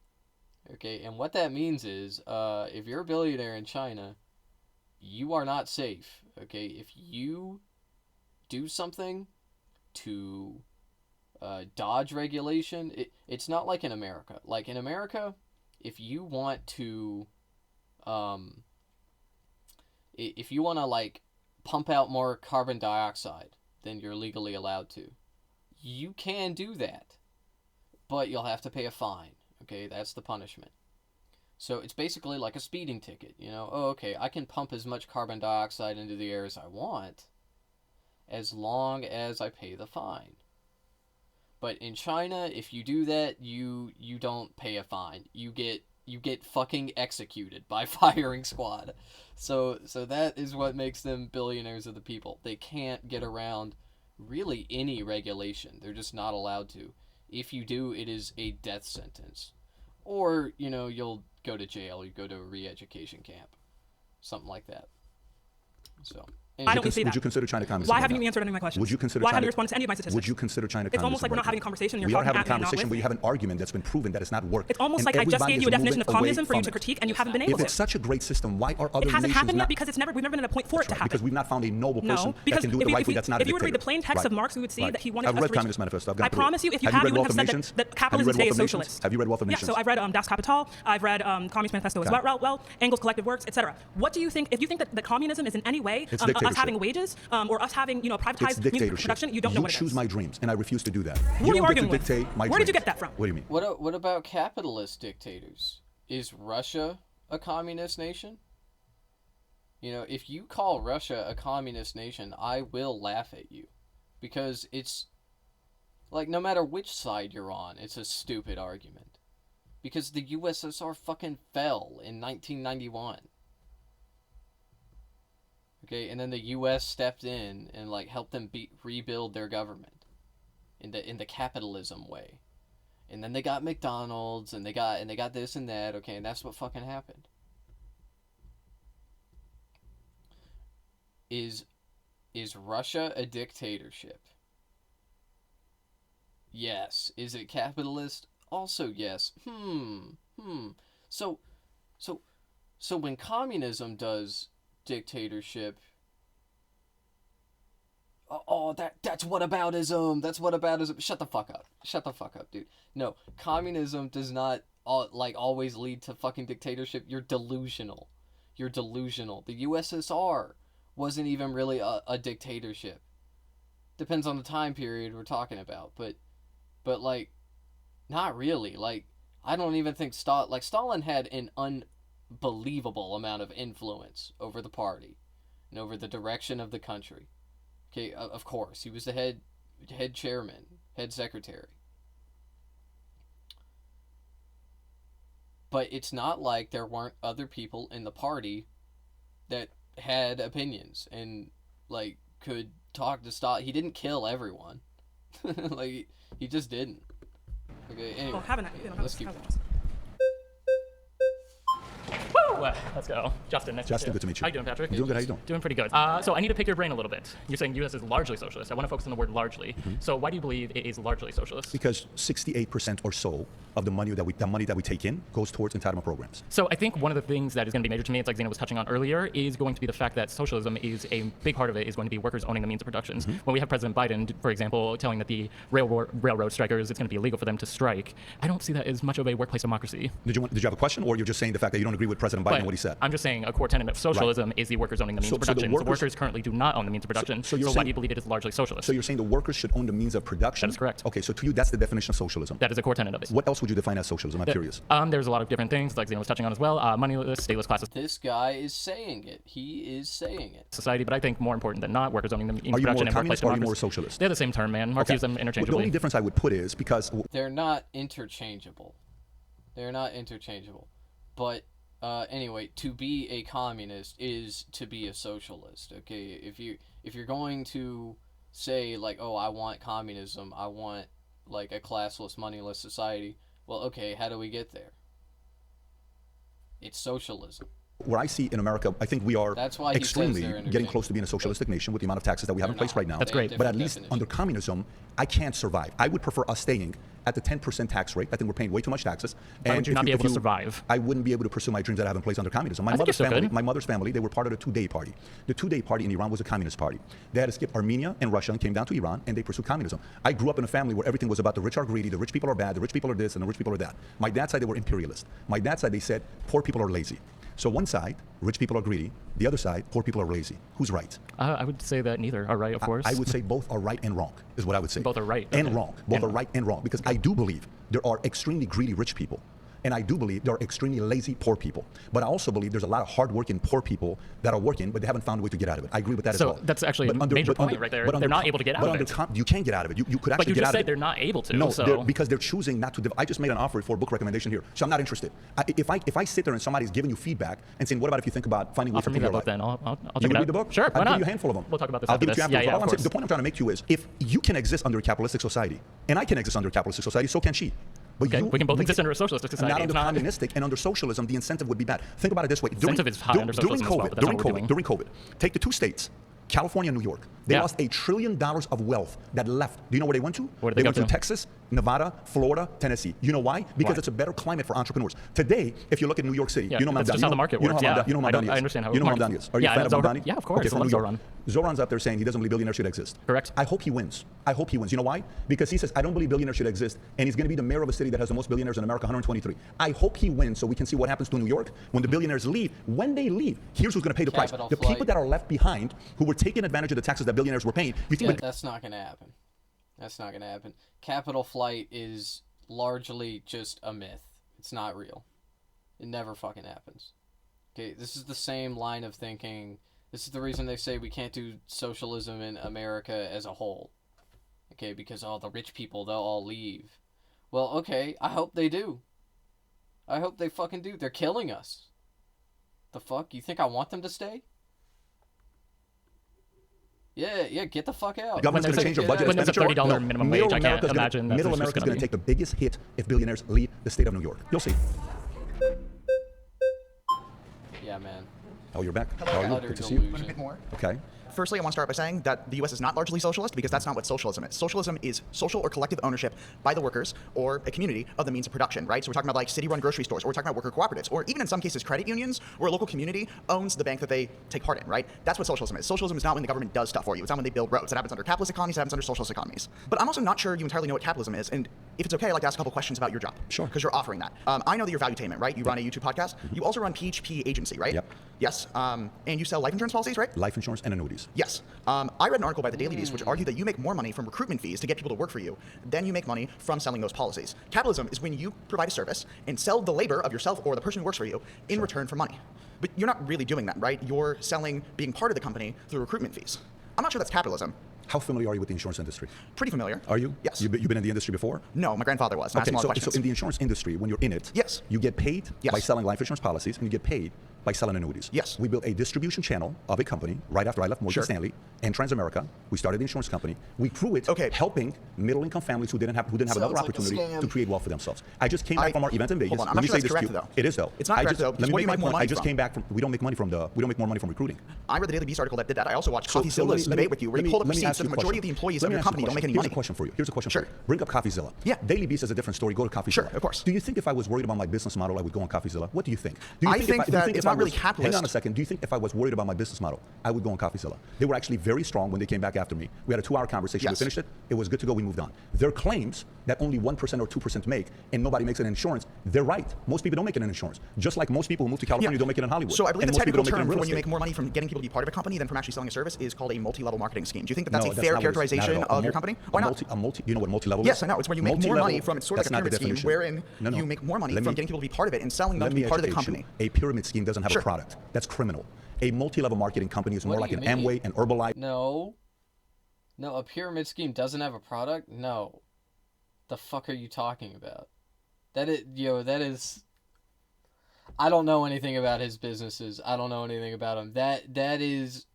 okay, and what that means is, if you're a billionaire in China, you are not safe, okay. If you do something to dodge regulation, it's not like in America. Like in America, if you want to like pump out more carbon dioxide than you're legally allowed to, you can do that, but you'll have to pay a fine, okay? That's the punishment. So it's basically like a speeding ticket, you know? Oh, okay, I can pump as much carbon dioxide into the air as I want as long as I pay the fine. But in China, if you do that, you don't pay a fine. You get fucking executed by firing squad. So that is what makes them billionaires of the people. They can't get around really any regulation. They're just not allowed to. If you do, it is a death sentence. Or, you know, you'll go to jail, you go to a re-education camp. Something like that. So... I don't see that. Would you consider China communist? Why haven't you answered any of my questions? Would you consider Why China, haven't you responded to any of my statistics? Would you consider China It's almost like we're not having a conversation. You're we are talking having a at me and not conversation, with but you have an argument that's been proven that it's not working. It's almost like I just gave you a definition of communism for you to critique, and you haven't been able to. If it's such a great system, why are other nations It hasn't happened yet not? because we've never been at a point for it to happen. Because we've not found a noble person that can do it the right way. That's not a dictator. If you were to read the plain text of Marx, we would see that he wanted us to I've read reach... Communist Manifesto. I promise you, if you have, you would have said that capitalism today is socialist. Have you read Wealth of Nations? Yeah, so I've read Das Kapital, I've read Communist Manifesto as well, Engels' Collective Works, etc. What do you think, if you think that communism is in any way us having wages, or us having, you know, privatized music production, you don't know what it is. You choose my dreams, and I refuse to do that. Who are you arguing with? Where did you get that from? What do you mean? What about capitalist dictators? Is Russia a communist nation? You know, if you call Russia a communist nation, I will laugh at you. Because it's, like, no matter which side you're on, it's a stupid argument. Because the USSR fucking fell in 1991. Okay, and then the U.S. stepped in and like helped them rebuild their government in the capitalism way, and then they got McDonald's and they got this and that. Okay, and that's what fucking happened. Is Russia a dictatorship? Yes. Is it capitalist? Also yes. So when communism does dictatorship, that's whataboutism. That's whataboutism. Shut the fuck up, dude. No, communism does not always lead to fucking dictatorship. You're delusional. The USSR wasn't even really a dictatorship. Depends on the time period we're talking about, but like, not really. Like, I don't even think Stalin had an unbelievable amount of influence over the party and over the direction of the country. Okay, of course, he was the head chairman, head secretary. But it's not like there weren't other people in the party that had opinions and like could talk to Stalin. He didn't kill everyone. Like, he just didn't. Okay, anyway, let's keep going. Well, let's go. Justin, nice Justin, good to meet you. How you doing, Patrick? Doing good, how you doing? Doing pretty good. So I need to pick your brain a little bit. You're saying U.S. is largely socialist. I want to focus on the word largely. So why do you believe it is largely socialist? Because 68% or so of the money that we take in goes towards entitlement programs. So I think one of the things that is going to be major to me, it's like Zena was touching on earlier, is going to be the fact that socialism is a big part of it is going to be workers owning the means of production. When we have President Biden, for example, telling that the railroad strikers, it's going to be illegal for them to strike, I don't see that as much of a workplace democracy. Did you have a question, or you're just saying the fact that you don't agree with President Biden and what he said? I'm just saying a core tenet of socialism is the workers owning the means of production. The workers currently do not own the means of production. So why do you believe it is largely socialist? So you're saying the workers should own the means of production? That is correct. Okay, so to you, that's the definition of socialism. That is a core tenet of it. What else would you define as socialism? I'm curious. There's a lot of different things, like Zena was touching on as well. Moneyless, stateless classes. This guy is saying it. He is saying it. Society, but I think more important than not, workers owning the means of production production and workplace democracy. Are you democracy. more socialist? They're the same term, man. Marx used them interchangeably. The only difference I would put is because they're not interchangeable. They're not interchangeable. But anyway, to be a communist is to be a socialist. Okay, if you're going to say like, oh, I want communism, I want like a classless, moneyless society. Well, okay, how do we get there? It's socialism. Where I see in America, I think we are extremely getting close to being a socialistic nation with the amount of taxes that we have in place right now. That's great. But at least under communism, I can't survive. I would prefer us staying at the 10% tax rate. I think we're paying way too much taxes. Why would you not be able to survive? I wouldn't be able to pursue my dreams that I have in place under communism. My mother's family, they were part of the Two-Day Party. The Two-Day Party in Iran was a communist party. They had to skip Armenia and Russia and came down to Iran, and they pursued communism. I grew up in a family where everything was about the rich are greedy, the rich people are bad, the rich people are this, and the rich people are that. My dad's side, they were imperialist. My dad's side, they said poor people are lazy. So one side, rich people are greedy. The other side, poor people are lazy. Who's right? I would say that neither are right, of course. I would say both are right and wrong, is what I would say. Both are right. And wrong. Both are right and wrong. Because I do believe there are extremely greedy rich people. And I do believe there are extremely lazy poor people. But I also believe there's a lot of hardworking poor people that are working, but they haven't found a way to get out of it. I agree with that as well. So that's actually a major point right there. They're not able to get out of it. You can get out of it. You could actually get out of it. But you just said they're not able to. No, because they're choosing not to. I just made an offer for a book recommendation here, so I'm not interested. If I sit there and somebody's giving you feedback and saying, what about if you think about finding a way to me that book then. I'll check it out. Read the book? Sure, why not? I'll give you a handful of them. We'll talk about this I'll after give it to you this. afterwards. The point I'm trying to make to you is, if you can exist under a capitalistic society, and I can exist under a capitalistic society, so can she. But okay, we can both exist under a socialist society. Not under communistic, and under socialism, the incentive would be bad. Think about it this way. Incentive is high under socialism as well, but that's not what we're doing. During COVID, take the two states, California and New York. They lost $1 trillion of wealth that left. Do you know where they went to? Where did they go went to Texas, Nevada, Florida, Tennessee. You know why? Because it's a better climate for entrepreneurs. Today, if you look at New York City, you know that's just how the market works. You know who Mamdani is. I understand how you know Mamdani is. Are you a fan of Mamdani? Yeah, of course. Okay, from New York. Zoran's up there saying he doesn't believe billionaires should exist. Correct. I hope he wins. I hope he wins. You know why? Because he says, I don't believe billionaires should exist, and he's going to be the mayor of a city that has the most billionaires in America, 123. I hope he wins so we can see what happens to New York when the billionaires leave. When they leave, here's who's going to pay the price. The people that are left behind, who were taking advantage of the taxes that billionaires were paying. That's not going to happen. That's not going to happen. Capital flight is largely just a myth. It's not real. It never fucking happens. Okay, this is the same line of thinking. This is the reason they say we can't do socialism in America as a whole. Okay, because all the rich people, they'll all leave. Well, okay, I hope they do. I hope they fucking do. They're killing us. The fuck? You think I want them to stay? Yeah, get the fuck out. The government's going to change their budget. When there's a $30 minimum wage, I can't imagine that. Middle America's going to take the biggest hit if billionaires leave the state of New York. You'll see. Yeah, man. Oh, you're back. Hello. How are you? Good to see you. A bit more. Okay. Firstly, I want to start by saying that the U.S. is not largely socialist because that's not what socialism is. Socialism is social or collective ownership by the workers or a community of the means of production, right? So we're talking about like city-run grocery stores, or we're talking about worker cooperatives, or even in some cases credit unions, where a local community owns the bank that they take part in, right? That's what socialism is. Socialism is not when the government does stuff for you. It's not when they build roads. It happens under capitalist economies. It happens under socialist economies. But I'm also not sure you entirely know what capitalism is, and if it's okay, I'd like to ask a couple questions about your job. Sure. Because you're offering that. I know that you're value-tainment, right? You run a YouTube podcast. You also run PHP Agency, right? Yep. Yes. And you sell life insurance policies, right? Life insurance and annuities. Yes. I read an article by the Daily Beast which argued that you make more money from recruitment fees to get people to work for you than you make money from selling those policies. Capitalism is when you provide a service and sell the labor of yourself or the person who works for you in return for money. But you're not really doing that, right? You're selling being part of the company through recruitment fees. I'm not sure that's capitalism. How familiar are you with the insurance industry? Pretty familiar. Are you? Yes. You've been in the industry before? No, my grandfather was. Okay, so in the insurance industry, when you're in it, yes, you get paid by selling life insurance policies, and you get paid by selling annuities. Yes. We built a distribution channel of a company right after I left Morgan Stanley and Transamerica. We started the insurance company. We grew it, helping middle-income families who didn't have another opportunity to create wealth for themselves. I just came back from our event in Vegas. Hold on, I'm not sure that's correct, though. It is though. It's not correct though. Because what do you make more money I just from? came back from. We don't make more money from recruiting. I read the Daily Beast article that did that. I also watched CoffeeZilla's debate with you, where you pulled up receipts that the majority of the employees of your company don't make any money. Here's a question for you. Here's a question for you. Bring up CoffeeZilla. Yeah. Daily Beast is a different story. Go to CoffeeZilla. Sure, of course. Do you think if I was worried about my business model, I would go on CoffeeZilla? What do you think? I think that it's not really capitalist. Hang on a second. Do you think if I was worried about my business model, I would go on CoffeeZilla? They were actually very strong when they came back after me. We had a 2-hour conversation. We finished it. It was good to go. We moved on. Their claims that only 1% or 2% make and nobody makes it in insurance, they're right. Most people don't make it in insurance. Just like most people who move to California don't make it in Hollywood. So I believe and the most people technical don't make it in term for real when you estate. make more money from getting people to be part of a company than from actually selling a service is called a multi-level marketing scheme. Do you think that that's No, a that's fair not what it is. Not characterization at all. of your company? Why not? You know what multi-level Yes, is? I know. It's where you make more money from. It's sort of like a That's not the pyramid scheme, definition. wherein you make more money Let from me- getting people to be part of it and selling them Let to me be part of the educate company. you. A pyramid scheme doesn't have Sure. a product. That's criminal. A multi-level marketing company is more What like do an you mean? Amway, an Herbalife. No, a pyramid scheme doesn't have a product. No, the fuck are you talking about? That is. I don't know anything about his businesses. I don't know anything about him. That is.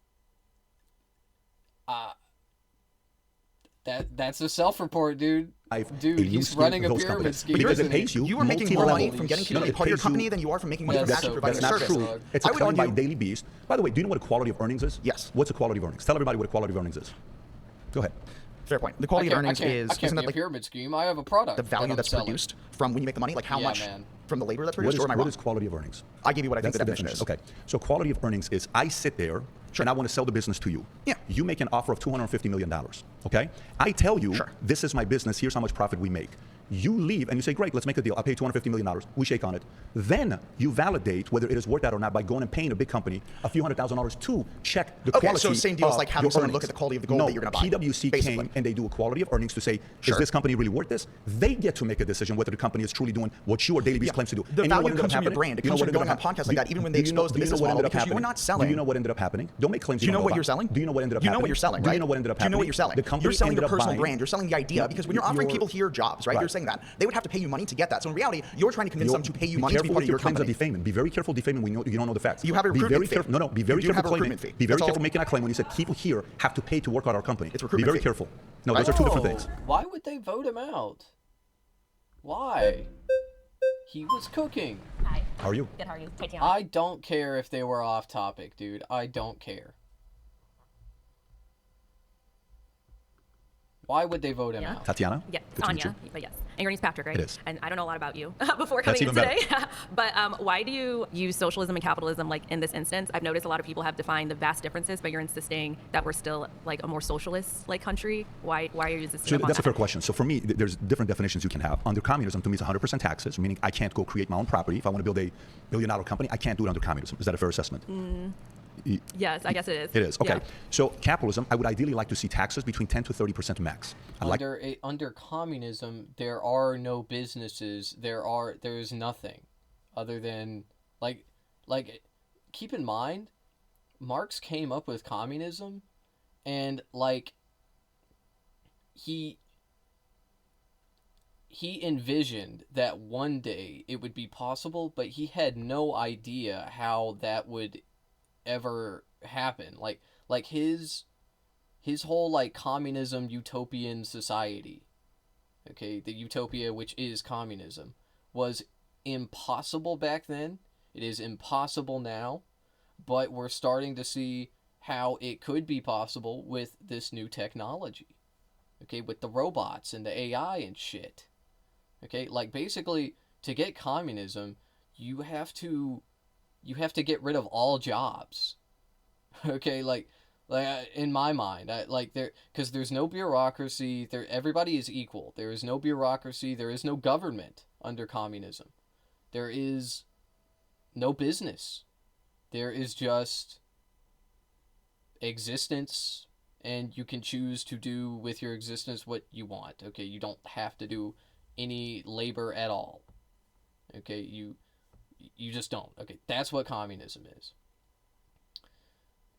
That's a self-report, dude. Dude, he's running a pyramid scheme. Because it pays you. You are making more money from getting people to be it part of your pays company you- than you are from making money No, from actually providing a that's service. not true. It's a I would claim by argue. Daily Beast. By the way, do you know what a quality of earnings is? Yes. What's a quality of earnings? Tell everybody what a quality of earnings is. Go ahead. Fair point. The quality of earnings is I can't isn't be that a like pyramid scheme. I have a product. the value that I'm that's selling. produced from when you make the money, like how Yeah, much man. from the labor that's What produced, is, or am I what wrong? is quality of earnings? I give you what I think That's the definition is. Okay. So quality of earnings is I sit there and I want to sell the business to you. Yeah. You make an offer of $250 million. Okay. I tell you, this is my business. Here's how much profit we make. You leave and you say, great, let's make a deal. I'll pay $250 million. We shake on it. Then you validate whether it is worth that or not by going and paying a big company a few $100,000 to check the Okay, quality. so same deal as of like having your someone earnings. look at the quality of the gold No, that you're going to buy. PwC basically. came and they do a quality of earnings to say, is this company really worth this? They get to make a decision whether the company is truly doing what you or Daily Beast claims to do. The And you know what value ended up comes from your happening? brand. It You know comes what from going ended on up podcasts like that, even when they Do you know- expose the do you know business what model, ended up because you were happening? not selling. Do you know what ended up happening? Don't make claims Do you know don't what know you're about. selling? Do you know what ended up Do you know happening? what you're selling, Do right? you know what ended up Do you know happening? what you're selling? The company You're selling ended your up personal buying- brand. You're selling the idea because when you're offering people here jobs, right? Right. You're saying that they would have to pay you money to get that. So in reality, you're trying to convince You're- them to pay you be money to be careful part with of your your claims of company. defaming. Be very careful defaming when you don't know the facts. You have a Be very recruitment fee. careful. No, be very You do careful have a claiming. recruitment fee. Be very That's careful all. making that claim when you said people here have to pay to work at our company. It's Be recruitment very fee. careful. No, those are two different things. Why would they vote him out? Why? He was cooking. Hi. How are you? Good, how are you? Tatiana. I don't care if they were off topic, dude. I don't care. Why would they vote him out? Tatiana? Yeah, Good to meet Anya, but yes. And your name's Patrick, right? It is. And I don't know a lot about you before That's coming in even today. But why do you use socialism and capitalism like in this instance? I've noticed a lot of people have defined the vast differences, but you're insisting that we're still like a more socialist like country. Why are you insisting So upon that's a that? fair question. So for me, there's different definitions you can have. Under communism, to me, it's 100% taxes, meaning I can't go create my own property. If I want to build a billion-dollar company, I can't do it under communism. Is that a fair assessment? Yes, I guess it is. It is. Okay. Yeah. So capitalism, I would ideally like to see taxes between 10 to 30% max. Under communism, there are no businesses. There's nothing other than like keep in mind, Marx came up with communism, and like he envisioned that one day it would be possible, but he had no idea how that would ever happen. Like his whole like communism utopian society, okay, the utopia which is communism, was impossible back then. It is impossible now, but we're starting to see how it could be possible with this new technology, okay, with the robots and the AI and shit. Okay, like basically to get communism, you have to get rid of all jobs. Okay, like in my mind, because there's no bureaucracy. Everybody is equal. There is no bureaucracy. There is no government under communism. There is no business. There is just existence, and you can choose to do with your existence what you want. Okay, you don't have to do any labor at all. Okay, you just don't. Okay, that's what communism is.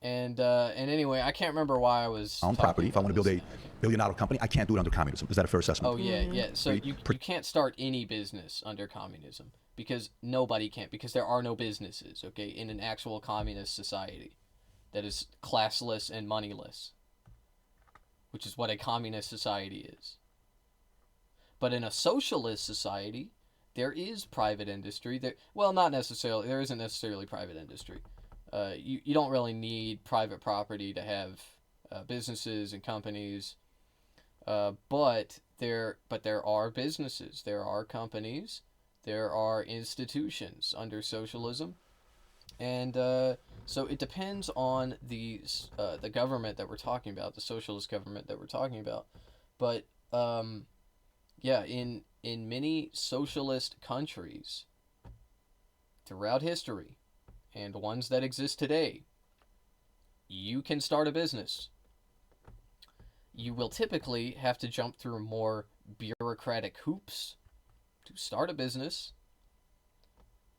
And anyway, I can't remember why I was own property. If I want to build a billion-dollar company, I can't do it under communism. Is that a fair assessment? Oh yeah, yeah. So you can't start any business under communism because nobody can, because there are no businesses, okay, in an actual communist society that is classless and moneyless, which is what a communist society is. But in a socialist society, there is private industry. Well, not necessarily. There isn't necessarily private industry. You don't really need private property to have businesses and companies. But there are businesses. There are companies. There are institutions under socialism. And so it depends on the government that we're talking about, the socialist government that we're talking about. But yeah, in many socialist countries throughout history, and ones that exist today, you can start a business. You will typically have to jump through more bureaucratic hoops to start a business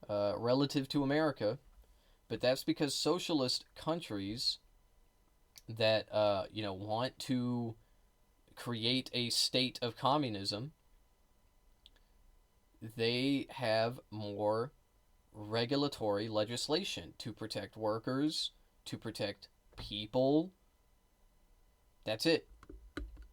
relative to America, but that's because socialist countries that want to create a state of communism, they have more regulatory legislation to protect workers, to protect people. That's it.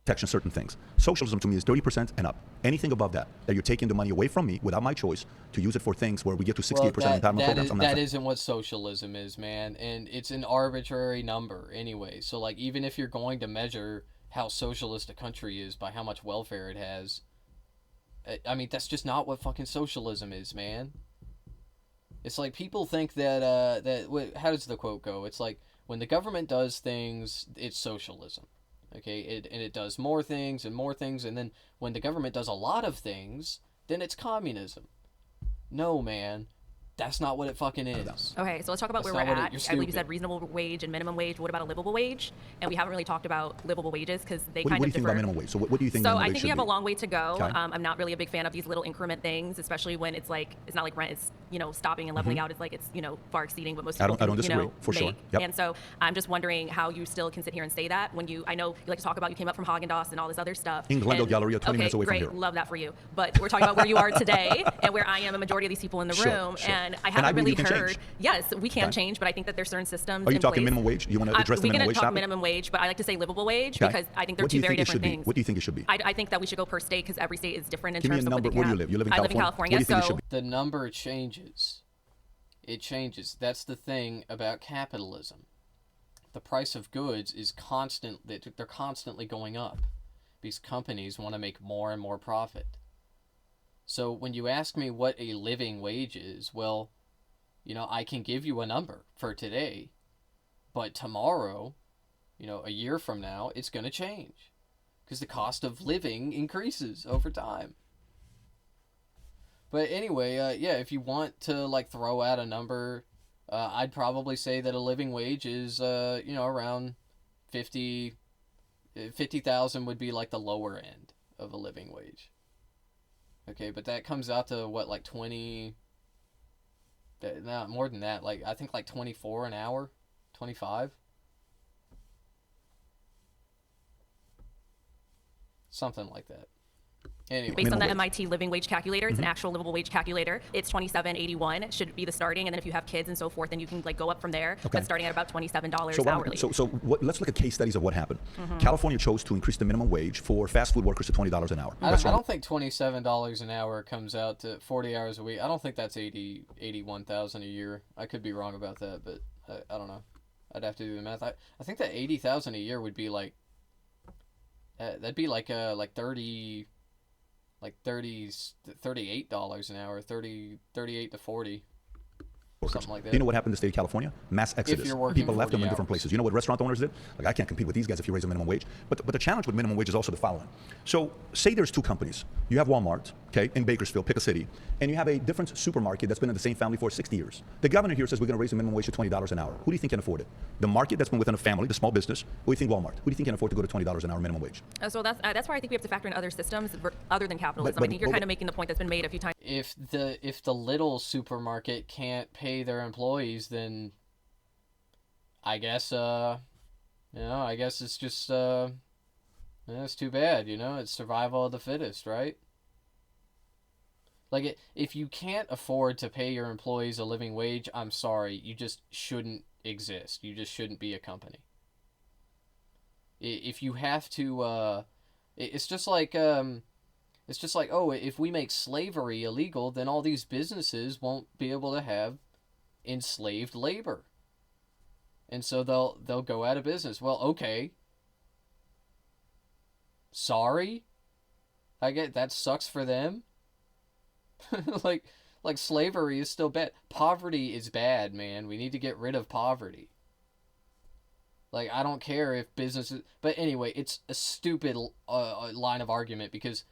Protection, certain things. Socialism to me is 30% and up. Anything above that you're taking the money away from me without my choice to use it for things where we get to 68% entitlement programs. That isn't what socialism is, man. And it's an arbitrary number anyway. So, like, even if you're going to measure how socialist a country is by how much welfare it has, I mean, that's just not what fucking socialism is, man. It's like people think that how does the quote go? It's like, when the government does things, it's socialism. Okay, it does more things, and then when the government does a lot of things, then it's communism. No, man. That's not what it fucking is. Okay, so let's talk about where we're at. I believe you said reasonable wage and minimum wage. What about a livable wage? And we haven't really talked about livable wages because they kind of differ. What do you think about minimum wage? So what do you think minimum wage should be? So I think we have a long way to go. Okay. I'm not really a big fan of these little increment things, especially when it's like, it's not like rent is, stopping and leveling out. It's like it's, far exceeding what most people I don't disagree, for make. sure. Yep. And so I'm just wondering how you still can sit here and say that when I know you like to talk about you came up from Haagen-Dazs and all this other stuff. In Glendale Galleria, 20 minutes away from here. Great, love that for you. But we're talking about where you are today and where I am, a majority of these people in the room. Sure. And I haven't really heard. Yes, we can Okay. change, but I think that there's certain systems. Are you in talking place. minimum wage? Do you want to address the minimum wage We can talk topic? minimum wage, but I like to say livable wage Okay. because I think they're What do two you very think it should different be? things. What do you think it should be? I think that we should go per state because every state is different in Give me terms a of what number. they Where do can you live? You live in I live in California? What do you think it should be? The number changes. It changes. That's the thing about capitalism. The price of goods is constant. They're constantly going up because companies want to make more and more profit. So when you ask me what a living wage is, well, I can give you a number for today, but tomorrow, a year from now, it's going to change because the cost of living increases over time. But anyway, yeah, if you want to throw out a number, I'd probably say that a living wage is around 50,000 would be like the lower end of a living wage. Okay, but that comes out to what, like 20? No, more than that. I think 24 an hour, 25. Something like that. Anyway. Based on the MIT living wage calculator, it's an actual livable wage calculator. It's $27.81 should be the starting, and then if you have kids and so forth, then you can go up from there. Okay. But starting at about $27 So, hourly. let's look at case studies of what happened. California chose to increase the minimum wage for fast food workers to $20 an hour. I don't think $27 an hour comes out to 40 hours a week. I don't think that's 81,000 a year. I could be wrong about that, but I don't know. I'd have to do the math. I think that 80,000 a year would be that'd be like $38 an hour, 38 to 40. Something like that. You know what happened in the state of California? Mass exodus. you're working People left them 40 in different hours. places. You know what restaurant owners did? I can't compete with these guys if you raise the minimum wage. But the challenge with minimum wage is also the following. So say there's two companies. You have Walmart, okay, in Bakersfield, pick a city, and you have a different supermarket that's been in the same family for 60 years. The governor here says we're going to raise the minimum wage to $20 an hour. Who do you think can afford it? The market that's been within a family, the small business, or do you think Walmart? Who do you think can afford to go to $20 an hour minimum wage? So that's why I think we have to factor in other systems other than capitalism. I think you're kind of making the point that's been made a few times. If the little supermarket can't pay their employees, then I guess I guess it's just it's too bad, it's survival of the fittest, right? Like, if you can't afford to pay your employees a living wage, I'm sorry, you just shouldn't exist. You just shouldn't be a company. If you have to, it's just like, oh, if we make slavery illegal, then all these businesses won't be able to have enslaved labor. And so they'll go out of business. Well, okay. Sorry? I get that sucks for them. like slavery is still bad. Poverty is bad, man. We need to get rid of poverty. Like, I don't care if businesses... But anyway, it's a stupid line of argument because,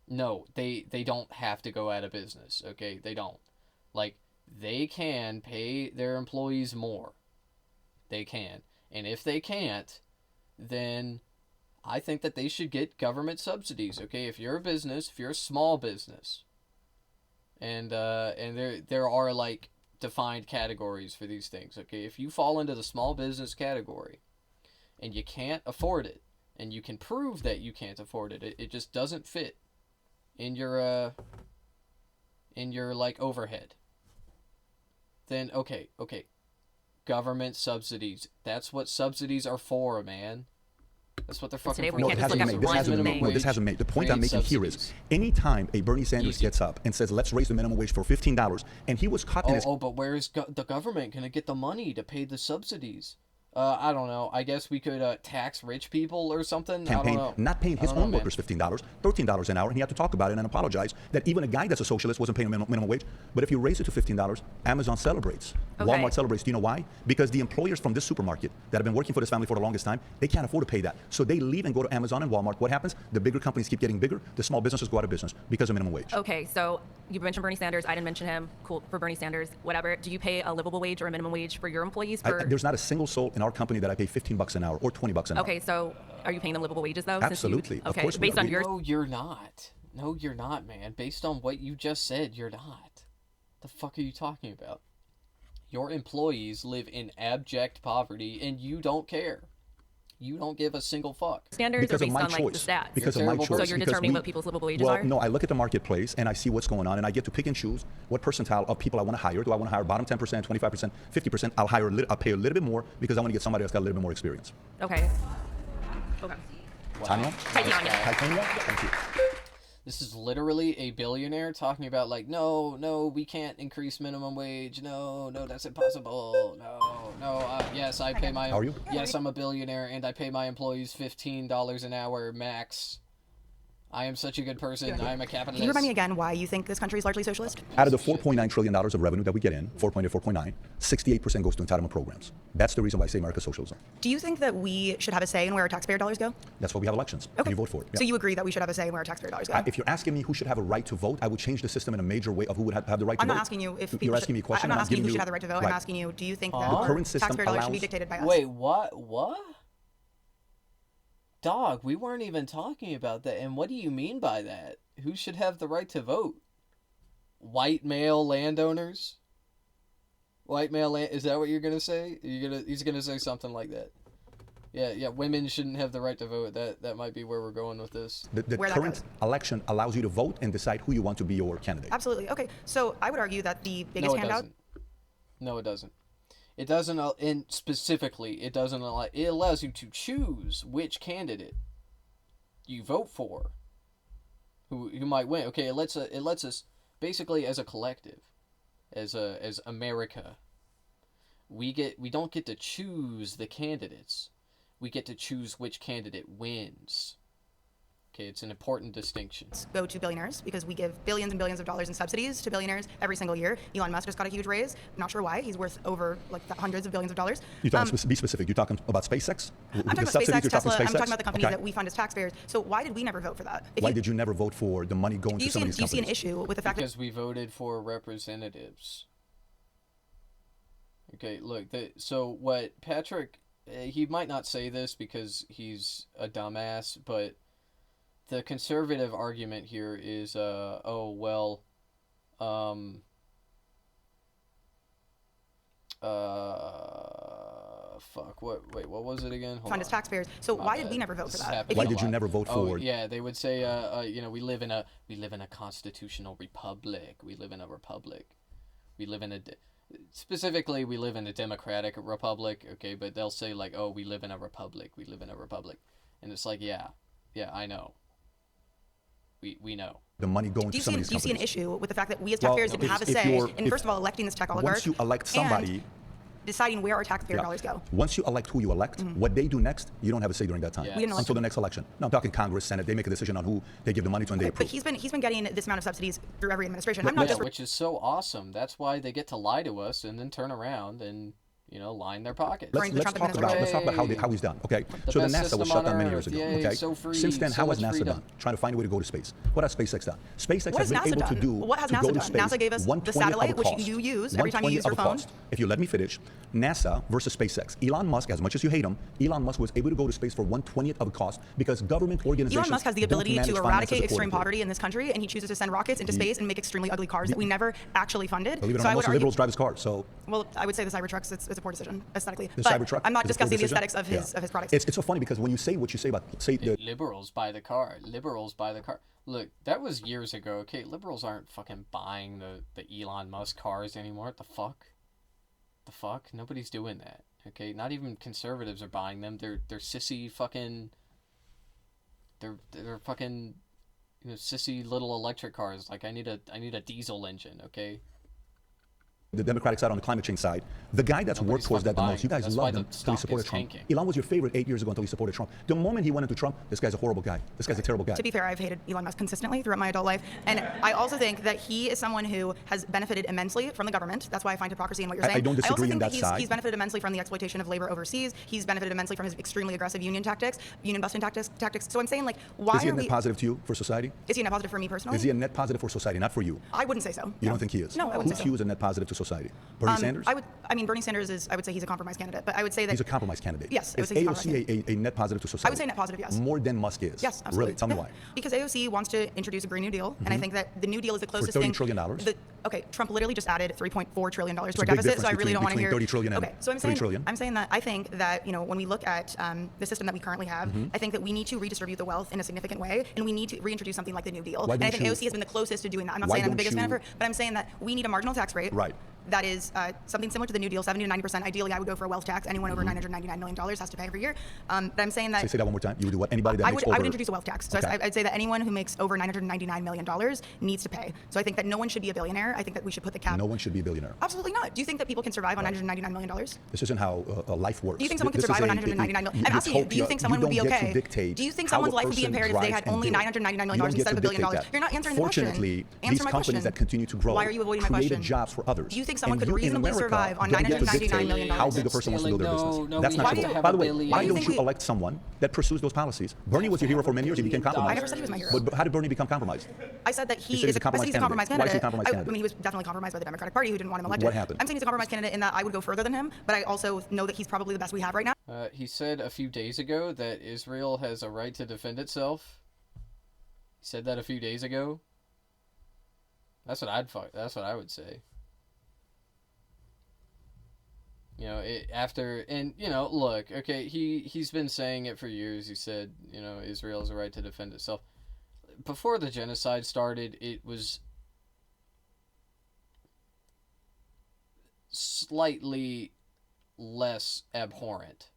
no, they don't have to go out of business, okay? They don't. Like, they can pay their employees more. They can. And if they can't, then I think that they should get government subsidies, okay? If you're a business, if you're a small business, and there are, like, defined categories for these things, okay? If you fall into the small business category and you can't afford it, and you can prove that you can't afford it, it just doesn't fit in your like overhead, then okay, government subsidies. That's what subsidies are for, man. That's what they're fucking for. No, it hasn't made. This hasn't made. The point I'm making here is, anytime a Bernie Sanders gets up and says, let's raise the minimum wage for $15, and he was caught in his... but where is the government going to get the money to pay the subsidies? I don't know. I guess we could tax rich people or something. Campaign, I don't know. not paying his own workers $15, $13 an hour, and he had to talk about it and apologize that even a guy that's a socialist wasn't paying a minimum wage. But if you raise it to $15, Amazon celebrates. Okay. Walmart celebrates. Do you know why? Because the employers from this supermarket that have been working for this family for the longest time, they can't afford to pay that. So they leave and go to Amazon and Walmart. What happens? The bigger companies keep getting bigger. The small businesses go out of business because of minimum wage. Okay, so you mentioned Bernie Sanders. I didn't mention him. Cool for Bernie Sanders. Whatever. Do you pay a livable wage or a minimum wage for your employees? There's not a single soul in our company that I pay $15 an hour or $20 an hour. Okay, so are you paying them livable wages though? Absolutely. Okay, of course based on your... No, you're not. No, you're not, man. Based on what you just said, you're not. The fuck are you talking about? Your employees live in abject poverty, and you don't care. You don't give a single fuck. Standards because are based of my on choice. like the stats. Because of my choice. So you're determining what people's livable wages are? No, I look at the marketplace and I see what's going on, and I get to pick and choose what percentile of people I want to hire. Do I want to hire bottom 10%, 25%, 50%? I'll pay a little bit more because I want to get somebody that's got a little bit more experience. Okay. Okay. Tanya? Titania. Thank you. This is literally a billionaire talking about, like, no, we can't increase minimum wage. No, that's impossible. No, yes, I pay my... How are you? Yes, I'm a billionaire, and I pay my employees $15 an hour max. I am such a good person. I am a capitalist. Can you remind me again why you think this country is largely socialist? Out of the $4.9 trillion of revenue that we get in, 4.9, 68% goes to entitlement programs. That's the reason why I say America's socialism. Do you think that we should have a say in where our taxpayer dollars go? That's why we have elections. Okay. And you vote for it. So you agree that we should have a say in where our taxpayer dollars go? If you're asking me who should have a right to vote, I would change the system in a major way of who would have the right to vote. I'm not asking you if people You're asking me a question. I'm not asking you who giving should have the right to vote. Right. I'm asking you, do you think that The current system taxpayer dollars should be allows- dictated by us? Wait, what? Dog, we weren't even talking about that. And what do you mean by that? Who should have the right to vote? White male landowners? Is that what you're gonna say? He's gonna say something like that. Yeah, women shouldn't have the right to vote. That might be where we're going with this. The current election allows you to vote and decide who you want to be your candidate. Absolutely. Okay, so I would argue that the biggest handout... No, it doesn't. It doesn't, and specifically, it doesn't allow, it allows you to choose which candidate you vote for, who might win. Okay, it lets us basically as a collective, as America, we don't get to choose the candidates. We get to choose which candidate wins. Okay, it's an important distinction. Go to billionaires because we give billions and billions of dollars in subsidies to billionaires every single year. Elon Musk just got a huge raise. I'm not sure why. He's worth over like hundreds of billions of dollars. You're talking be specific. You're talking about SpaceX? I'm talking about SpaceX, Tesla. I'm talking about the companies that we fund as taxpayers. So why did we never vote for that? Why did you never vote for the money going to some of these companies? Do you see an issue with the fact because we voted for representatives. Okay, look. So what Patrick, he might not say this because he's a dumbass, but the conservative argument here is, Fuck. Wait, what was it again? Hold fund on. as taxpayers. So My why bad. did we never vote for This is that? happening Why a did you lot. never vote for it? Yeah, they would say, you know, we live in a constitutional republic. We live in a republic. We live in a specifically we live in a democratic republic. Okay, but they'll say like, oh, we live in a republic. We live in a republic, and it's like, yeah, I know. We know. The money going to some of these Do you see an companies. issue with the fact that we as taxpayers didn't have a say in, first of all, electing this tech oligarch? Once you elect somebody, and deciding where our taxpayer yeah. dollars go. Once you elect who you elect, what they do next, you don't have a say during that time. Yeah. We didn't elect Until the him. next election. No, I'm talking Congress, Senate. They make a decision on who they give the money to and they But approve. he's been getting this amount of subsidies through every administration. I'm Yeah, not just which is so awesome. That's why they get to lie to us and then turn around and, you know, line their pockets. Let's talk about how he's done. Okay, so the best NASA was system shut on down many Earth. years ago. Yay, Okay, so free, since then, so how has much NASA freedom. done? Trying to find a way to go to space. What has SpaceX done? SpaceX What has has been NASA able done? to do What has to NASA go to done? space. NASA gave us the 1/20th of satellite, which cost. you use every time you 1/20th use your of the phone. cost. If you let me finish, NASA versus SpaceX. Elon Musk, as much as you hate him, Elon Musk was able to go to space for 1/20th of the cost because government organizations Elon Musk has the don't ability manage to finances eradicate extreme accordingly. poverty in this country, and he chooses to send rockets into space and make extremely ugly cars that we never actually funded. Believe it or So not, I would most argue, liberals drive his car. So well, I would say the Cybertruck's it's a poor decision aesthetically. the but Cybertruck. I'm not is a poor discussing the decision. aesthetics of his products. It's so funny because when you say what you say about the Liberals buy the car. Liberals buy the car. Look, that was years ago. Okay, liberals aren't fucking buying the Elon Musk cars anymore. What the fuck? The fuck? Nobody's doing that. Okay, not even conservatives are buying them. They're sissy fucking. They're fucking, you know, sissy little electric cars. Like I need a diesel engine. Okay. the Democratic side on the climate change side, the guy that's worked towards that the most, you guys That's why loved the him until stock he supported is Trump. tanking. Elon was your favorite 8 years ago until he supported Trump. The moment he went into Trump, this guy's a horrible guy. This guy's a terrible guy. To be fair, I've hated Elon Musk consistently throughout my adult life, and I also think that he is someone who has benefited immensely from the government. That's why I find hypocrisy in what you're saying. I don't disagree also on think that that side. he's benefited immensely from the exploitation of labor overseas. He's benefited immensely from his extremely aggressive union busting tactics. So I'm saying, like, why Is he a are net we? positive to you for society? Is he a net positive for me personally? Is he a net positive for society, not for you? I wouldn't say so. You no. don't think he is? No, I wouldn't Who say to you so. is a net positive to society? Bernie Sanders? I mean, Bernie Sanders is. I would say he's a compromise candidate, but I would say that He's a compromise candidate. Yes, I would Is say he's a compromise AOC a net positive to society? I would say net positive, yes. More than Musk is. Yes, absolutely. Really? Tell me Yeah. why. Because AOC wants to introduce a Green New Deal, and I Mhm. think that the New Deal is the For closest $30 thing. trillion? Okay, Trump literally just added $3.4 trillion to our It's a big deficit, so difference I really don't want to between hear. 30 trillion and okay, so 3 trillion. I'm saying that I think that when we look at the system that we currently have, Mhm. I think that we need to redistribute the wealth in a significant way, and we need to reintroduce something like the New Deal. Why And I don't think you- AOC has been the closest to doing that. I'm not Why saying I'm the don't biggest fan of you- her, but I'm saying that we need a marginal tax rate. Right. That is something similar to the New Deal, 70 to 90%. Ideally, I would go for a wealth tax. Anyone over $999 million has to pay every year. But I'm saying that Say that one more time. You would do what? Anybody that I makes would over... introduce a wealth tax. So Okay. I'd say that anyone who makes over $999 million needs to pay. So I think that no one should be a billionaire. I think that we should put the cap. No one should be a billionaire. Absolutely not. Do you think that people can survive on $999 million? This isn't how life works. Do you think someone could This is survive on a- $999 million? I'm asking you, do you think someone would be don't get okay? to dictate Do you think how someone's a life would be person impaired if they drives had and only do it. $999 million You don't get instead of to $1 billion? dictate that. You're not answering the question. Fortunately, Answer these my companies question. that continue to grow Why are you avoiding my created question? jobs for others. Do you think someone And could you in reasonably America survive on don't get to $999 dictate million? how big a person wants to build their business. That's not why true. do you have By the a way, billion? why Why do you don't think you we- elect someone that pursues those policies? Bernie was your hero for many years. He became compromised. I never said he was my hero. But how did Bernie become compromised? I said that You he said is a compromise candidate. Why is he a compromise I candidate? mean, he was definitely compromised by the Democratic Party, who didn't want him elected. What happened? I'm saying he's a compromise candidate in that I would go further than him, but I also know that he's probably the best we have right now. He said a few days ago that Israel has a right to defend itself. He said that a few days ago. That's what That's what I would say. You know, look, okay, he's been saying it for years. He said, Israel has a right to defend itself. Before the genocide started, it was slightly less abhorrent.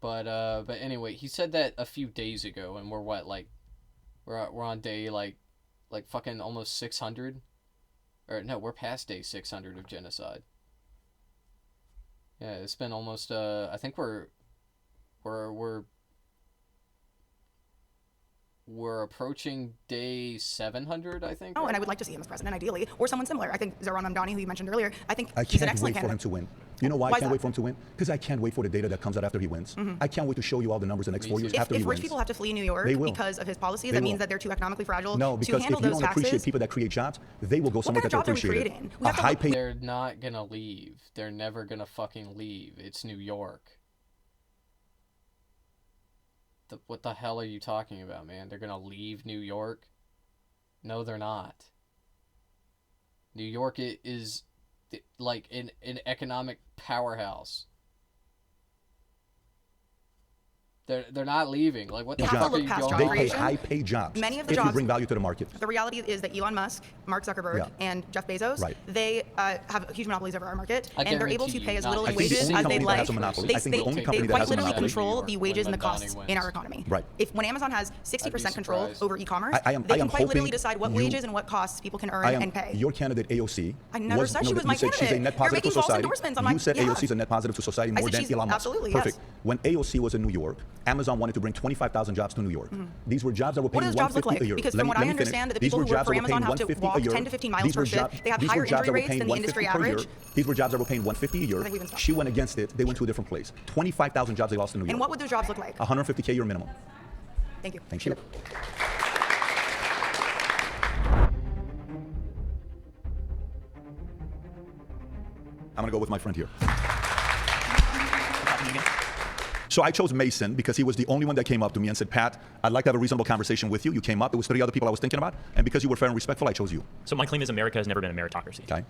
But anyway, he said that a few days ago, and we're we're on day like fucking almost 600, or no, we're past day 600 of genocide. Yeah, it's been almost I think we're approaching day 700, I think. Oh, and I would like to see him as president, ideally, or someone similar. I think Zohran Mamdani, who you mentioned earlier, I think I he's an can't excellent wait for him candidate. to win. You know why I Why is can't that? wait for him to win? Because I can't wait for the data that comes out after he wins. Mhm. I can't wait to show you all the numbers the next 4 years after If he rich wins. people have to flee New York They will. because of his policies, They that means will. that they're too economically fragile No, to because if handle you those don't appreciate taxes. people that create jobs, they will go somewhere kind that of they jobs are we appreciate it. creating? We A have to high look- pay. They're not gonna leave. They're never gonna fucking leave. It's New York. What the hell are you talking about, man? They're gonna leave New York? No, they're not. New York is like an economic powerhouse. They're not leaving. Like, what the You have fuck to are look you past going job They on? pay creation. high-paid jobs Many of the if you jobs- bring value to the market. The reality is that Elon Musk, Mark Zuckerberg, Yeah. and Jeff Bezos, Right. they have huge monopolies over our market, I and they're able to guarantee pay you as not- little I in think the wages only as company they'd that like. has a monopoly- They, I think the they, only they company that quite has a literally monopoly control the wages and the when costs Adani in our wins. economy. Right. When Amazon has 60% control surprised. over e-commerce, I am they can quite literally hoping decide what you- wages and what costs people can earn and pay. Your candidate AOC. I never said she was my you said she's a candidate. net You're positive making to false society. endorsements on You my said behalf. AOC is a net positive to society I more said than she's Elon Musk. absolutely, Perfect. yes. When AOC was in New York, Amazon wanted to bring 25,000 jobs to New York. These were jobs that were What paying do those jobs look $150 like? a year. Because Let from me- what let I me finish. understand, the These people were who work jobs for that were Amazon paying have to $150 walk a year. 10 to 15 miles These per were shift. jobs- They have these were higher jobs that injury were rates paying than the industry 150 per year. average. These were jobs that were paying 150 a year. I think we can stop. She went against it. They went to a different place. 25,000 jobs they lost in New York. And what would those jobs look like? 150K a year minimum. Thank you. Thank you. I'm gonna go with my friend here. So I chose Mason because he was the only one that came up to me and said, Pat, I'd like to have a reasonable conversation with you. You came up. It was 3 other people I was thinking about. And because you were fair and respectful, I chose you. So my claim is America has never been a meritocracy. Okay.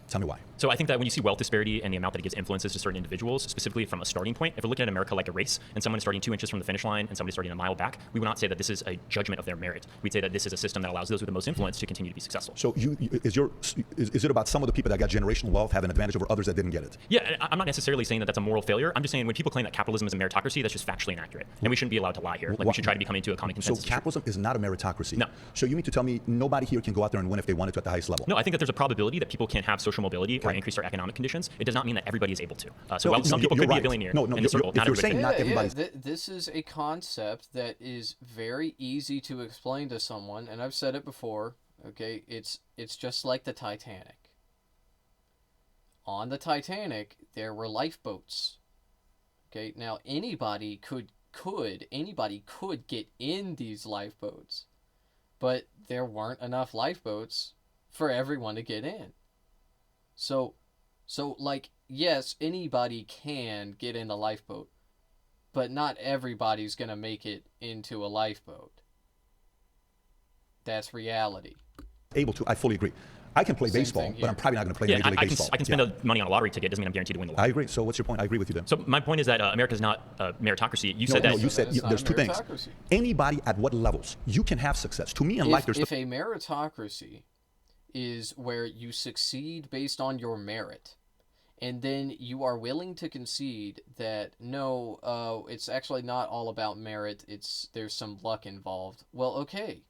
Tell me why. So I think that when you see wealth disparity and the amount that it gives influences to certain individuals, specifically from a starting point, if we're looking at America like a race and someone is starting 2 inches from the finish line and somebody starting a mile back, we would not say that this is a judgment of their merit. We'd say that this is a system that allows those with the most influence to continue to be successful. So is it about some of the people that got generational wealth have an advantage over others that didn't get it? Yeah, I'm not necessarily saying that that's a moral failure. I'm just saying when people claim that capitalism is a meritocracy, that's just factually inaccurate. And we shouldn't be allowed to lie here. Like we should try to be coming to a common consensus. So capitalism is not a meritocracy? No. So you mean to tell me nobody here can go out there and win if they wanted to at the highest level? No, I think that there's a probability that people can have social mobility or increase their economic conditions. It does not mean that everybody is able to. While some people could be a billionaire in the circle, not everybody can. This is a concept that is very easy to explain to someone, and I've said it before. Okay, it's just like the Titanic. On the Titanic, there were lifeboats. Okay, now anybody could get in these lifeboats, but there weren't enough lifeboats for everyone to get in. So like, yes, anybody can get in a lifeboat, but not everybody's going to make it into a lifeboat. That's reality. Able to, I fully agree. I can play baseball, but I'm probably not going to play Major League Baseball. I can spend the money on a lottery ticket. Doesn't mean I'm guaranteed to win the lottery. I agree. So what's your point? I agree with you then. So my point is that America is not a meritocracy. You said you said there's 2 things. Anybody at what levels, you can have success. To me in life, there's... If a meritocracy is where you succeed based on your merit, and then you are willing to concede that no, it's actually not all about merit, there's some luck involved. Well, okay.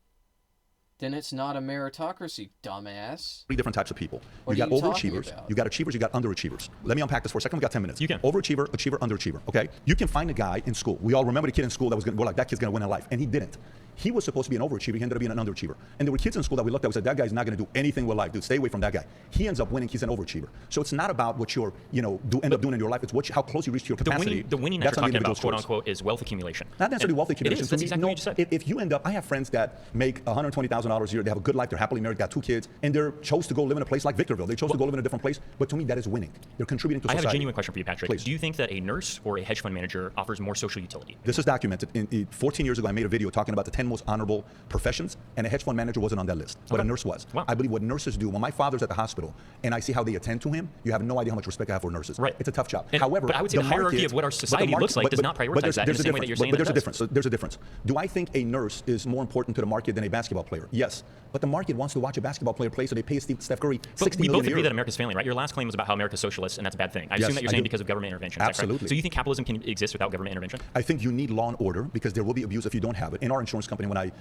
Then it's not a meritocracy, dumbass. 3 different types of people. What You are got you talking overachievers, about? you got achievers, you got underachievers. Let me unpack this for a second. We've got 10 minutes. You can. Overachiever, achiever, underachiever, okay? You can find a guy in school. We all remember the kid in school that we're like, that kid's going to win in life. And he didn't. He was supposed to be an overachiever. He ended up being an underachiever. And there were kids in school that we looked at and said, that guy's not going to do anything with life. Dude, stay away from that guy. He ends up winning. He's an overachiever. So it's not about what you're, end up doing in your life. It's how close you reach to your capacity. The winning that you're talking about, quote unquote, is wealth accumulation. Not necessarily wealth accumulation. It is. That's exactly what you just said. If you end up, I have friends that make $120,000 a year. They have a good life. They're happily married, got 2 kids, and they chose to go live in a place like Victorville. They chose to go live in a different place. But to me, that is winning. They're contributing to society. I have a genuine question for you, Patrick. Please. Do you think that a nurse or a hedge fund manager offers more social utility? This is documented. 14 years ago, I made a video talking about the 10 most honorable professions, and a hedge fund manager wasn't on that list, but a nurse was. Wow. I believe what nurses do, when my father's at the hospital and I see how they attend to him, you have no idea how much respect I have for nurses. Right. It's a tough job. And, However, but I would say the hierarchy of what our society looks like does not prioritize that in the same way that you're saying But there's that a difference. There's a difference. Do I think a nurse is more important to the market than a basketball player? Yes. But the market wants to watch a basketball player play, so they pay Steph Curry $60 million we both a year. agree that America's failing, right? Your last claim was about how America's socialist, and that's a bad thing. I assume that you're saying because of government intervention. Absolutely. So you think capitalism can exist without government intervention? I think you need law and order because there will be abuse if you don't have it. In our insurance company, when I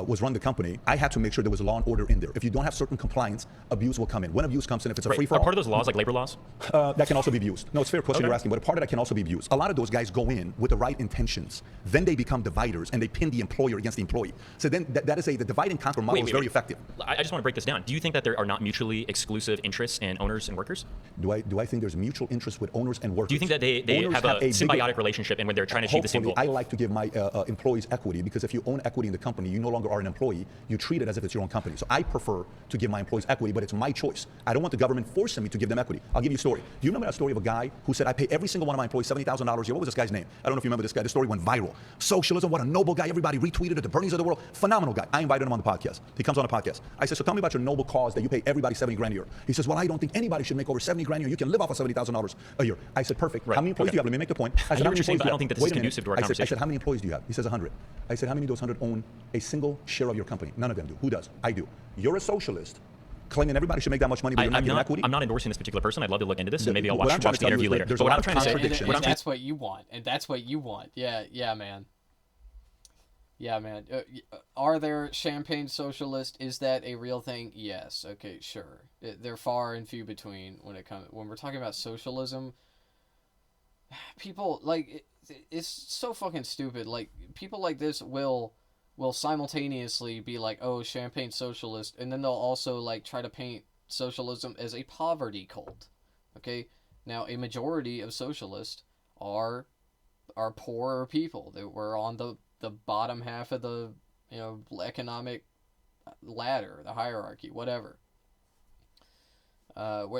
was run the company, I had to make sure there was law and order in there. If you don't have certain compliance, abuse will come in. When abuse comes in, if it's a free-for-all. Are part of those laws like labor laws? That can also be abused. No, it's a fair question you're asking, but a part of that can also be abused. A lot of those guys go in with the right intentions. Then they become dividers, and they pin the employer against the employee. So then the divide and conquer model is very effective. I just want to break this down. Do you think that there are not mutually exclusive interests in owners and workers? Do I think there's mutual interest with owners and workers? Do you think that they have a symbiotic relationship and when they're trying to achieve the same goal? I like to give my employees equity because if you own equity in the company, you no longer are an employee. You treat it as if it's your own company. So I prefer to give my employees equity, but it's my choice. I don't want the government forcing me to give them equity. I'll give you a story. Do you remember that story of a guy who said, I pay every single one of my employees $70,000 a year? What was this guy's name? I don't know if you remember this guy. The story went viral. Socialism, what a noble guy. Everybody retweeted it. The Bernies of the world. Phenomenal guy. I invited him on the podcast. podcast. He comes on a podcast. I said, so tell me about your noble cause that you pay everybody 70 grand a year. He says, well, I don't think anybody should make over 70 grand a year. You can live off of $70,000 a year. I said, perfect. How many employees do you have? Let me make the point. I said, I don't think that this is conducive to our conversation. I said, how many employees do you have? He says 100. I said, how many of those 100 own a single share of your company? None of them do. Who does? I do. You're a socialist, claiming everybody should make that much money, but you're not giving equity? I'm not endorsing this particular person. I'd love to look into this, and maybe I'll watch the interview later. There's but a what lot I'm of trying to say, contradictions. And that's what you want. And that's what you want. Yeah, man. Yeah, man. Are there champagne socialists? Is that a real thing? Yes. Okay, sure. They're far and few between when we're talking about socialism. People it's so fucking stupid. Like, people like this will simultaneously be like, oh, champagne socialist, and then they'll also like try to paint socialism as a poverty cult. Okay, now a majority of socialists are poorer people. They were on the bottom half of the economic ladder, the hierarchy, whatever.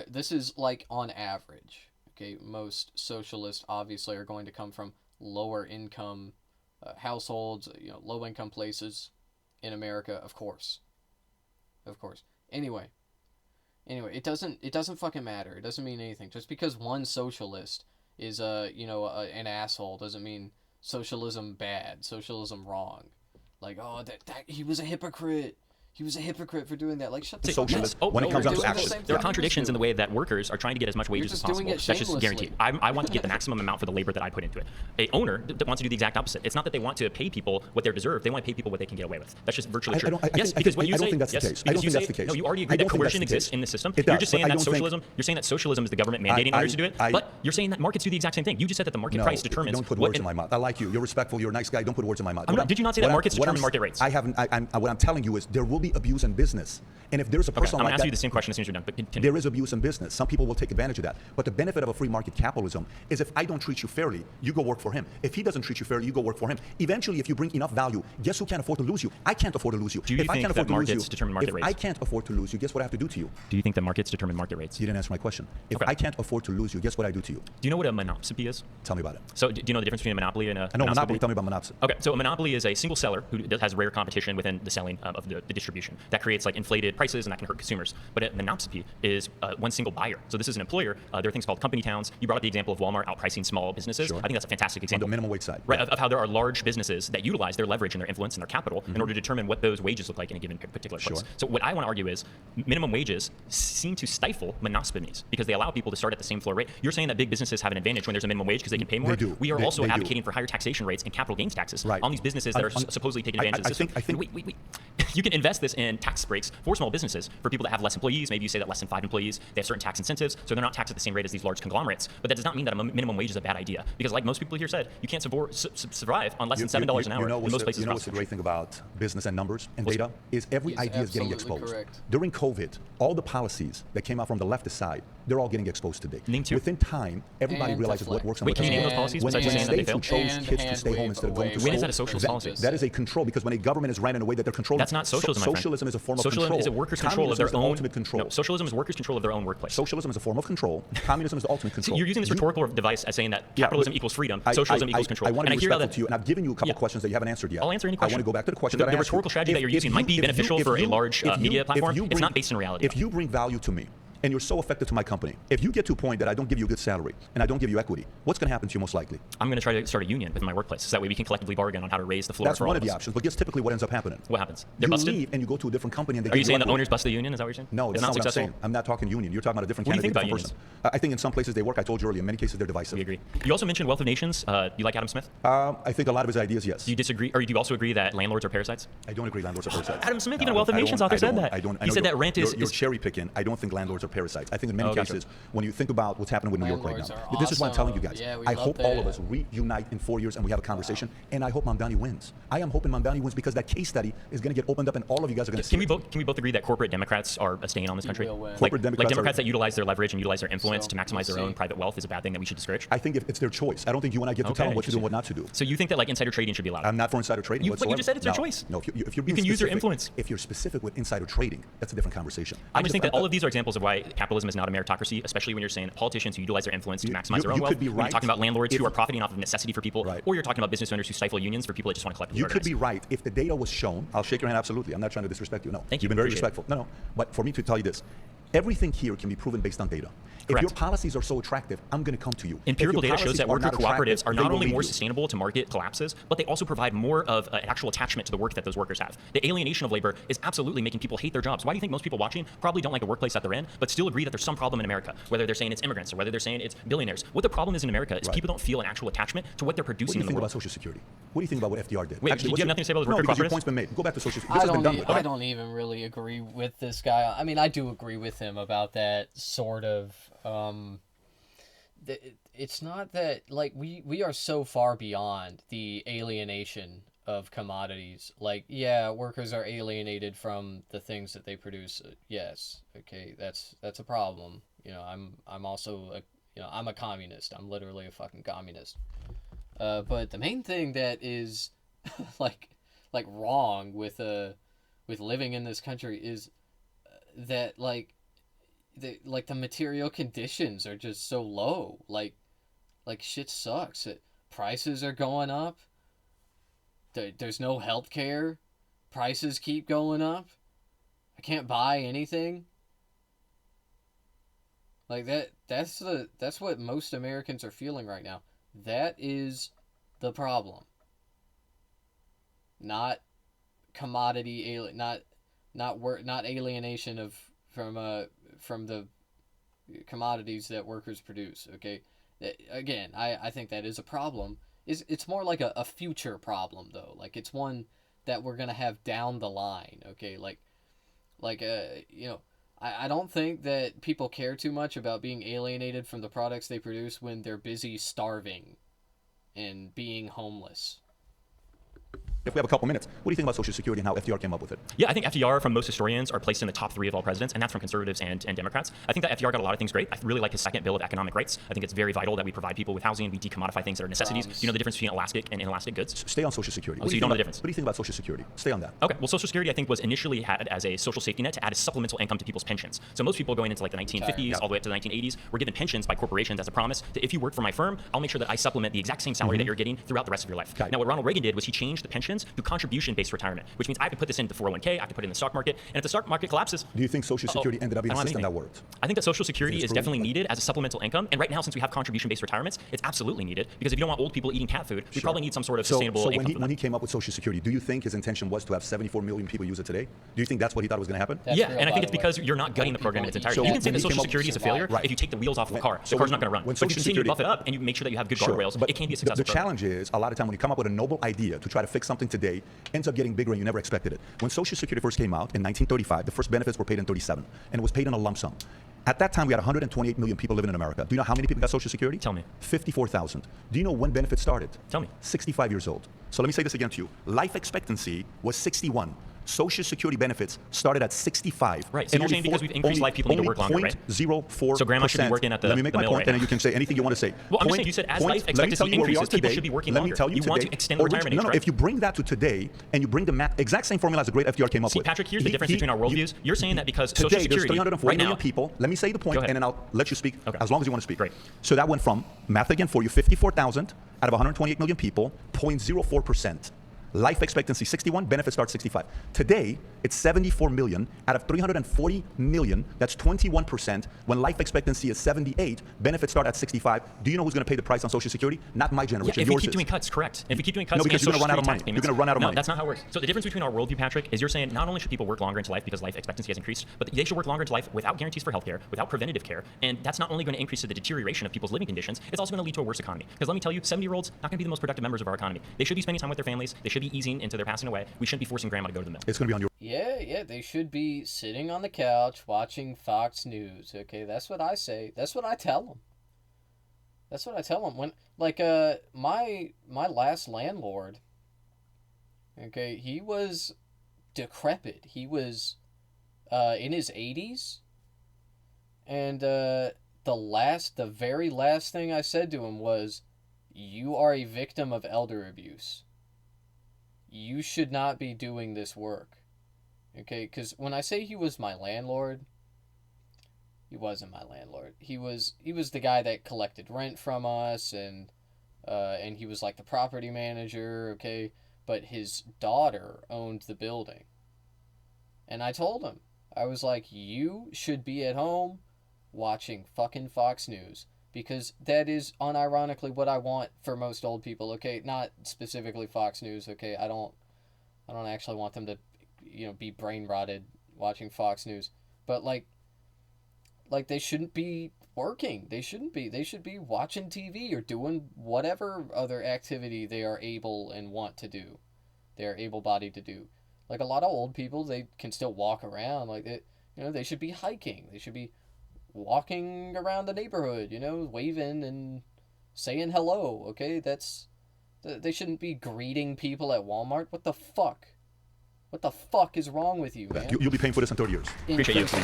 This is like on average. Okay, most socialists obviously are going to come from lower income households, low income places in America, of course. Anyway, it doesn't fucking matter. It doesn't mean anything. Just because one socialist is an asshole doesn't mean socialism bad, socialism wrong. Like, oh, that he was a hypocrite. He was a hypocrite for doing that. Like, shut the fuck up. When it comes down to action, there are contradictions in the way that workers are trying to get as much wages as possible. That's just guaranteed. I want to get the maximum amount for the labor that I put into it. An owner wants to do the exact opposite. It's not that they want to pay people what they deserve. They want to pay people what they can get away with. That's just virtually true. Yes, because when you say, I don't think that's the case. I don't think that's the case. No, you already agree that coercion exists in the system. You're just saying that socialism. You're saying that socialism is the government mandating others to do it. But you're saying that markets do the exact same thing. You just said that the market price determines. Don't put words in my mouth. I like you. You're respectful. You're a nice guy. Don't put words in my mouth. Did you not say that markets determine market rates? I haven't. What I'm telling you is there will be abuse in business. And if there's a person I'm like going to ask that, you the same question as soon as you're done. But continue. There is abuse in business. Some people will take advantage of that. But the benefit of a free market capitalism is if I don't treat you fairly, you go work for him. If he doesn't treat you fairly, you go work for him. Eventually, if you bring enough value, guess who can't afford to lose you? I can't afford to lose you. Do you think that markets determine market rates? If I can't afford to lose you, guess what I have to do to you? Do you think that markets determine market rates? You didn't answer my question. If I can't afford to lose you, guess what I do to you? Do you know what a monopsony is? Tell me about it. So do you know the difference between a monopoly and a I know monopoly. Tell me about monopsony. Okay, so a monopoly is a single seller who has rare competition within the selling of the distribution. That creates like inflated prices and that can hurt consumers. But a monopsony is one single buyer. So this is an employer. There are things called company towns. You brought up the example of Walmart outpricing small businesses. Sure. I think that's a fantastic example. On the minimum wage side. Right, of how there are large businesses that utilize their leverage and their influence and their capital in order to determine what those wages look like in a given particular place. Sure. So what I want to argue is minimum wages seem to stifle monopsonies because they allow people to start at the same floor rate. You're saying that big businesses have an advantage when there's a minimum wage because they can pay more. They do. We are also they advocating for higher taxation rates and capital gains taxes right. on these businesses that are supposedly taking advantage of the system. I think wait. You can invest this in tax breaks for small businesses for people that have less employees. Maybe you say that less than 5 employees, they have certain tax incentives, so they're not taxed at the same rate as these large conglomerates. But that does not mean that a minimum wage is a bad idea, because like most people here said, you can't survive on less than $7 an hour in most places. You know what's the great thing about business and numbers and data is every idea is getting exposed. Correct. During COVID, all the policies that came out from the leftist side, they're all getting exposed today. Name two. Within time, everybody realizes what works and what doesn't. Wait, can you name those policies? When states who chose And kids to stay home instead of going to school. When is that a socialist policy? That is a control, because when a government is ran in a way that they're controlling. That's not socialism, my friend. Socialism is a form of control. Socialism is a workers' control of their own. Ultimate control. No, socialism is workers' control of their own workplace. Socialism is a form of control. Communism is the ultimate control. So you're using this rhetorical device as saying that capitalism equals freedom, socialism equals control. I want to be hear respectful to you, and I've given you a couple questions that you haven't answered yet. I'll answer any question. I want to go back to the question. The rhetorical strategy that you're using might be beneficial for a large media platform. It's not based in reality. If you bring value to me, and you're so effective to my company, if you get to a point that I don't give you a good salary and I don't give you equity, what's going to happen to you most likely? I'm going to try to start a union within my workplace, so that way we can collectively bargain on how to raise the floor. That's for all one of the us. options, but guess typically what ends up happening? What happens? They're you busted? leave and you go to a different company and they Are you give saying the equity. owners bust the union? Is that what you're saying? No, it's that's not not what I'm successful. saying. I'm not talking union. You're talking about a different What do you candidate, think different about person. I think in some places they work. I told you earlier. In many cases they're divisive. We agree. You also mentioned Wealth of Nations. You like Adam Smith? I think a lot of his ideas, yes. Do you disagree, or do you also agree that landlords are parasites? I don't agree landlords are parasites. Adam Smith, even Wealth of Nations author, said that. He said that rent is. You're cherry picking. I don't think landlords are parasites. I think in many cases, when you think about what's happening with New York right now, this is what I'm telling you guys. Yeah, I hope all of us reunite in 4 years and we have a conversation. And I hope Mamdani wins. I am hoping Mamdani wins because that case study is going to get opened up and all of you guys are going to see. Can we both agree that corporate Democrats are a stain on this country? Like Democrats that utilize their leverage and utilize their influence to maximize their own private wealth is a bad thing that we should discourage? I think if it's their choice. I don't think you and I get to tell them what to do and what not to do. So you think that like insider trading should be allowed? I'm not for insider trading whatsoever. But you just said it's their choice. No, if you're you can use your influence. If you're specific with insider trading, that's a different conversation. I just think that all of these are examples of why why capitalism is not a meritocracy, especially when you're saying politicians who utilize their influence to maximize their own you wealth. could be When right you're talking about landlords if- who are profiting off of necessity for people, or you're talking about business owners who stifle unions for people that just want to collectively You organize. could be right if the data was shown. I'll shake your hand, absolutely. I'm not trying to disrespect you. No. Thank you. You've been very Appreciate respectful. No. But for me to tell you this, everything here can be proven based on data. Correct. If your policies are so attractive, I'm going to come to you. Empirical If your data shows policies that are worker not cooperatives attractive, are they not will only leave more you. sustainable to market collapses, but they also provide more of an actual attachment to the work that those workers have. The alienation of labor is absolutely making people hate their jobs. Why do you think most people watching probably don't like the workplace that they're in, but still agree that there's some problem in America, whether they're saying it's immigrants or whether they're saying it's billionaires? What the problem is in America is people don't feel an actual attachment to what they're What do producing you in think the about world. Social Security? What do you think about what FDR did? Wait, Actually, do you what's have your- nothing to say about those No, worker because your cooperatives? point's been made. Go back to Social Security. I This has been don't, done with. I don't even really agree with this guy. I mean, I do agree with him about that sort of. It's not that like we are so far beyond the alienation of commodities. Like, yeah, workers are alienated from the things that they produce. Yes, okay, that's a problem. You know, I'm also I'm a communist. I'm literally a fucking communist. But the main thing that is like wrong with living in this country is that like the material conditions are just so low. Like shit sucks. Prices are going up. There's no health care. Prices keep going up. I can't buy anything. Like that's what most Americans are feeling right now. That is the problem. Not commodity not alienation from the commodities that workers produce, okay? Again, I think that is a problem. It's more like a future problem though. Like it's one that we're going to have down the line, okay? I don't think that people care too much about being alienated from the products they produce when they're busy starving and being homeless. If we have a couple minutes, what do you think about Social Security and how FDR came up with it? Yeah, I think FDR from most historians are placed in the top 3 of all presidents, and that's from conservatives and Democrats. I think that FDR got a lot of things great. I really like his second bill of economic rights. I think it's very vital that we provide people with housing, we decommodify things that are necessities. You know the difference between elastic and inelastic goods? Stay on Social Security. Oh, so you don't know the difference? What do you think about Social Security? Stay on that. Okay, well, Social Security, I think, was initially had as a social safety net to add a supplemental income to people's pensions. So most people going into like the 1950s all the way up to the 1980s were given pensions by corporations as a promise that if you work for my firm, I'll make sure that I supplement the exact same salary that you're getting throughout the rest of your life. Now, what Ronald Reagan did was he changed the pensions to contribution-based retirement, which means I have to put this into 401k, I have to put it in the stock market, and if the stock market collapses... Do you think Social Security ended up being a system that worked? I think that Social Security is definitely needed as a supplemental income, and right now, since we have contribution-based retirements, it's absolutely needed, because if you don't want old people eating cat food, we probably need some sort of sustainable so income. when he came up with Social Security, do you think his intention was to have 74 million people use it today? Do you think that's what he thought was going to happen? Yeah, and I think it's because you're not gutting the program in its entirety. You can say that Social Security is a failure if you take the wheels off of a car. The car's not going to run. But you continue to buff it up and you make sure that you have good guardrails, it can be a successful The challenge is, a lot of time when you come up with a noble idea to try to fix something today, ends up getting bigger and you never expected it. When Social Security first came out in 1935, the first benefits were paid in 37, and it was paid in a lump sum. At that time, we had 128 million people living in America. Do you know how many people got Social Security? Tell me. 54,000. Do you know when benefits started? Tell me. 65 years old. So let me say this again to you. Life expectancy was 61. Social Security benefits started at 65. Right, so you're saying because we've increased life, people need to work longer, right? 0.04%. So grandma should be working at the Let me make my mill point, right and then now. you can say anything you want to say. Well, I'm just saying, you said as life expectancy increases, people should be working longer. You want to extend the retirement age, No, right? if you bring that to today, and you bring the exact same formula as the great FDR came up See, with. Patrick, here's the difference between our worldviews. You're saying that because Social Today, there's Security, 340 right million now, people. Let me say the point, Go ahead. and then I'll let you speak as long as you want to speak. Great. So that went from, math again for you, 54,000 out of 128 million people, 0.04%. Life expectancy 61, benefits start 65. Today, it's 74 million out of 340 million. That's 21%. When life expectancy is 78, benefits start at 65. Do you know who's going to pay the price on Social Security? Not my generation. Yeah, if we yours keep is. doing cuts, correct. If we keep doing cuts, No, because you're Social going to run out of Security money. tax You're payments- going to run out of no, money. that's not how it works. So the difference between our worldview, Patrick, is you're saying not only should people work longer into life because life expectancy has increased, but they should work longer into life without guarantees for healthcare, without preventative care, and that's not only going to increase the deterioration of people's living conditions, it's also going to lead to a worse economy. Because let me tell you, 70-year-olds not going to be the most productive members of our economy. They should be spending time with their families. They should be easing into their passing away. We shouldn't be forcing grandma to go to the mill. It's going to be on your... Yeah, they should be sitting on the couch watching Fox News. Okay, that's what I say. That's what I tell them. That's what I tell them. When my last landlord, okay, he was decrepit. He was in his 80s, and the very last thing I said to him was, "You are a victim of elder abuse. You should not be doing this work." Okay, because when I say he was my landlord, He wasn't my landlord. He was the guy that collected rent from us, and he was like the property manager, okay? But his daughter owned the building. And I told him, I was like, you should be at home watching fucking Fox News, because that is unironically what I want for most old people, okay? Not specifically Fox News, okay? I don't actually want them to, be brain rotted watching Fox News. But like they shouldn't be working. They shouldn't be. They should be watching TV or doing whatever other activity they are able and want to do. They are able-bodied to do. Like a lot of old people, they can still walk around. Like they should be hiking. They should be walking around the neighborhood, waving and saying hello, okay? They shouldn't be greeting people at Walmart. What the fuck? What the fuck is wrong with you, man? You'll be paying for this in 30 years. Appreciate you.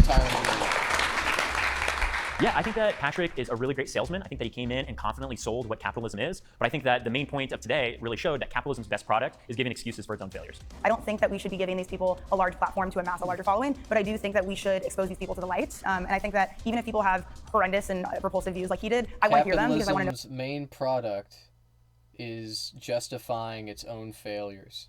Yeah, I think that Patrick is a really great salesman. I think that he came in and confidently sold what capitalism is. But I think that the main point of today really showed that capitalism's best product is giving excuses for its own failures. I don't think that we should be giving these people a large platform to amass a larger following, but I do think that we should expose these people to the light. And I think that even if people have horrendous and repulsive views like he did, I want to hear them because I want to know. Capitalism's main product is justifying its own failures.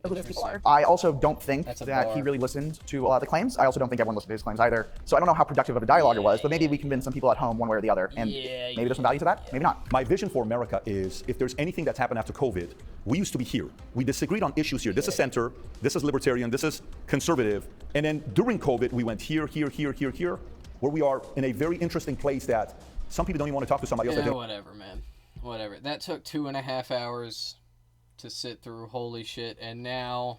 Who those people are. I also don't think That's a that bar. he really listened to a lot of the claims. I also don't think everyone listened to his claims either. So I don't know how productive of a dialogue it was, but maybe we convinced some people at home one way or the other. And maybe there's some value to that, maybe not. My vision for America is, if there's anything that's happened after COVID, we used to be here. We disagreed on issues here. This is center, this is libertarian, this is conservative. And then during COVID, we went here, where we are in a very interesting place that some people don't even want to talk to somebody else. Yeah, whatever, man. Whatever. That took 2.5 hours to sit through. Holy shit. And now